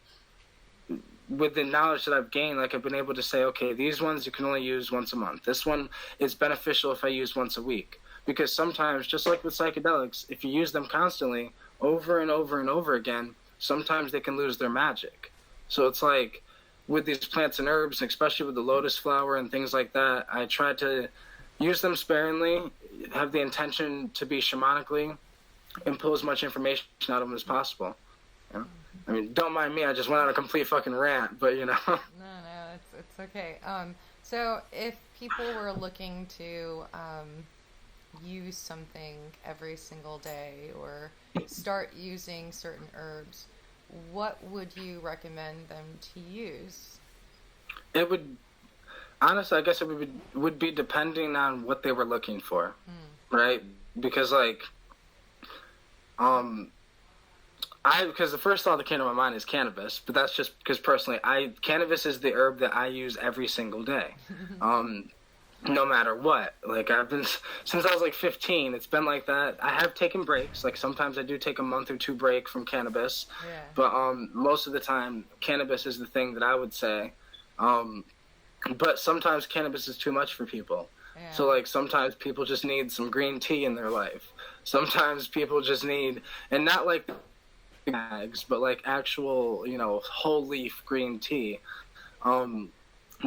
with the knowledge that I've gained, like I've been able to say, okay, these ones you can only use once a month. This one is beneficial if I use once a week. Because sometimes, just like with psychedelics, if you use them constantly over and over and over again, sometimes they can lose their magic. So it's like, with these plants and herbs, especially with the lotus flower and things like that, I try to use them sparingly, have the intention to be shamanically, and pull as much information out of them as possible. You know? I mean, don't mind me, I just went on a complete fucking rant, but you know. No, it's okay. So if people were looking to use something every single day, or start using certain herbs, what would you recommend them to use? It would, honestly, I guess it would be depending on what they were looking for, right? Because like, because the first thought that came to my mind is cannabis, but that's just because personally, cannabis is the herb that I use every single day. no matter what. Like, I've been, since I was like 15, it's been like that. I have taken breaks. Like, sometimes I do take a month or two break from cannabis. Yeah. But most of the time, cannabis is the thing that I would say. But sometimes cannabis is too much for people. Yeah. So, like, sometimes people just need some green tea in their life. Sometimes people just need, and not like bags, but like actual, you know, whole leaf green tea.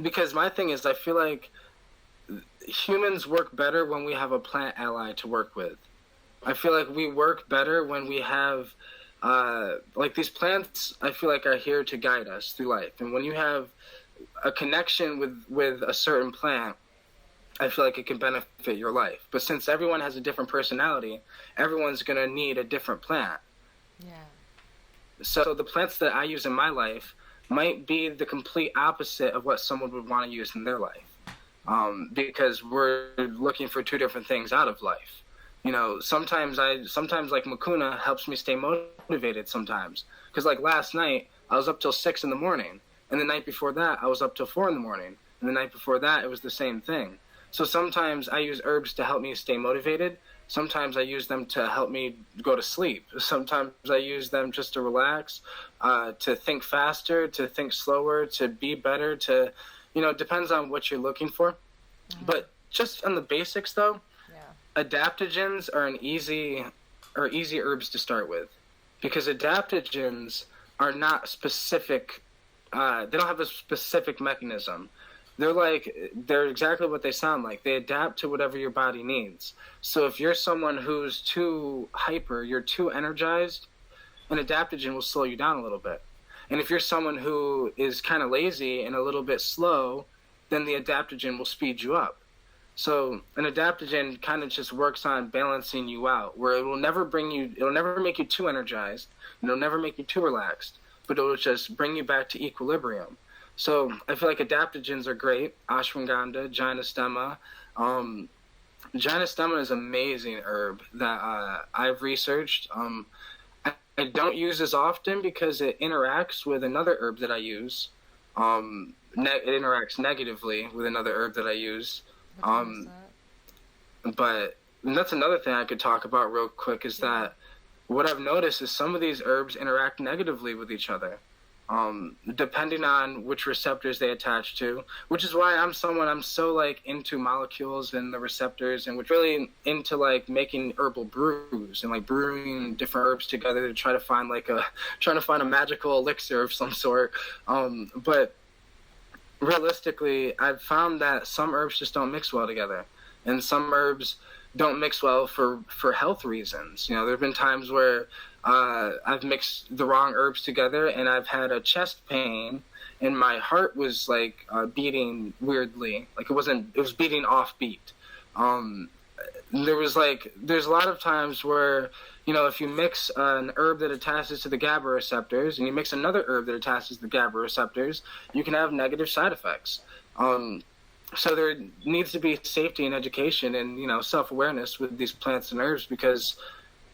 Because my thing is, I feel like humans work better when we have a plant ally to work with. I feel like we work better when we have, like, these plants, I feel like, are here to guide us through life. And when you have a connection with a certain plant, I feel like it can benefit your life. But since everyone has a different personality, everyone's going to need a different plant. Yeah. So the plants that I use in my life might be the complete opposite of what someone would want to use in their life. Because we're looking for two different things out of life. You know, sometimes like Makuna helps me stay motivated sometimes. Because like last night, I was up till 6 in the morning. And the night before that, I was up till 4 in the morning. And the night before that, it was the same thing. So sometimes I use herbs to help me stay motivated. Sometimes I use them to help me go to sleep. Sometimes I use them just to relax, to think faster, to think slower, to be better, to, you know, it depends on what you're looking for. Mm-hmm. But just on the basics, though, adaptogens are easy herbs to start with, because adaptogens are not specific. They don't have a specific mechanism. They're exactly what they sound like. They adapt to whatever your body needs. So if you're someone who's too hyper, you're too energized, an adaptogen will slow you down a little bit. And if you're someone who is kind of lazy and a little bit slow, then the adaptogen will speed you up. So an adaptogen kind of just works on balancing you out, where it'll never make you too energized, it'll never make you too relaxed, but it'll just bring you back to equilibrium. So I feel like adaptogens are great. Ashwagandha, gynostema. Gynostema is an amazing herb that I've researched. I don't use as often because it interacts with another herb that I use. It interacts negatively with another herb that I use. But that's another thing I could talk about real quick, is that what I've noticed is some of these herbs interact negatively with each other. Depending on which receptors they attach to, which is why I'm so like into molecules and the receptors, and which really into like making herbal brews and like brewing different herbs together to try to find a magical elixir of some sort. But realistically, I've found that some herbs just don't mix well together, and some herbs don't mix well for health reasons. You know, there have been times where I've mixed the wrong herbs together and I've had a chest pain and my heart was like beating weirdly. Like it was beating off beat. There's a lot of times where, you know, if you mix an herb that attaches to the GABA receptors and you mix another herb that attaches to the GABA receptors, you can have negative side effects. So there needs to be safety and education and, you know, self-awareness with these plants and herbs, because,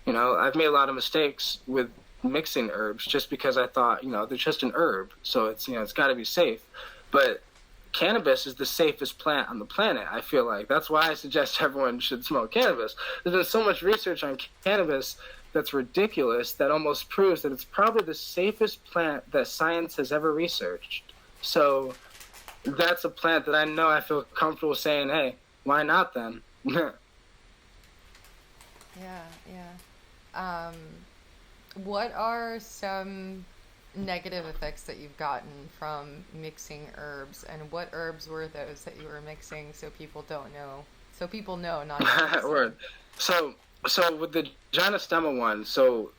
you know, I've made a lot of mistakes with mixing herbs just because I thought, you know, they're just an herb, so it's, you know, it's got to be safe. But cannabis is the safest plant on the planet, I feel like. That's why I suggest everyone should smoke cannabis. There's been so much research on cannabis that's ridiculous that almost proves that it's probably the safest plant that science has ever researched. So that's a plant that I know I feel comfortable saying, hey, why not then? Yeah. What are some negative effects that you've gotten from mixing herbs, and what herbs were those that you were mixing so people don't know? So people know, not Word. So with the gynostema one, so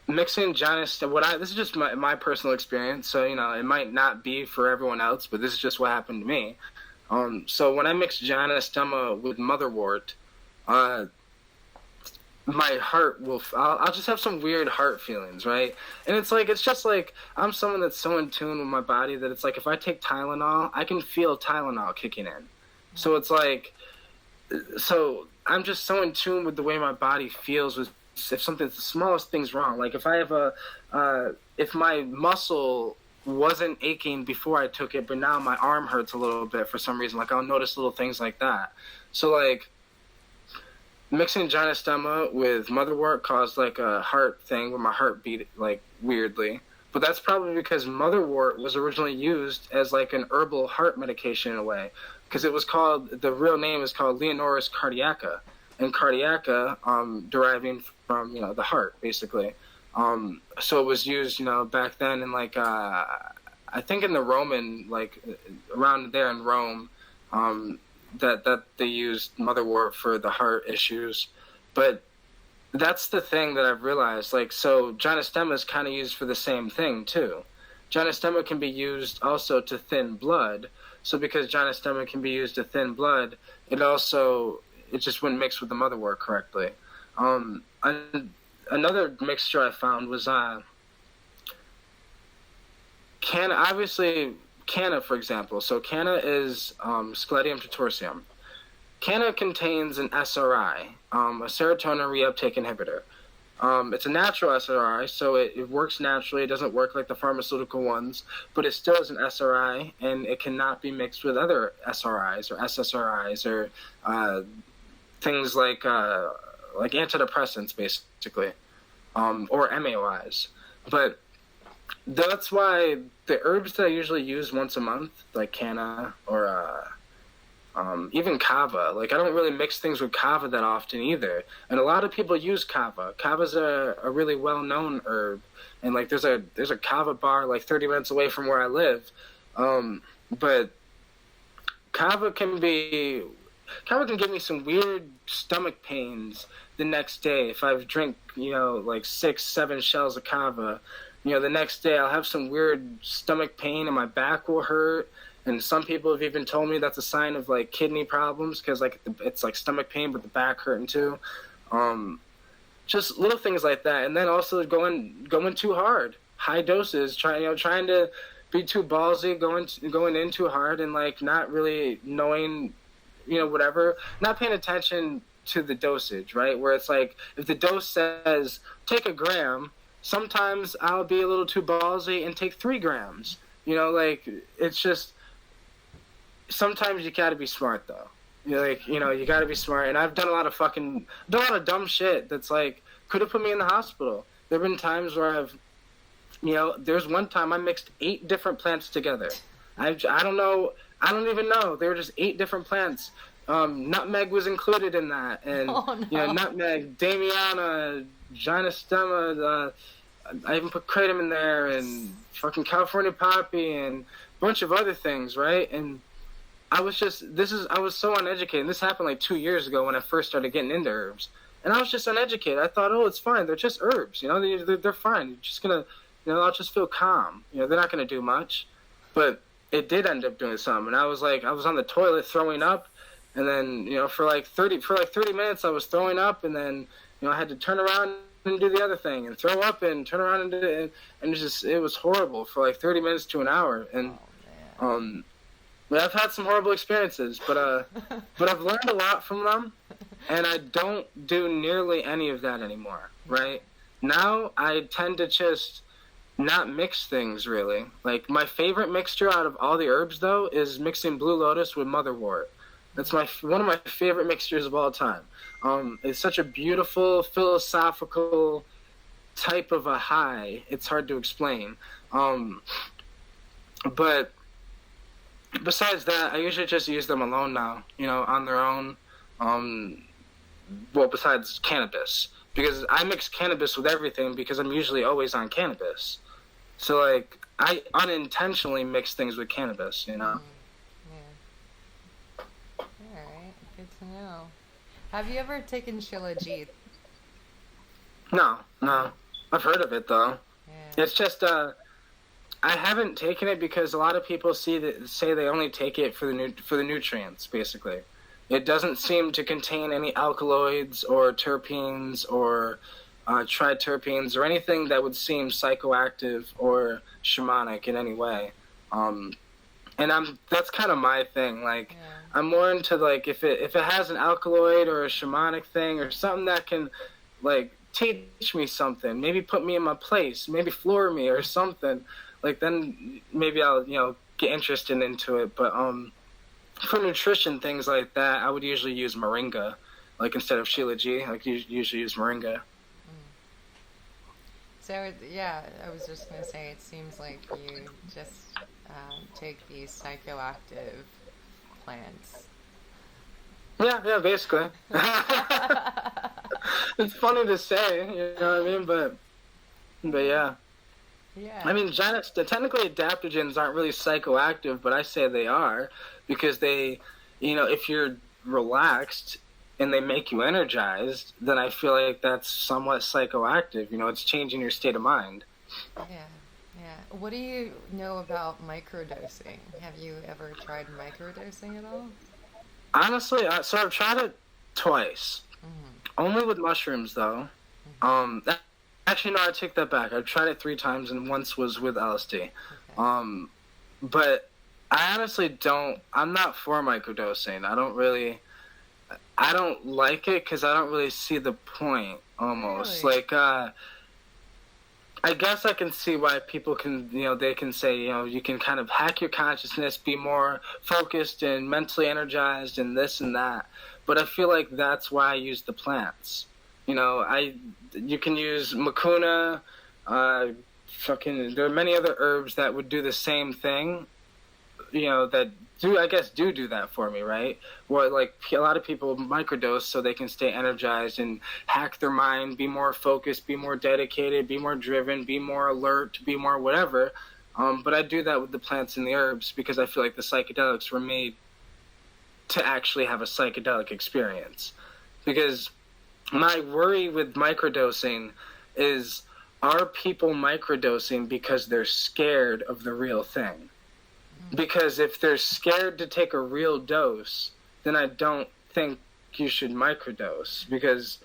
mixing gynostema, this is just my personal experience, so, you know, it might not be for everyone else, but this is just what happened to me. So when I mixed gynostema with motherwort, my heart I'll just have some weird heart feelings, right? And it's just like I'm someone that's so in tune with my body that it's like if I take Tylenol, I can feel Tylenol kicking in. So it's like, so I'm just so in tune with the way my body feels with, if the smallest thing's wrong, like if I have if my muscle wasn't aching before I took it, but now my arm hurts a little bit for some reason. Like, I'll notice little things like that. So, like, mixing Gynostema with motherwort caused, like, a heart thing where my heart beat, like, weirdly. But that's probably because motherwort was originally used as, like, an herbal heart medication in a way. Because it was called, the real name is called Leonoris cardiaca. And cardiaca, deriving from, the heart, basically. So it was used, back then in, like, I think in the Roman, like, around there in Rome, that they used motherwort for the heart issues. But that's the thing that I've realized. Like, so Gynostema is kind of used for the same thing, too. Gynostema can be used also to thin blood. So because Gynostema can be used to thin blood, it just wouldn't mix with the motherwort correctly. Another mixture I found was Canna, for example. So Canna is Scledium tutorsium. Canna contains an SRI, a serotonin reuptake inhibitor. It's a natural SRI, so it works naturally. It doesn't work like the pharmaceutical ones, but it still is an SRI, and it cannot be mixed with other SRIs or SSRIs or things like antidepressants, basically, or MAOIs. But that's why the herbs that I usually use once a month, like Canna or even Kava, like I don't really mix things with Kava that often either. And a lot of people use Kava. Kava's a really well-known herb, and like there's a Kava bar like 30 minutes away from where I live. But Kava can give me some weird stomach pains the next day if I've drank, like 6-7 shells of Kava. The next day I'll have some weird stomach pain and my back will hurt. And some people have even told me that's a sign of like kidney problems because like it's like stomach pain but the back hurting too. Just little things like that. And then also going too hard, high doses, trying to be too ballsy, going in too hard and like not really knowing, whatever, not paying attention to the dosage, right? Where it's like if the dose says take 1 gram, sometimes I'll be a little too ballsy and take 3 grams. Like it's just sometimes you gotta be smart though. You gotta be smart. And I've done a lot of dumb shit that's like could have put me in the hospital. There have been times where there's one time I mixed 8 different plants together. I don't even know. They were just 8 different plants. Nutmeg was included in that, and nutmeg, Damiana, Gynostema. I even put kratom in there, and fucking California poppy, and a bunch of other things, right? And I was so uneducated. And this happened like 2 years ago when I first started getting into herbs, and I was just uneducated. I thought, oh, it's fine. They're just herbs, they're fine. You're just gonna, I'll just feel calm. They're not gonna do much, but it did end up doing something. And I was on the toilet throwing up, and then for like 30 minutes I was throwing up, and then I had to turn around and do the other thing and throw up and turn around and do it, and it was horrible for like 30 minutes to an hour. And but I've had some horrible experiences, but I've learned a lot from them, and I don't do nearly any of that anymore. Right now I tend to just not mix things really. Like my favorite mixture out of all the herbs though is mixing blue lotus with motherwort. That's one of my favorite mixtures of all time. It's such a beautiful philosophical type of a high. It's hard to explain. But besides that, I usually just use them alone now, on their own. Well, besides cannabis, because I mix cannabis with everything because I'm usually always on cannabis. So like I unintentionally mix things with cannabis, Yeah. All right, good to know. Have you ever taken Shilajit? No. I've heard of it though. Yeah. It's just I haven't taken it because a lot of people say they only take it for the nutrients, basically. It doesn't seem to contain any alkaloids or terpenes or triterpenes or anything that would seem psychoactive or shamanic in any way. And that's kind of my thing. Like, yeah. I'm more into like if it has an alkaloid or a shamanic thing or something that can like teach me something, maybe put me in my place, maybe floor me or something. like then maybe I'll, get interested into it. But for nutrition, things like that, I would usually use moringa, like instead of shilajit. Like you usually use moringa. So, yeah, I was just going to say, it seems like you just take these psychoactive plants. Yeah, basically. It's funny to say, you know what I mean? But yeah. Yeah. I mean, technically adaptogens aren't really psychoactive, but I say they are because they, if you're relaxed and they make you energized, then I feel like that's somewhat psychoactive. It's changing your state of mind. Yeah, yeah. What do you know about microdosing? Have you ever tried microdosing at all? Honestly, so I've tried it twice. Only with mushrooms, though. Actually, no, I take that back. I've tried it 3 times, and once was with LSD. Okay. But I honestly don't. I'm not for microdosing. I don't like it because I don't really see the point. Almost really? Like, I guess I can see why people can, they can say, you can kind of hack your consciousness, be more focused and mentally energized, and this and that. But I feel like that's why I use the plants. You can use mucuna, there are many other herbs that would do the same thing, that do that for me, right? Where, like, a lot of people microdose so they can stay energized and hack their mind, be more focused, be more dedicated, be more driven, be more alert, be more whatever. But I do that with the plants and the herbs because I feel like the psychedelics were made to actually have a psychedelic experience. Because my worry with microdosing is, are people microdosing because they're scared of the real thing? Because if they're scared to take a real dose, then I don't think you should microdose. Because,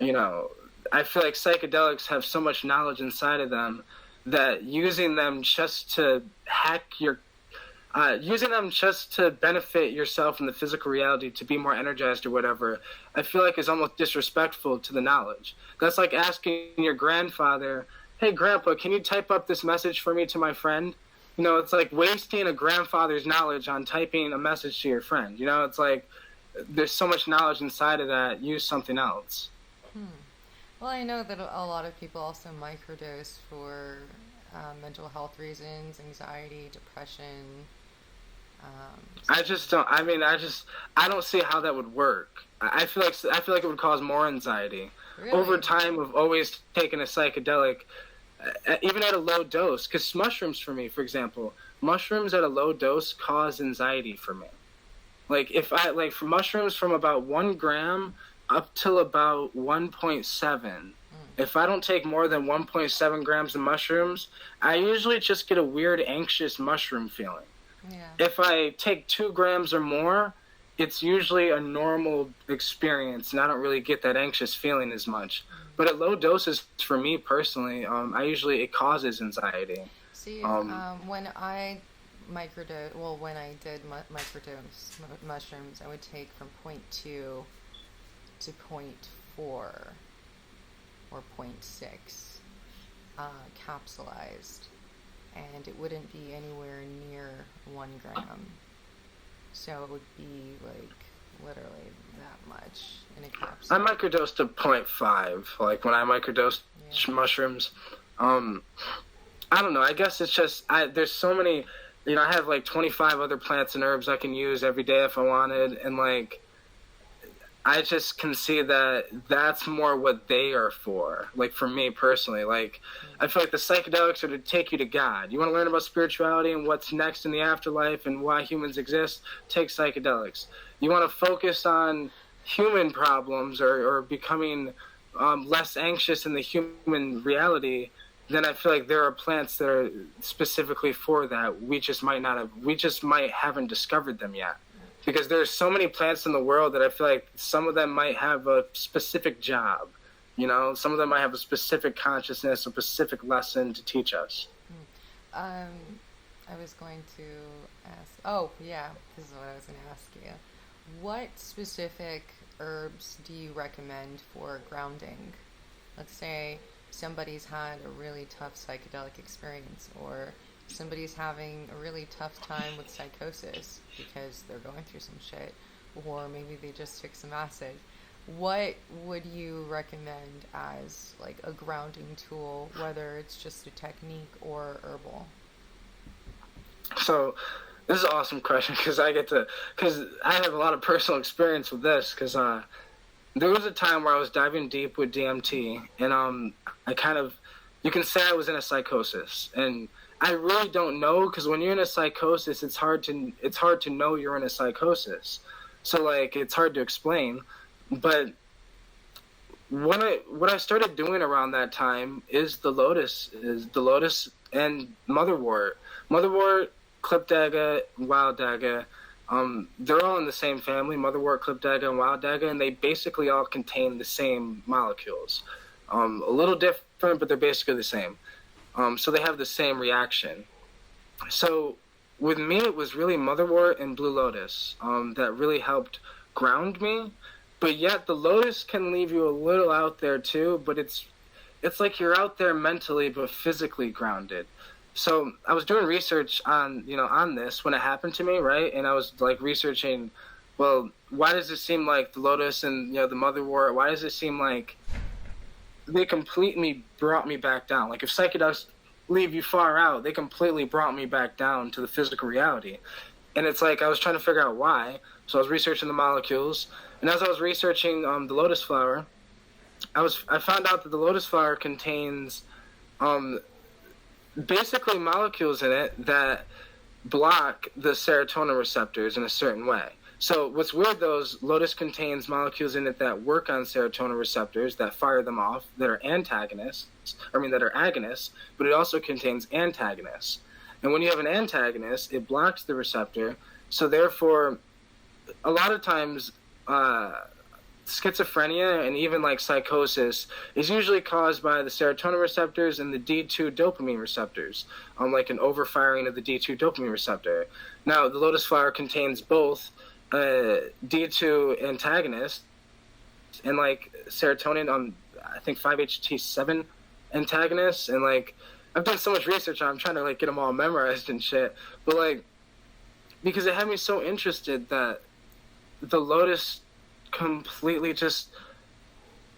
I feel like psychedelics have so much knowledge inside of them that using them just to benefit yourself in the physical reality, to be more energized or whatever, I feel like is almost disrespectful to the knowledge. That's like asking your grandfather, "Hey, Grandpa, can you type up this message for me to my friend?" It's like wasting a grandfather's knowledge on typing a message to your friend. It's like there's so much knowledge inside of that. Use something else. Well, I know that a lot of people also microdose for mental health reasons, anxiety, depression. I just don't. I mean, I don't see how that would work. I feel like it would cause more anxiety. Really? Over time of always taking a psychedelic. Even at a low dose, because mushrooms, for me, for example, mushrooms at a low dose cause anxiety for me. Like, for mushrooms from about 1 gram up till about 1.7, if I don't take more than 1.7 grams of mushrooms, I usually just get a weird, anxious mushroom feeling. Yeah. If I take 2 grams or more, it's usually a normal experience, and I don't really get that anxious feeling as much. But at low doses, for me personally, it causes anxiety. See, when I did microdose mushrooms, I would take from 0.2 to 0.4 or 0.6 capsulized, and it wouldn't be anywhere near 1 gram. So it would be like literally that much in a capsule. I microdosed to 0.5, like when I microdosed mushrooms. I don't know, I guess it's just, there's so many, I have like 25 other plants and herbs I can use every day if I wanted, and like, I just can see that that's more what they are for. Like, for me personally, like, I feel like the psychedelics are to take you to God. You want to learn about spirituality and what's next in the afterlife and why humans exist? Take psychedelics. You want to focus on human problems or becoming less anxious in the human reality? Then I feel like there are plants that are specifically for that. We just haven't discovered them yet. Because there's so many plants in the world that I feel like some of them might have a specific job. Some of them might have a specific consciousness, a specific lesson to teach us. I was going to ask, oh yeah, this is what I was going to ask you. What specific herbs do you recommend for grounding? Let's say somebody's had a really tough psychedelic experience, or somebody's having a really tough time with psychosis because they're going through some shit, or maybe they just took some acid, what would you recommend as like a grounding tool, whether it's just a technique or herbal? So this is an awesome question because I have a lot of personal experience with this because there was a time where I was diving deep with DMT, and I kind of, you can say I was in a psychosis, and I really don't know, because when you're in a psychosis, it's hard to know you're in a psychosis. So like it's hard to explain, but what I started doing around that time is the lotus and motherwort, Klipdaga, wild daga. They're all in the same family, motherwort, Klipdaga, and wild daga, and they basically all contain the same molecules. A little different, but they're basically the same. So they have the same reaction. So with me, it was really motherwort and blue lotus that really helped ground me. But yet the lotus can leave you a little out there too, but it's like you're out there mentally but physically grounded. So I was doing research on this when it happened to me, right? And I was like researching, well, why does it seem like the lotus and the motherwort, why does it seem like they completely brought me back down? Like if psychedelics leave you far out, they completely brought me back down to the physical reality. And it's like I was trying to figure out why. So I was researching the molecules, and as I was researching the lotus flower, I found out that the lotus flower contains basically molecules in it that block the serotonin receptors in a certain way. So what's weird though is lotus contains molecules in it that work on serotonin receptors, that fire them off, that are agonists, but it also contains antagonists. And when you have an antagonist, it blocks the receptor. So therefore, a lot of times, schizophrenia and even like psychosis is usually caused by the serotonin receptors and the D2 dopamine receptors, like an overfiring of the D2 dopamine receptor. Now, the lotus flower contains both D2 antagonists and like serotonin, I think 5-HT7 antagonists, and like I've done so much research on, I'm trying to like get them all memorized and shit, but like because it had me so interested that the lotus completely just,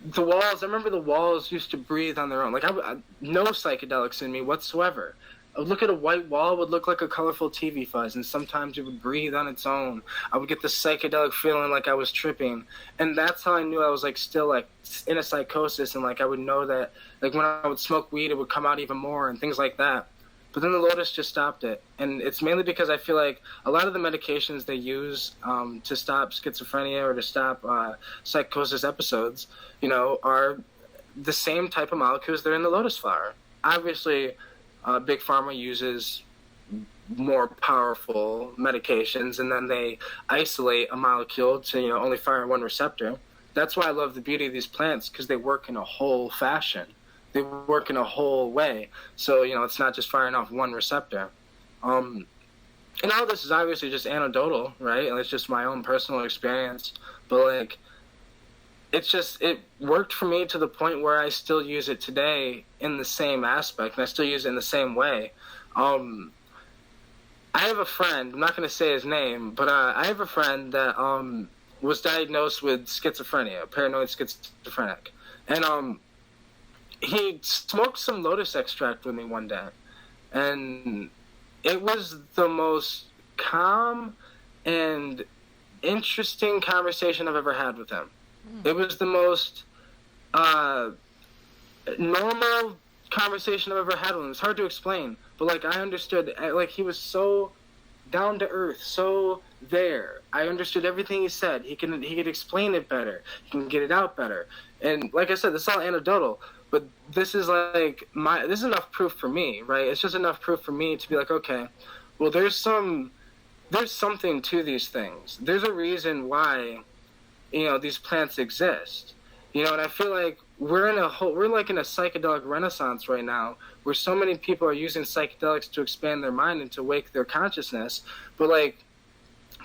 the walls, I remember the walls used to breathe on their own. Like I no psychedelics in me whatsoever. I would look at a white wall, it would look like a colorful TV fuzz, and sometimes it would breathe on its own. I would get the psychedelic feeling like I was tripping, and that's how I knew I was like still like in a psychosis, and like I would know that like when I would smoke weed, it would come out even more and things like that. But then the lotus just stopped it, and it's mainly because I feel like a lot of the medications they use to stop schizophrenia or to stop psychosis episodes, are the same type of molecules that are in the lotus flower. Obviously, Big Pharma uses more powerful medications, and then they isolate a molecule to only fire one receptor. That's why I love the beauty of these plants, because they work in a whole fashion. They work in a whole way. So, it's not just firing off one receptor. And all this is obviously just anecdotal, right? And it's just my own personal experience. But, like, it worked for me to the point where I still use it today in the same aspect, and I still use it in the same way. I have a friend, I'm not going to say his name, but I have a friend that was diagnosed with schizophrenia, paranoid schizophrenic. And he smoked some lotus extract with me one day, and it was the most calm and interesting conversation I've ever had with him. It was the most normal conversation I've ever had with him. It's hard to explain, but like I understood, like he was so down to earth, so there. I understood everything he said. He could explain it better. He can get it out better. And like I said, this is all anecdotal, but this is like this is enough proof for me, right? It's just enough proof for me to be like, okay, well, there's something to these things. There's a reason why, these plants exist. And I feel like we're like in a psychedelic renaissance right now, where so many people are using psychedelics to expand their mind and to wake their consciousness. But like,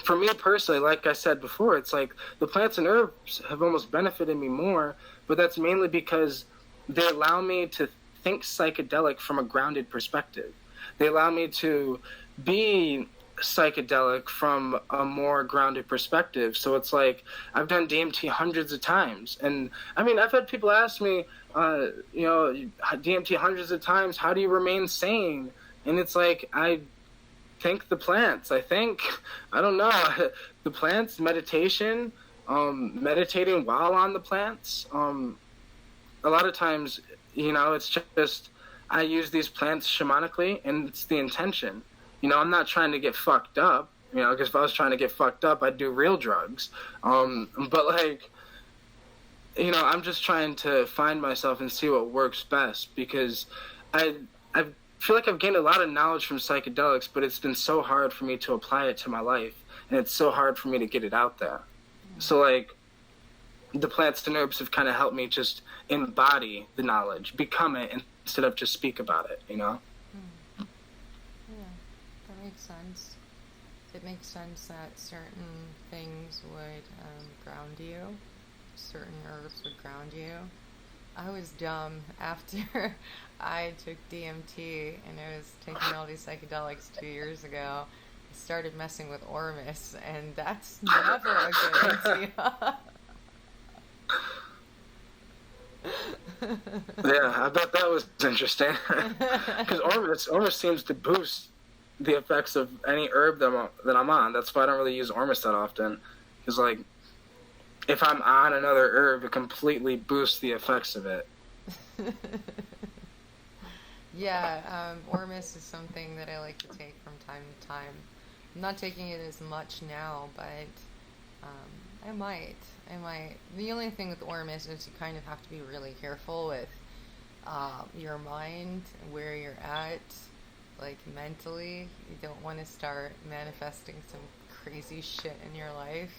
for me personally, like I said before, it's like the plants and herbs have almost benefited me more, but that's mainly because they allow me to think psychedelic from a grounded perspective. they allow me to be psychedelic from a more grounded perspective. So it's like I've done DMT hundreds of times, and I mean, I've had people ask me, DMT hundreds of times, how do you remain sane? And it's like, I think the plants. I don't know, the plants, meditation, meditating while on the plants. A lot of times, it's just I use these plants shamanically, and it's the intention. I'm not trying to get fucked up, because if I was trying to get fucked up, I'd do real drugs. But like, I'm just trying to find myself and see what works best, because I feel like I've gained a lot of knowledge from psychedelics, but it's been so hard for me to apply it to my life, and it's so hard for me to get it out there. So like, the plants and herbs have kind of helped me just embody the knowledge, become it, instead of just speak about it, Yeah, that makes sense. It makes sense that certain things would ground you, certain herbs would ground you. I was dumb after I took DMT and I was taking all these psychedelics 2 years ago. I started messing with Ormus, and that's never a good idea. Yeah, I bet that was interesting. Because Ormus seems to boost the effects of any herb that I'm on. That's why I don't really use Ormus that often. Because like, if I'm on another herb, it completely boosts the effects of it. Yeah, Ormus is something that I like to take from time to time. I'm not taking it as much now, but I might. The only thing with Ormus is you kind of have to be really careful with your mind, where you're at, like mentally. You don't want to start manifesting some crazy shit in your life,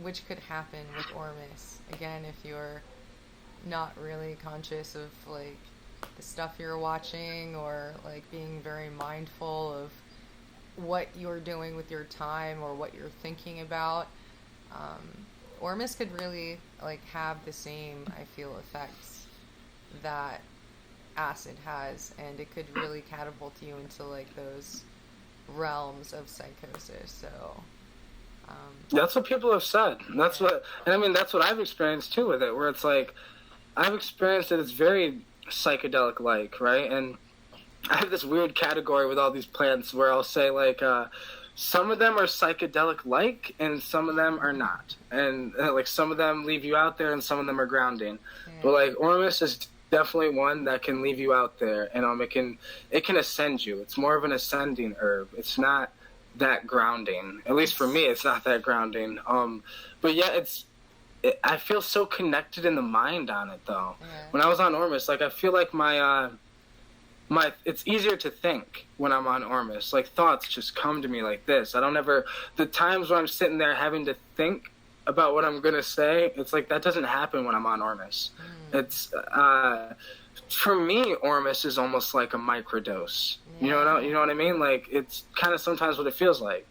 which could happen with Ormus. Again, if you're not really conscious of like the stuff you're watching, or like being very mindful of what you're doing with your time or what you're thinking about, Ormus could really like have the same, I feel, effects that acid has, and it could really catapult you into like those realms of psychosis. So that's what people have said. That's what I've experienced too with it, where it's like I've experienced that it's very psychedelic like, right? And I have this weird category with all these plants where I'll say like some of them are psychedelic like, and some of them are not, and like some of them leave you out there and some of them are grounding. But like Ormus is definitely one that can leave you out there, and it can ascend you. It's more of an ascending herb. It's not that grounding, at least for me. It's not that grounding. But yeah, I feel so connected in the mind on it though. When I was on Ormus, like I feel like my it's easier to think when I'm on Ormus. Like thoughts just come to me like this. The times where I'm sitting there having to think about what I'm gonna say, it's like that doesn't happen when I'm on Ormus. It's for me, Ormus is almost like a microdose. You know what I mean? Like it's kind of sometimes what it feels like.